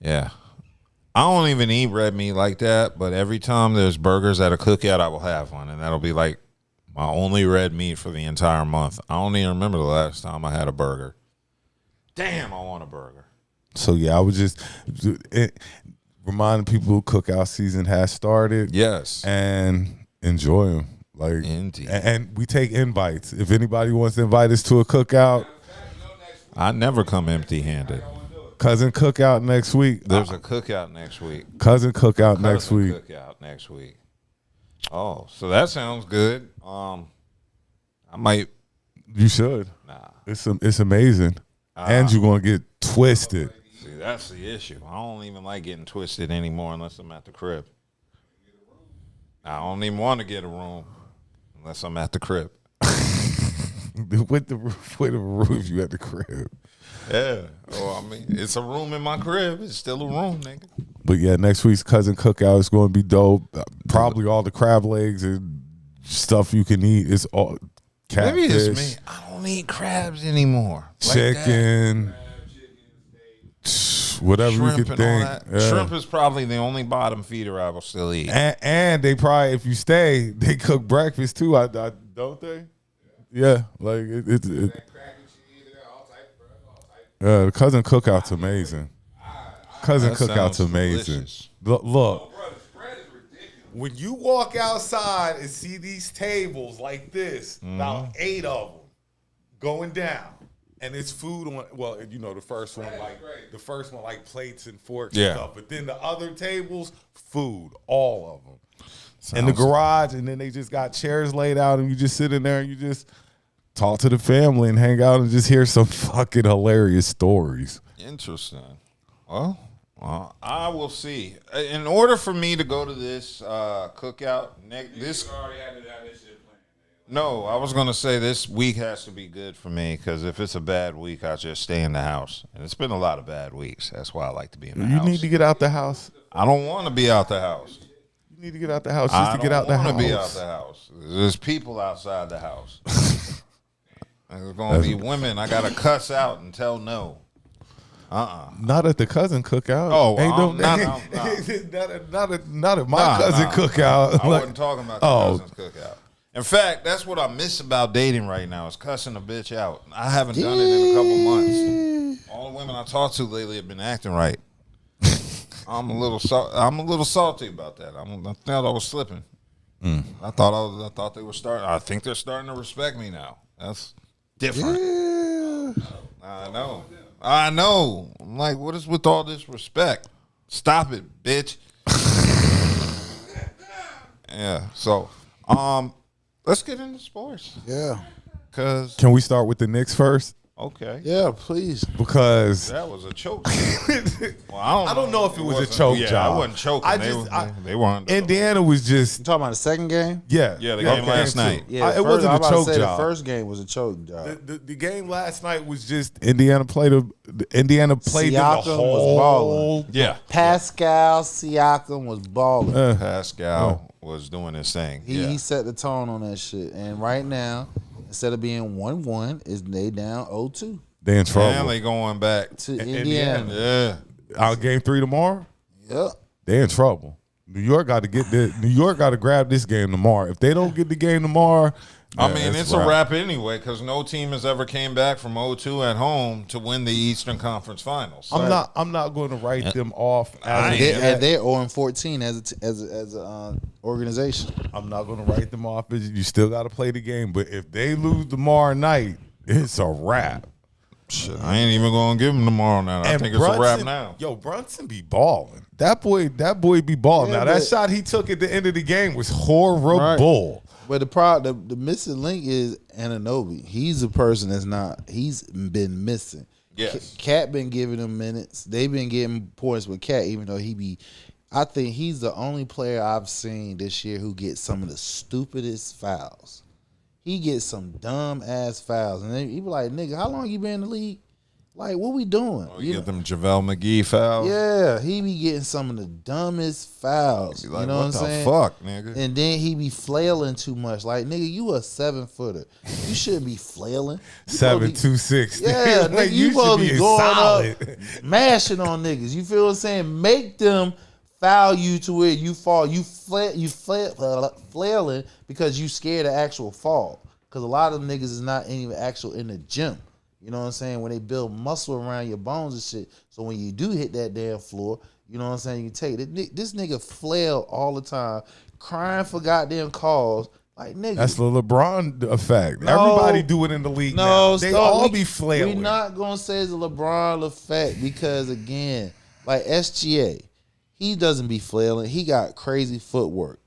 Yeah. I don't even eat red meat like that, but every time there's burgers at a cookout, I will have one, and that'll be like my only red meat for the entire month. I don't even remember the last time I had a burger. Damn, I want a burger. So yeah, I was just reminding people cookout season has started. Yes. And enjoy them. Like, indeed. And we take invites. If anybody wants to invite us to a cookout, I never come empty-handed. Cousin cookout next week. There's a cookout next week. Cousin cookout next week. Cookout next week. Oh, so that sounds good. I might. You should. Nah. It's amazing, and you're gonna get twisted. See, that's the issue. I don't even like getting twisted anymore unless I'm at the crib. I don't even want to get a room unless I'm at the crib. with the roof, you at the crib. Yeah. Well, I mean, it's a room in my crib. It's still a room, nigga. But yeah, next week's cousin cookout is going to be dope. Probably all the crab legs and stuff you can eat. It's all catfish. Maybe it's me. I don't eat crabs anymore. Chicken. Whatever shrimp you can think. Yeah. Shrimp is probably the only bottom feeder I will still eat. And they probably, if you stay, they cook breakfast too. Don't they? Yeah, like it the cousin cookout's amazing. Cousin cookout's amazing. Look, when you walk outside and see these tables like this, about 8 of them going down. And it's food on, well, you know, the first one like plates and forks and stuff. But then the other tables, food, all of them. In the garage, and then they just got chairs laid out, and you just sit in there and you just talk to the family and hang out and just hear some fucking hilarious stories. Interesting. Well, I will see. In order for me to go to this cookout, No, I was going to say this week has to be good for me because if it's a bad week, I'll just stay in the house. And it's been a lot of bad weeks. That's why I like to be in the house. You need to get out the house. I don't want to be out the house. You need to get out the house just to get out the house. I don't want to be out the house. There's people outside the house. There's going to be women I got to cuss out and tell no. Not at the cousin cookout. Oh, not at my cousin cookout. I wasn't talking about the cousin's cookout. In fact, that's what I miss about dating right now is cussing a bitch out. I haven't done it in a couple months. All the women I talked to lately have been acting right. I'm a little salty about that. I thought I was slipping. I thought they were starting. I think they're starting to respect me now. That's different. Yeah. I know. I'm like, what is with all this respect? Stop it, bitch. Yeah. So, let's get into sports. Yeah. Can we start with the Knicks first? Okay. Yeah, please. Because that was a choke. Well, I don't know if it was a choke job. I wasn't choking. They weren't. Indiana was just. You talking about the second game? Yeah. Yeah, the game last night. Yeah, it wasn't a choke job. The first game was a choke job. The game last night was just Indiana played them the whole. Was balling. Yeah. Pascal Siakam was balling. Pascal was doing his thing. He set the tone on that shit. And right now, instead of being 1-1, is they down 0-2. They in trouble. And they going back to Indiana. Yeah. Out game 3 tomorrow. Yep. They in trouble. New York got to get this. New York got to grab this game tomorrow. If they don't get the game tomorrow, I mean, it's a wrap anyway because no team has ever came back from 0-2 at home to win the Eastern Conference Finals. I'm not going to write them off. They're 0-14 as an organization. I'm not going to write them off. You still got to play the game. But if they lose tomorrow night, it's a wrap. Shit, I ain't even going to give them tomorrow now. I think it's a wrap now. Yo, Brunson be balling. That boy be balling. Yeah, now, that shot he took at the end of the game was horrible. Right. But the missing link is Anunoby. He's the person he's been missing. Yes. Cat been giving him minutes. They've been getting points with Cat, even though I think he's the only player I've seen this year who gets some of the stupidest fouls. He gets some dumb ass fouls, and he be like, "Nigga, how long you been in the league? Like, what we doing?" You get them JaVale McGee fouls. Yeah, he be getting some of the dumbest fouls. Like, you know what I'm saying? Fuck, nigga. And then he be flailing too much. Like, nigga, you a 7-footer. You shouldn't be flailing. 7'2", Yeah, like, nigga, you supposed to be going solid. up, mashing on niggas. You feel what I'm saying? Make them foul you to where you fall. You flailing because you scared of actual fall. Because a lot of them niggas is not even actual in the gym. You know what I'm saying? When they build muscle around your bones and shit. So when you do hit that damn floor, you know what I'm saying? You take it. This nigga flail all the time, crying for goddamn calls. Like, nigga. That's the LeBron effect. No, everybody do it in the league now. They all be flailing. We're not going to say it's a LeBron effect because, again, like SGA, he doesn't be flailing. He got crazy footwork.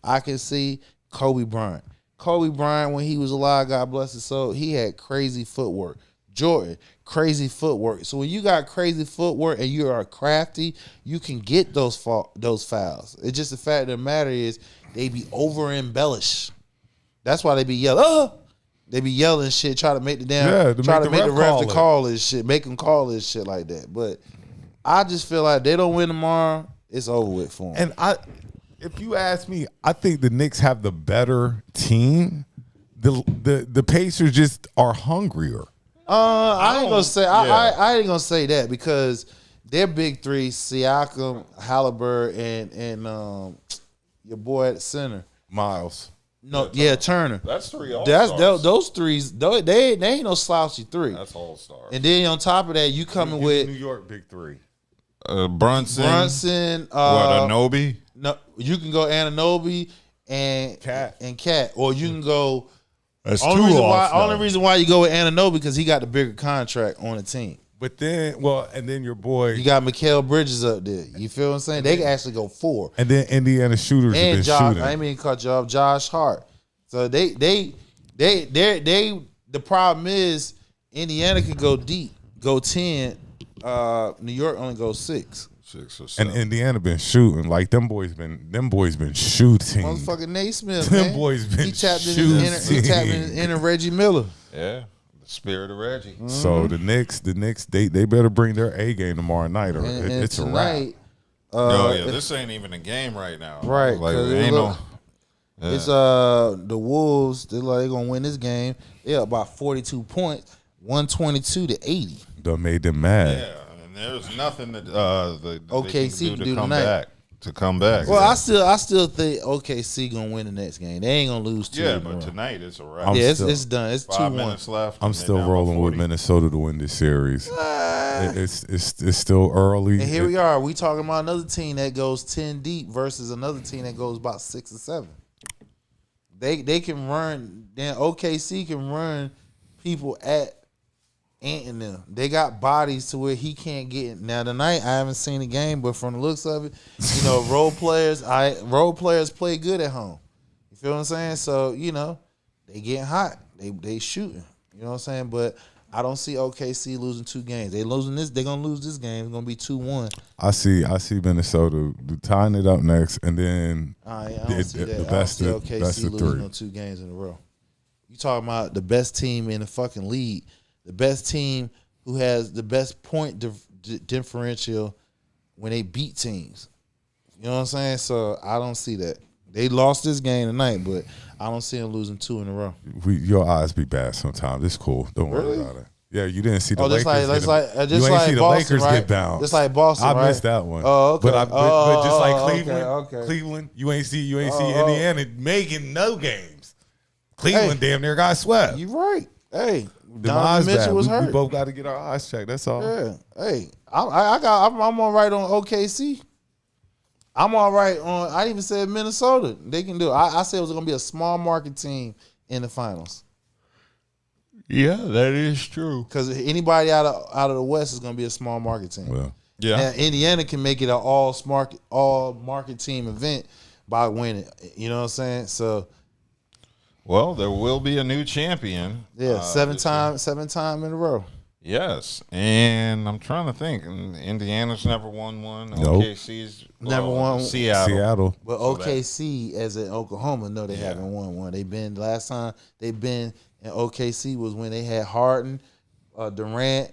I can see Kobe Bryant. Kobe Bryant, when he was alive, God bless his soul, he had crazy footwork. Jordan, crazy footwork. So when you got crazy footwork and you are crafty, you can get those fouls. It's just the fact of the matter is they be over embellished. That's why they be yelling. Oh! They be yelling shit, try to make the ref to call this shit, make them call this shit like that. But I just feel like they don't win tomorrow, it's over with for them. And if you ask me, I think the Knicks have the better team. The Pacers just are hungrier. I ain't gonna say I ain't gonna say that because their big three, Siakam, Halliburton, and your boy at center, Miles. No, Turner. That's three all-stars. Those threes. They ain't no slouchy three. That's all-stars. And then on top of that, you coming with New York big three. Brunson. Anunoby. No, you can go Anunoby and Cat, or you can go. That's only reason why you go with Anunoby because he got the bigger contract on the team. But then, and then your boy, you got Mikal Bridges up there. You feel what I'm saying? They can actually go 4. And then Indiana shooters have been shooting. I mean, cut you off, Josh Hart. So they the problem is Indiana could go deep, go 10. New York only goes 6. 6 or 7. And Indiana been shooting like them boys been shooting. Motherfucking Naismith, them man. boys been he tapped shooting. He tapped in Reggie Miller. Yeah, the spirit of Reggie. Mm-hmm. So the Knicks, they better bring their A game tomorrow night, or it's tonight, a wrap. This ain't even a game right now. Right, like it's the Wolves. They're gonna win this game. They're about 42 points, 122-80. Done made them mad. Yeah. There's nothing that the OKC can do to come back. Well, I still think OKC gonna win the next game. They ain't gonna lose 2. Yeah, but tonight it's a wrap. It's done. It's 2-1. 5 minutes left. I'm still rolling with Minnesota to win this series. It's still early. And here we are. We talking about another team that goes 10 deep versus another team that goes about 6 or 7. They can run. Then OKC can run people at Ant and them. They got bodies to where he can't get in. Now tonight I haven't seen the game, but from the looks of it, role players play good at home. You feel what I'm saying? So, they getting hot. They shooting. You know what I'm saying? But I don't see OKC losing 2 games. They losing this. They're gonna lose this game. It's gonna be 2-1. I see Minnesota tying it up next, and then I don't see that. the I don't best see of OKC losing 3. no 2 games in a row. You talking about the best team in the fucking league, the best team who has the best point differential when they beat teams. You know what I'm saying? So I don't see that. They lost this game tonight, but I don't see them losing 2 in a row. Your eyes be bad sometimes. It's cool. Don't worry about it. Yeah, you didn't see the Lakers. Just like see the Boston, Lakers right? get bounced. Just like Boston, I right? missed that one. Oh, okay. But just like Cleveland, okay. Cleveland, you ain't see Indiana making no games. Cleveland damn near got swept. You right. Hey, The Donovan Mitchell was hurt. We both got to get our eyes checked. That's all. Yeah. Hey, I'm all right on OKC. I'm all right on. I even said Minnesota. They can do it. I said it was going to be a small market team in the finals. Yeah, that is true. Because anybody out of the West is going to be a small market team. Well, yeah. Now, Indiana can make it an all market team event by winning. You know what I'm saying? So, well, there will be a new champion. Yeah, 7 time in a row. Yes, and I'm trying to think. Indiana's never won one. Nope. OKC's Never won. Seattle. But OKC, as in Oklahoma, no, they haven't won one. Last time they've been in OKC was when they had Harden, Durant,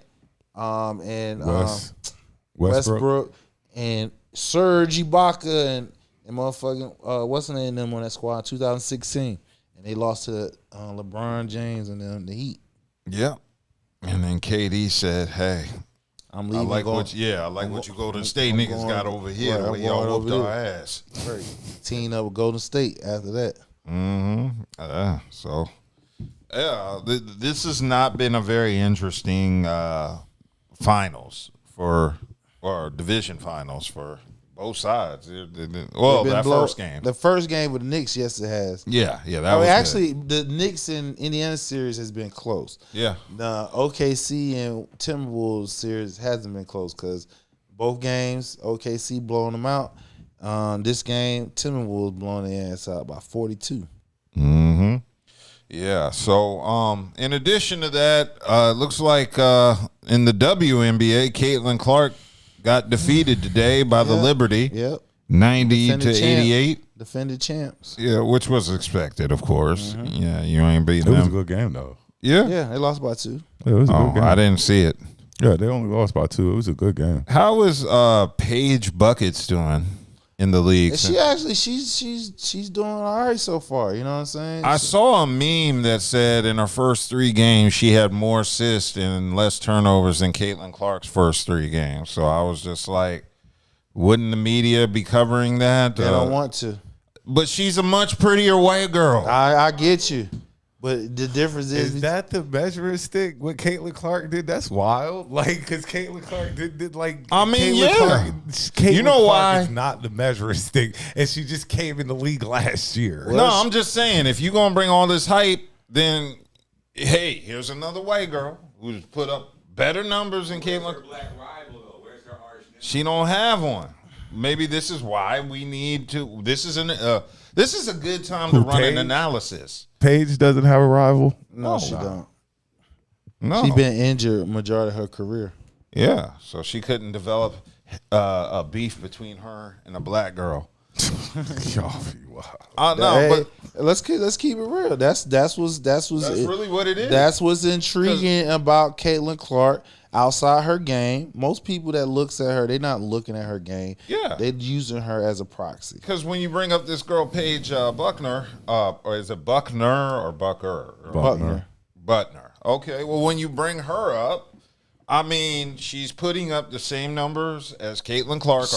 and Westbrook, and Serge Ibaka, and motherfucking what's the name of them on that squad? 2016, and they lost to LeBron James and the Heat. Yeah. And then KD said, "Hey, I'm leaving. I like what you Golden State niggas got over here. The way y'all whooped our ass. Right. Team up with Golden State after that. This has not been a very interesting finals or division finals for both sides. First game. The first game with the Knicks, yes, it has. Yeah, that was actually good. The Knicks and Indiana series has been close. Yeah. The OKC and Timberwolves series hasn't been close because both games, OKC blowing them out. This game, Timberwolves blowing their ass out by 42. Mm-hmm. Yeah. So, in addition to that, it looks like in the WNBA, Caitlin Clark got defeated today by the Liberty. Yep. 90-88. Defended champs. Yeah, which was expected, of course. Mm-hmm. Yeah, you ain't beating them. It was a good game, though. Yeah? Yeah, they lost by 2. It was a good game. I didn't see it. Yeah, they only lost by 2. It was a good game. How is Paige Buckets doing in the league? And she actually, she's doing all right so far. You know what I'm saying? I saw a meme that said in her first 3 games, she had more assists and less turnovers than Caitlin Clark's first 3 games. So I was just like, wouldn't the media be covering that? They don't want to. But she's a much prettier white girl. I get you. But the difference is that the measuring stick? What Caitlin Clark did? That's wild. Like, because Caitlin Clark did like. I mean, Caitlin you know Clark why? Is not the measuring stick, and she just came in the league last year. No, I'm just saying, if you're gonna bring all this hype, then hey, here's another white girl who's put up better numbers than Caitlin. She don't have one. Maybe this is why we need to. This is a good time to run an analysis. Paige doesn't have a rival. No, she don't. No, she's been injured majority of her career. Yeah, so she couldn't develop a beef between her and a black girl. But let's keep it real. That's really what it is. That's what's intriguing about Caitlin Clark. Outside her game, most people that looks at her, they're not looking at her game. Yeah, they're using her as a proxy. Because when you bring up this girl Paige Buckner, or is it Buckner or Bucker? Buckner. Okay. Well, when you bring her up, I mean, she's putting up the same numbers as Caitlin Clark,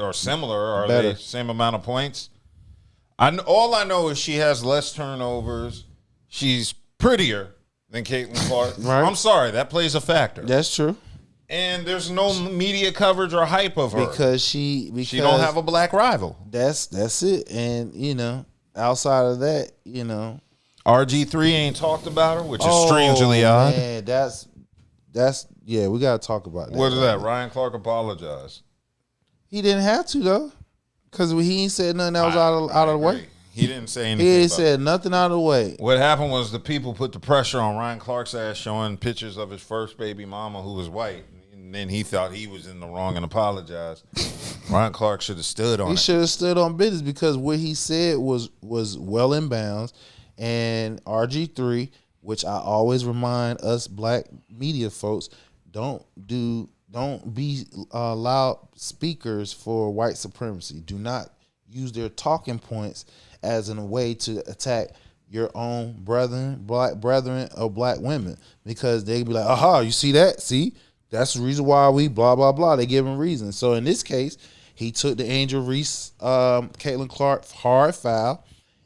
or similar. Are Better. they same amount of points? All I know is she has less turnovers. She's prettier than Caitlin Clark. Right. I'm sorry, that plays a factor. That's true. And there's no media coverage or hype of her because she don't have a black rival. That's it. And outside of that, RG3 ain't talked about her, which is strangely odd. Man, that's we gotta talk about that. What is that? Ryan Clark apologized. He didn't have to though, because he ain't said nothing that was out of the way. He didn't say anything. He ain't said nothing out of the way. What happened was the people put the pressure on Ryan Clark's ass, showing pictures of his first baby mama who was white. And then he thought he was in the wrong and apologized. Ryan Clark should have stood on it. He should have stood on business because what he said was well in bounds. And RG3, which I always remind us black media folks, don't be loud speakers for white supremacy. Do not use their talking points as in a way to attack your own brethren or black women, because they be like, aha, you see that? See, that's the reason why we blah blah blah. They give him reasons. So in this case, he took the Angel Reese, Caitlin Clark hard foul,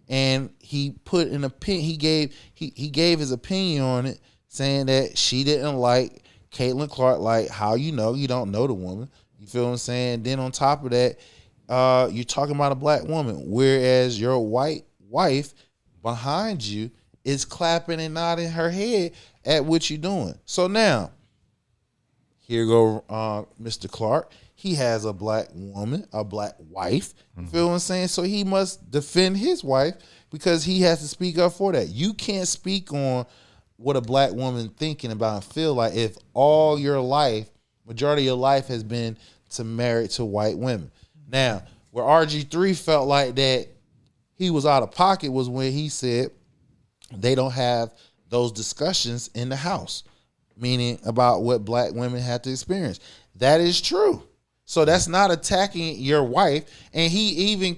and he put an opinion. He gave his opinion on it, saying that she didn't like Caitlin Clark. Like, how you don't know the woman. You feel what I'm saying? Then on top of that, you're talking about a black woman, whereas your white wife behind you is clapping and nodding her head at what you're doing. So now, here go Mr. Clark. He has a black woman, a black wife. You feel what I'm saying? So he must defend his wife because he has to speak up for that. You can't speak on what a black woman thinking about and feel like if all your life, majority of your life has been to marry to white women. Now, where RG3 felt like that he was out of pocket was when he said they don't have those discussions in the house, meaning about what black women have to experience. That is true. So that's not attacking your wife. And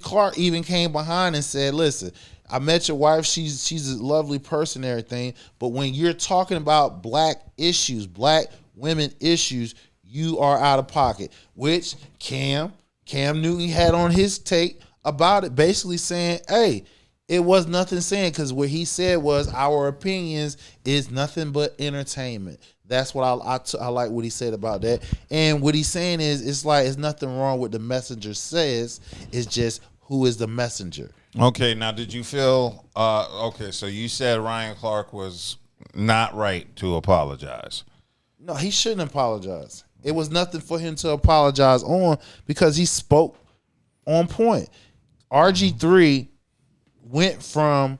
Clark even came behind and said, listen, I met your wife. She's a lovely person and everything. But when you're talking about black issues, black women issues, you are out of pocket, which Cam Newton had on his take about it, basically saying, hey, it was nothing saying, because what he said was our opinions is nothing but entertainment. That's what I like what he said about that. And what he's saying is it's like it's nothing wrong with the messenger says. It's just who is the messenger. Okay, now did you feel so you said Ryan Clark was not right to apologize. No, he shouldn't apologize. It was nothing for him to apologize on because he spoke on point. RG3 went from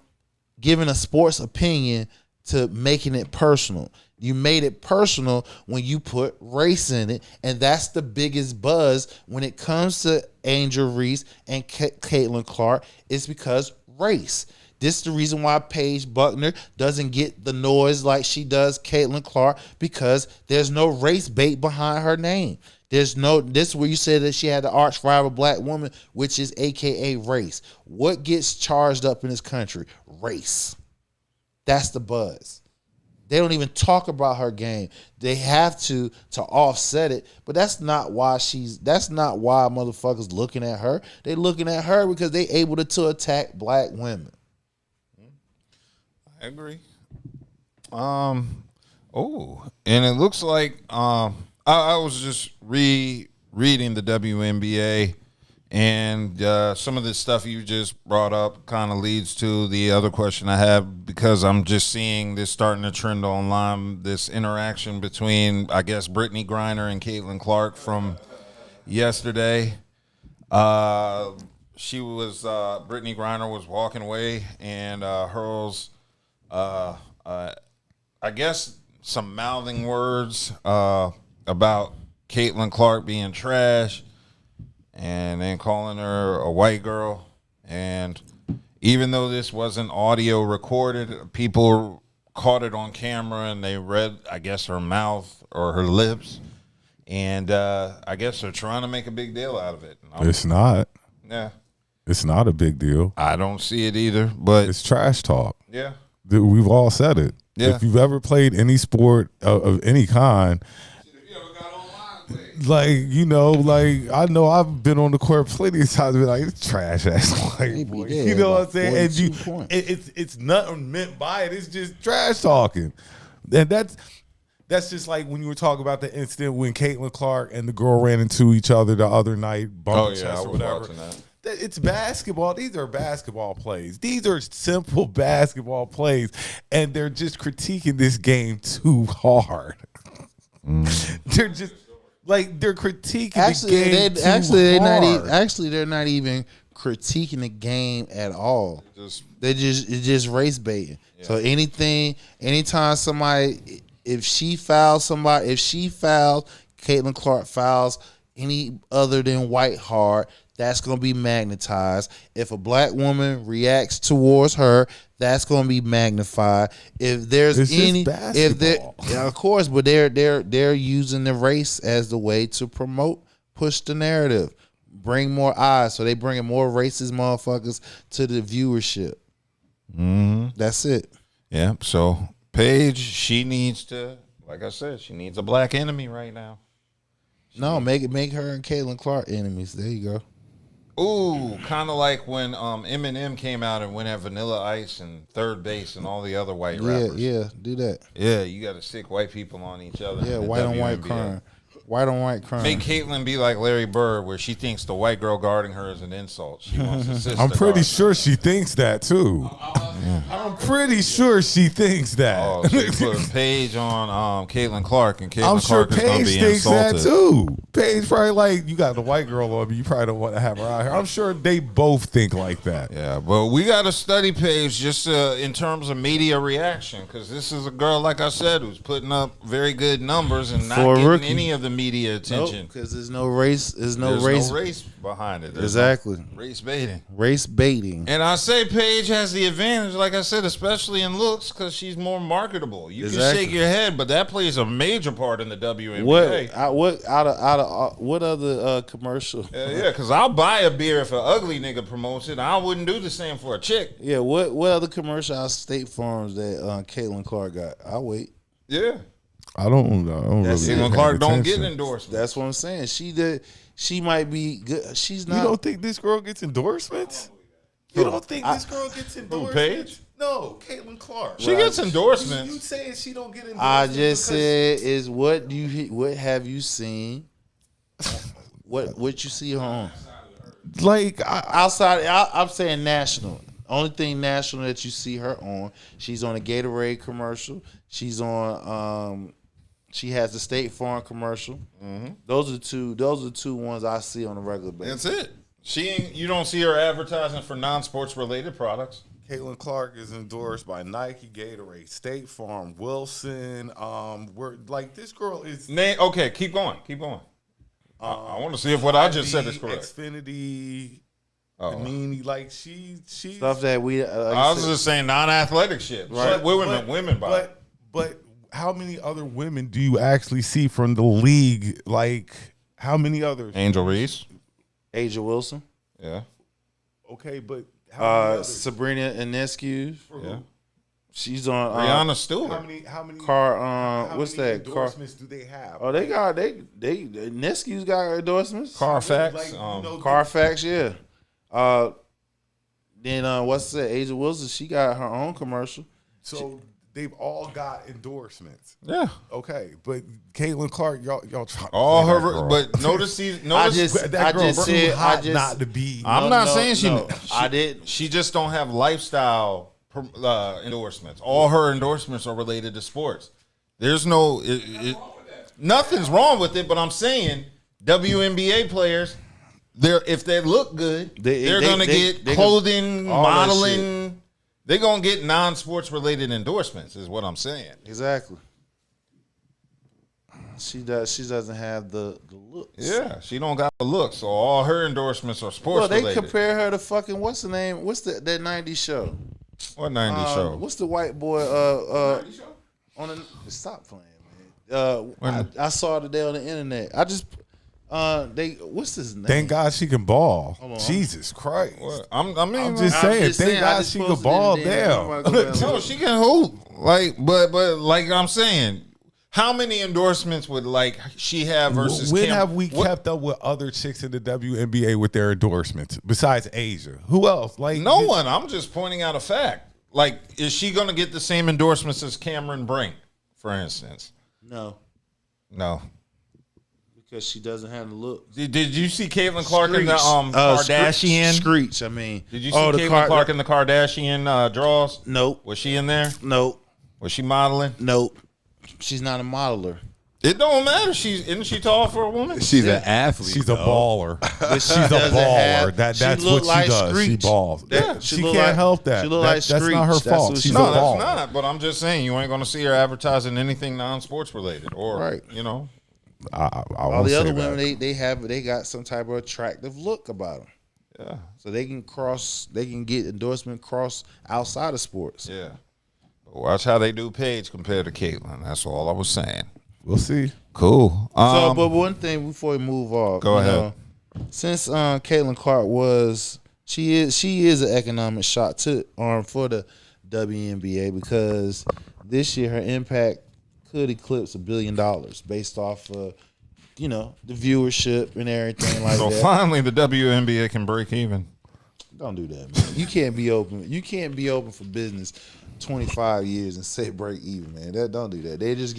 giving a sports opinion to making it personal. You made it personal when you put race in it, and that's the biggest buzz when it comes to Angel Reese and Caitlin Clark. It's because race. This is the reason why Paige Buckner doesn't get the noise like she does Caitlin Clark, because there's no race bait behind her name. This is where you said that she had the arch rival black woman, which is AKA race. What gets charged up in this country? Race. That's the buzz. They don't even talk about her game. They have to offset it, but that's not why motherfuckers looking at her. They looking at her because they able to attack black women. I agree. And it looks like I was just reading the WNBA, and some of the stuff you just brought up kind of leads to the other question I have, because I'm just seeing this starting to trend online, this interaction between, I guess, Brittany Griner and Caitlin Clark from yesterday. Brittany Griner was walking away and hurls, I guess, some mouthing words about Caitlin Clark being trash, and then calling her a white girl. And even though this wasn't audio recorded, people caught it on camera and they read, I guess, her mouth or her lips. And I guess they're trying to make a big deal out of it. It's not. Yeah. It's not a big deal. I don't see it either, but it's trash talk. Yeah. We've all said it. Yeah. If you've ever played any sport of any kind, I know I've been on the court plenty of times, been like, it's trash ass white boy. You know what I'm saying? And it's nothing meant by it. It's just trash talking. And that's just like when you were talking about the incident when Caitlin Clark and the girl ran into each other the other night, bumping chests or whatever. It's basketball. These are basketball plays. These are simple basketball plays, and they're just critiquing this game too hard. They're just they're critiquing the game too hard. They're not even critiquing the game at all. It's just race baiting. Yeah. So anytime somebody, if she fouls, Caitlin Clark fouls any other than white hard, that's going to be magnetized. If a black woman reacts towards her, that's going to be magnified. If there's of course, but they're using the race as the way to push the narrative, bring more eyes. So they bringing more racist motherfuckers to the viewership. Mm-hmm. That's it. Yeah. So Paige, she needs to, like I said, she needs a black enemy right now. Make her and Caitlin Clark enemies. There you go. Ooh, kind of like when Eminem came out and went at Vanilla Ice and Third Base and all the other white rappers. Yeah, do that. Yeah, you got to stick white people on each other. Yeah, white on white crime. White on white crime. Make Caitlyn be like Larry Bird, where she thinks the white girl guarding her is an insult. She wants a sister. I'm pretty sure she thinks that too. I'm pretty sure she thinks that. Oh, so you put a page on Caitlin Clark, and Caitlin I'm sure Clark is going to Paige be thinks insulted. that too. Paige probably like, you got the white girl on me. You probably don't want to have her out here. I'm sure they both think like that. Yeah, but we got to study Paige just in terms of media reaction, because this is a girl, like I said, who's putting up very good numbers and not getting any of the media attention. Because there's no race. There's no race behind it. Exactly. No race baiting. Race baiting. And I say Paige has the advantage, like I said, especially in looks, because she's more marketable. You can shake your head, but that plays a major part in the WNBA. What other commercial? Yeah, because I'll buy a beer if an ugly nigga promotes it. I wouldn't do the same for a chick. Yeah, what other commercial out State Farms that Caitlin Clark got? I'll wait. Yeah. I don't Caitlin Clark don't get endorsements. That's what I'm saying. She might be good. She's not. You don't think this girl gets endorsements? You don't think this girl gets endorsements? Paige? No, Caitlin Clark. She gets endorsements. You saying she don't get endorsements? I just said is what have you seen? what you see her on? Like outside, I'm saying national. Only thing national that you see her on, she's on a Gatorade commercial. She's on. She has the State Farm commercial. Mm-hmm. Those are the two ones I see on a regular basis. That's it. You don't see her advertising for non-sports related products. Caitlin Clark is endorsed by Nike, Gatorade, State Farm, Wilson. We're like, this girl is. Okay, keep going. I want to see if what I just said is correct. Xfinity, Panini, like she stuff that we. I was just saying non-athletic shit. Right, women buy. But how many other women do you actually see from the league? Like, how many others? Angel Reese, Asia Wilson. Yeah. Okay, but Sabrina Ionescu. Yeah. She's on Brianna Stewart. How many what's that? Endorsements do they have? Oh, they Ionescu's got endorsements. Carfax. Carfax, yeah. Then what's that? Asia Wilson, she got her own commercial. So they've all got endorsements. Yeah. Okay, but Caitlin Clark, y'all try all her, but notice that girl too hot not to be. I'm not saying she. I did. She just don't have lifestyle endorsements. All her endorsements are related to sports. There's nothing's wrong with it. But I'm saying WNBA players, if they look good, they're gonna get clothing, modeling. They're going to get non-sports related endorsements is what I'm saying. Exactly. She doesn't have the looks. Yeah, she don't got the looks. So all her endorsements are sports related. They compare her to fucking, what's the name? What's that 90s show? What 90s show? What's the white boy 90s show? Stop playing, man. I saw it today on the internet. I just what's his name? Thank God she can ball. Jesus Christ! What? I'm just saying. Thank God she can ball. Damn. No, she can hoop. But like I'm saying, how many endorsements would she have versus? When have we kept up with other chicks in the WNBA with their endorsements besides Asia? Who else? No one. I'm just pointing out a fact. Is she going to get the same endorsements as Cameron Brink, for instance? No. Because she doesn't have the look. Did you see Caitlin Clark in the Kardashian? Screech, I mean. Did you see Caitlin Clark in the Kardashian draws? Nope. Was she in there? Nope. Was she modeling? Nope. She's not a modeler. It don't matter. Isn't she tall for a woman? She's an athlete. She's a baller. But She's a baller. That's what like she does. Screech. She balls. Yeah, she can't help that. She look like That's not her Screech. That's fault. what She's she a No, baller. that's not. But I'm just saying, you ain't gonna see her advertising anything non-sports related, or Right. you know. I All won't the say other that. women, they got some type of attractive look about them. Yeah. So they can get endorsement cross outside of sports. Yeah. But watch how they do Paige compared to Caitlyn. That's all I was saying. We'll see. Cool. But one thing before we move off, Go ahead. Since Caitlyn Clark she is an economic shot to arm for the WNBA because this year her impact could eclipse $1 billion based off of the viewership and everything like So that. finally, the WNBA can break even. Don't do that, man. You can't be open. You can't be open for business 25 years and say break even, man. Don't do that. They just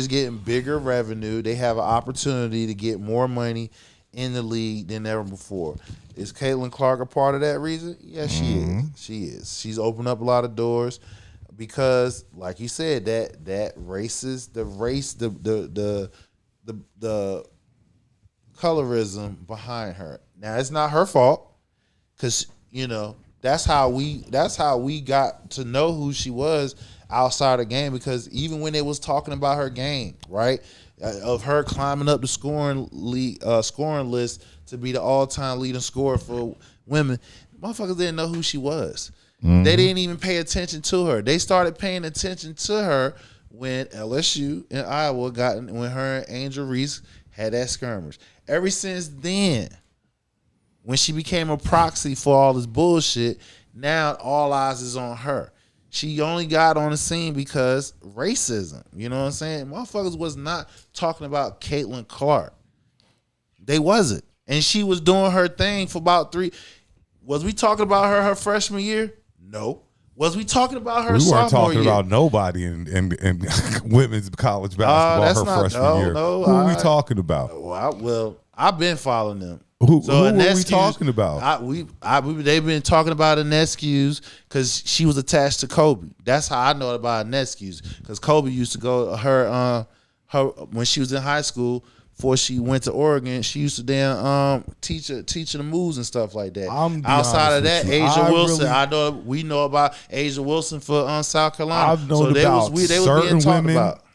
getting bigger revenue. They have an opportunity to get more money in the league than ever before. Is Caitlyn Clark a part of that reason? Yes, she is. She is. She's opened up a lot of doors because, like you said, that the colorism behind her. Now it's not her fault. Cause that's how we got to know who she was outside the game. Because even when they was talking about her game, right, of her climbing up the scoring list to be the all-time leading scorer for women, motherfuckers didn't know who she was. Mm-hmm. They didn't even pay attention to her. They started paying attention to her when LSU and Iowa when her and Angel Reese had that skirmish. Ever since then, when she became a proxy for all this bullshit, now all eyes is on her. She only got on the scene because racism. You know what I'm saying? Motherfuckers was not talking about Caitlyn Clark. They wasn't. And she was doing her thing for about 3. Was we talking about her freshman year? No. Was we talking about her sophomore year? We weren't talking about nobody in women's college basketball her freshman year. No, Who are we talking about? Well, I've been following them. Who are we talking about? They've been talking about Inescu's because she was attached to Kobe. That's how I know about Inescu's because Kobe used to go her when she was in high school. Before she went to Oregon, she used to teach the moves and stuff like that. Outside of that, Asia Wilson, we know about Asia Wilson for South Carolina. I've known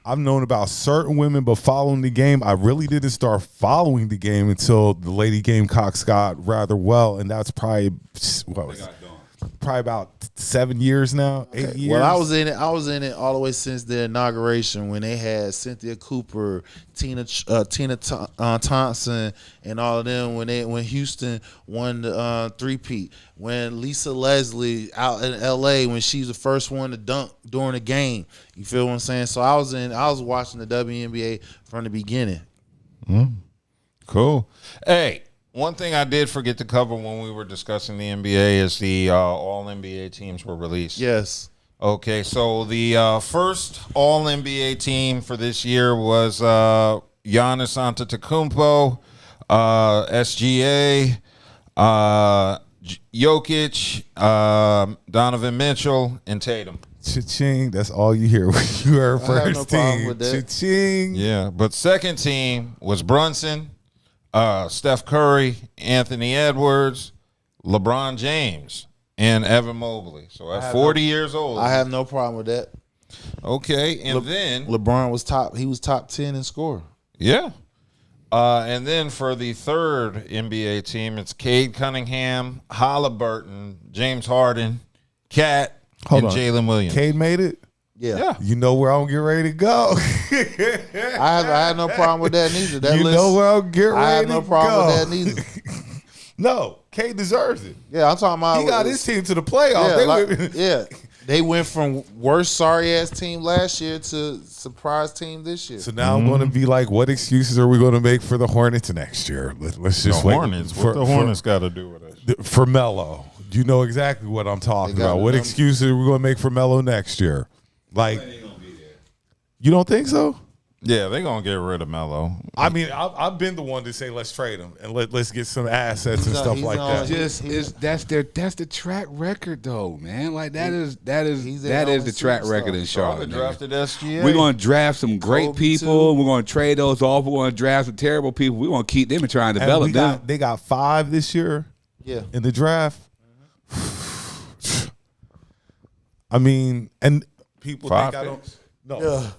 I've known about certain women, but following the game, I really didn't start following the game until the Lady Gamecocks got rather well, and that's probably about 7 years now, 8 years. Well, I was in it all the way since their inauguration when they had Cynthia Cooper, Tina Thompson, and all of them when Houston won the three-peat. When Lisa Leslie out in LA when she was the first one to dunk during the game. You feel what I'm saying? So I was watching the WNBA from the beginning. Cool. Hey. One thing I did forget to cover when we were discussing the NBA is the All-NBA teams were released. Yes. Okay, so the first All-NBA team for this year was Giannis Antetokounmpo, SGA, Jokic, Donovan Mitchell, and Tatum. Cha-ching. That's all you hear when you heard first team. Cha-ching. Yeah, but second team was Brunson, Steph Curry, Anthony Edwards, LeBron James, and Evan Mobley. So at 40 years old. I have no problem with that. Okay, and then LeBron was top 10 in score. Yeah. And then for the third NBA team, it's Cade Cunningham, Halliburton, James Harden, Cat, and Jalen Williams. Cade made it? Yeah. You know where I'm getting ready to go. I have no problem with that neither. Know where I'm getting ready to go. I have no problem with that neither. No, Cade deserves it. Yeah, I'm talking about. He got his team to the playoffs. They went from worst sorry ass team last year to surprise team this year. So now I'm going to be like, what excuses are we going to make for the Hornets next year? Let's just the Hornets. What the Hornets got to do with it? For Melo, you know exactly what I'm talking about. What excuses are we going to make for Melo next year? Like, you don't think so? Yeah, they're gonna get rid of Melo. I mean, I've been the one to say let's trade him and let's get some assets and stuff like that. That's the track record though, man. Like that is the track record in Charlotte. Drafted SGA. We're gonna draft some great people. We're gonna trade those off. We're gonna draft some terrible people. We're gonna keep them and try and develop them. They got 5 this year. Yeah. In the draft. I mean, and people think I don't. No. Yeah.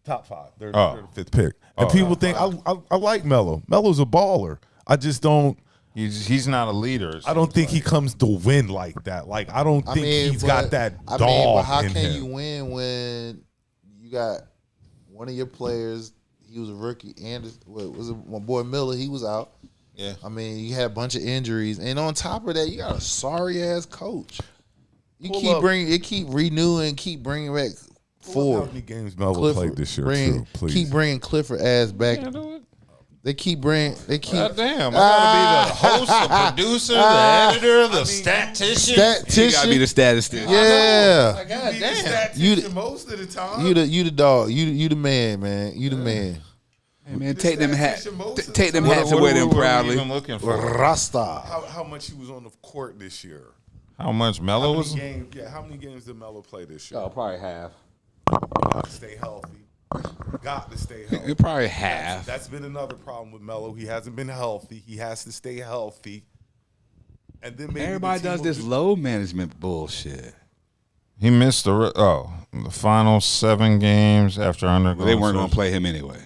Top 5. They're the 5th pick. And people think I like Melo. Melo's a baller. I just don't. He's not a leader. I don't think he comes to win like that. Like I don't think he's got that dog but how in can him. you win when you got one of your players? He was a rookie, and what was it? My boy Miller, he was out. Yeah. I mean, you had a bunch of injuries, and on top of that, you got a sorry ass coach. You keep renewing, keep bringing back. How many games Melo played this year? Please keep bringing Clifford ass back. They keep bringing. God damn! I gotta be the host, the producer, the editor, the statistician. You gotta be the statistician. Yeah. God damn! You most of the time. You the dog. You the man, man. You the man. Hey man, take them hats and wear them proudly. Even looking for Rasta. How much he was on the court this year? How much Melo was? How many games did Melo play this year? Oh, probably half. Got to stay healthy. Got to stay healthy. Probably half. That's been another problem with Melo. He hasn't been healthy. He has to stay healthy. And then maybe everybody does this load management bullshit. He missed the final 7 games after undergoing. They weren't going to play him anyway.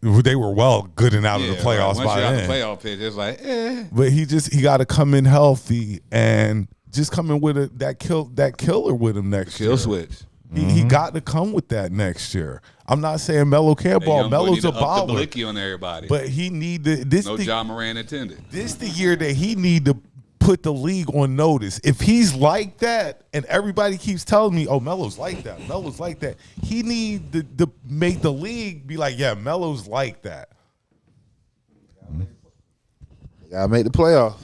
They were good and out of the playoffs once by you're then. out the playoff pitch, it's like, But he got to come in healthy and just come in with that killer with him next year. Kill switch. He got to come with that next year. I'm not saying Melo can't ball. Melo's a baller. Up the blicky on everybody. But he need to. No John Moran intended. This the year that he need to put the league on notice. If he's like that, and everybody keeps telling me, "Oh, Melo's like that. Melo's like that," he need to make the league be like, "Yeah, Melo's like that." Gotta make the playoffs.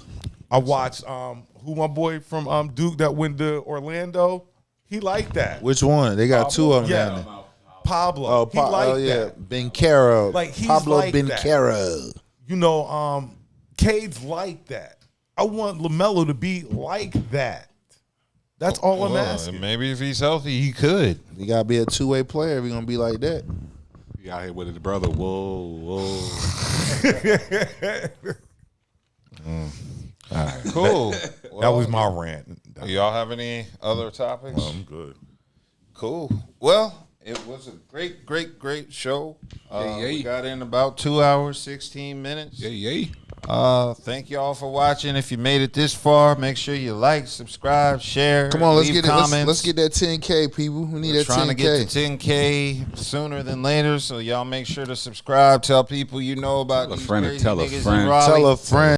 I watched who my boy from Duke that went to Orlando. He liked that. Which one? They got Pablo? 2 of them down there. Pablo. He liked that. Bencaro. Like he's Pablo like Bencaro. That. You know, Cade's like that. I want LaMelo to be like that. That's all I'm asking. Maybe if he's healthy, he could. You gotta be a 2-way player if you're gonna be like that. You out here with his brother. Whoa. All right, cool. That was my rant. Y'all have any other topics? I'm good. Cool. Well, it was a great show. We got in about 2 hours, 16 minutes. Thank y'all for watching. If you made it this far, make sure you like, subscribe, share. Come on, let's leave get comments. it. Let's get that 10K, people. We need that 10K. Trying to get to 10K sooner than later, so y'all make sure to subscribe. Tell people you know about these crazy niggas in Raleigh. Tell a friend.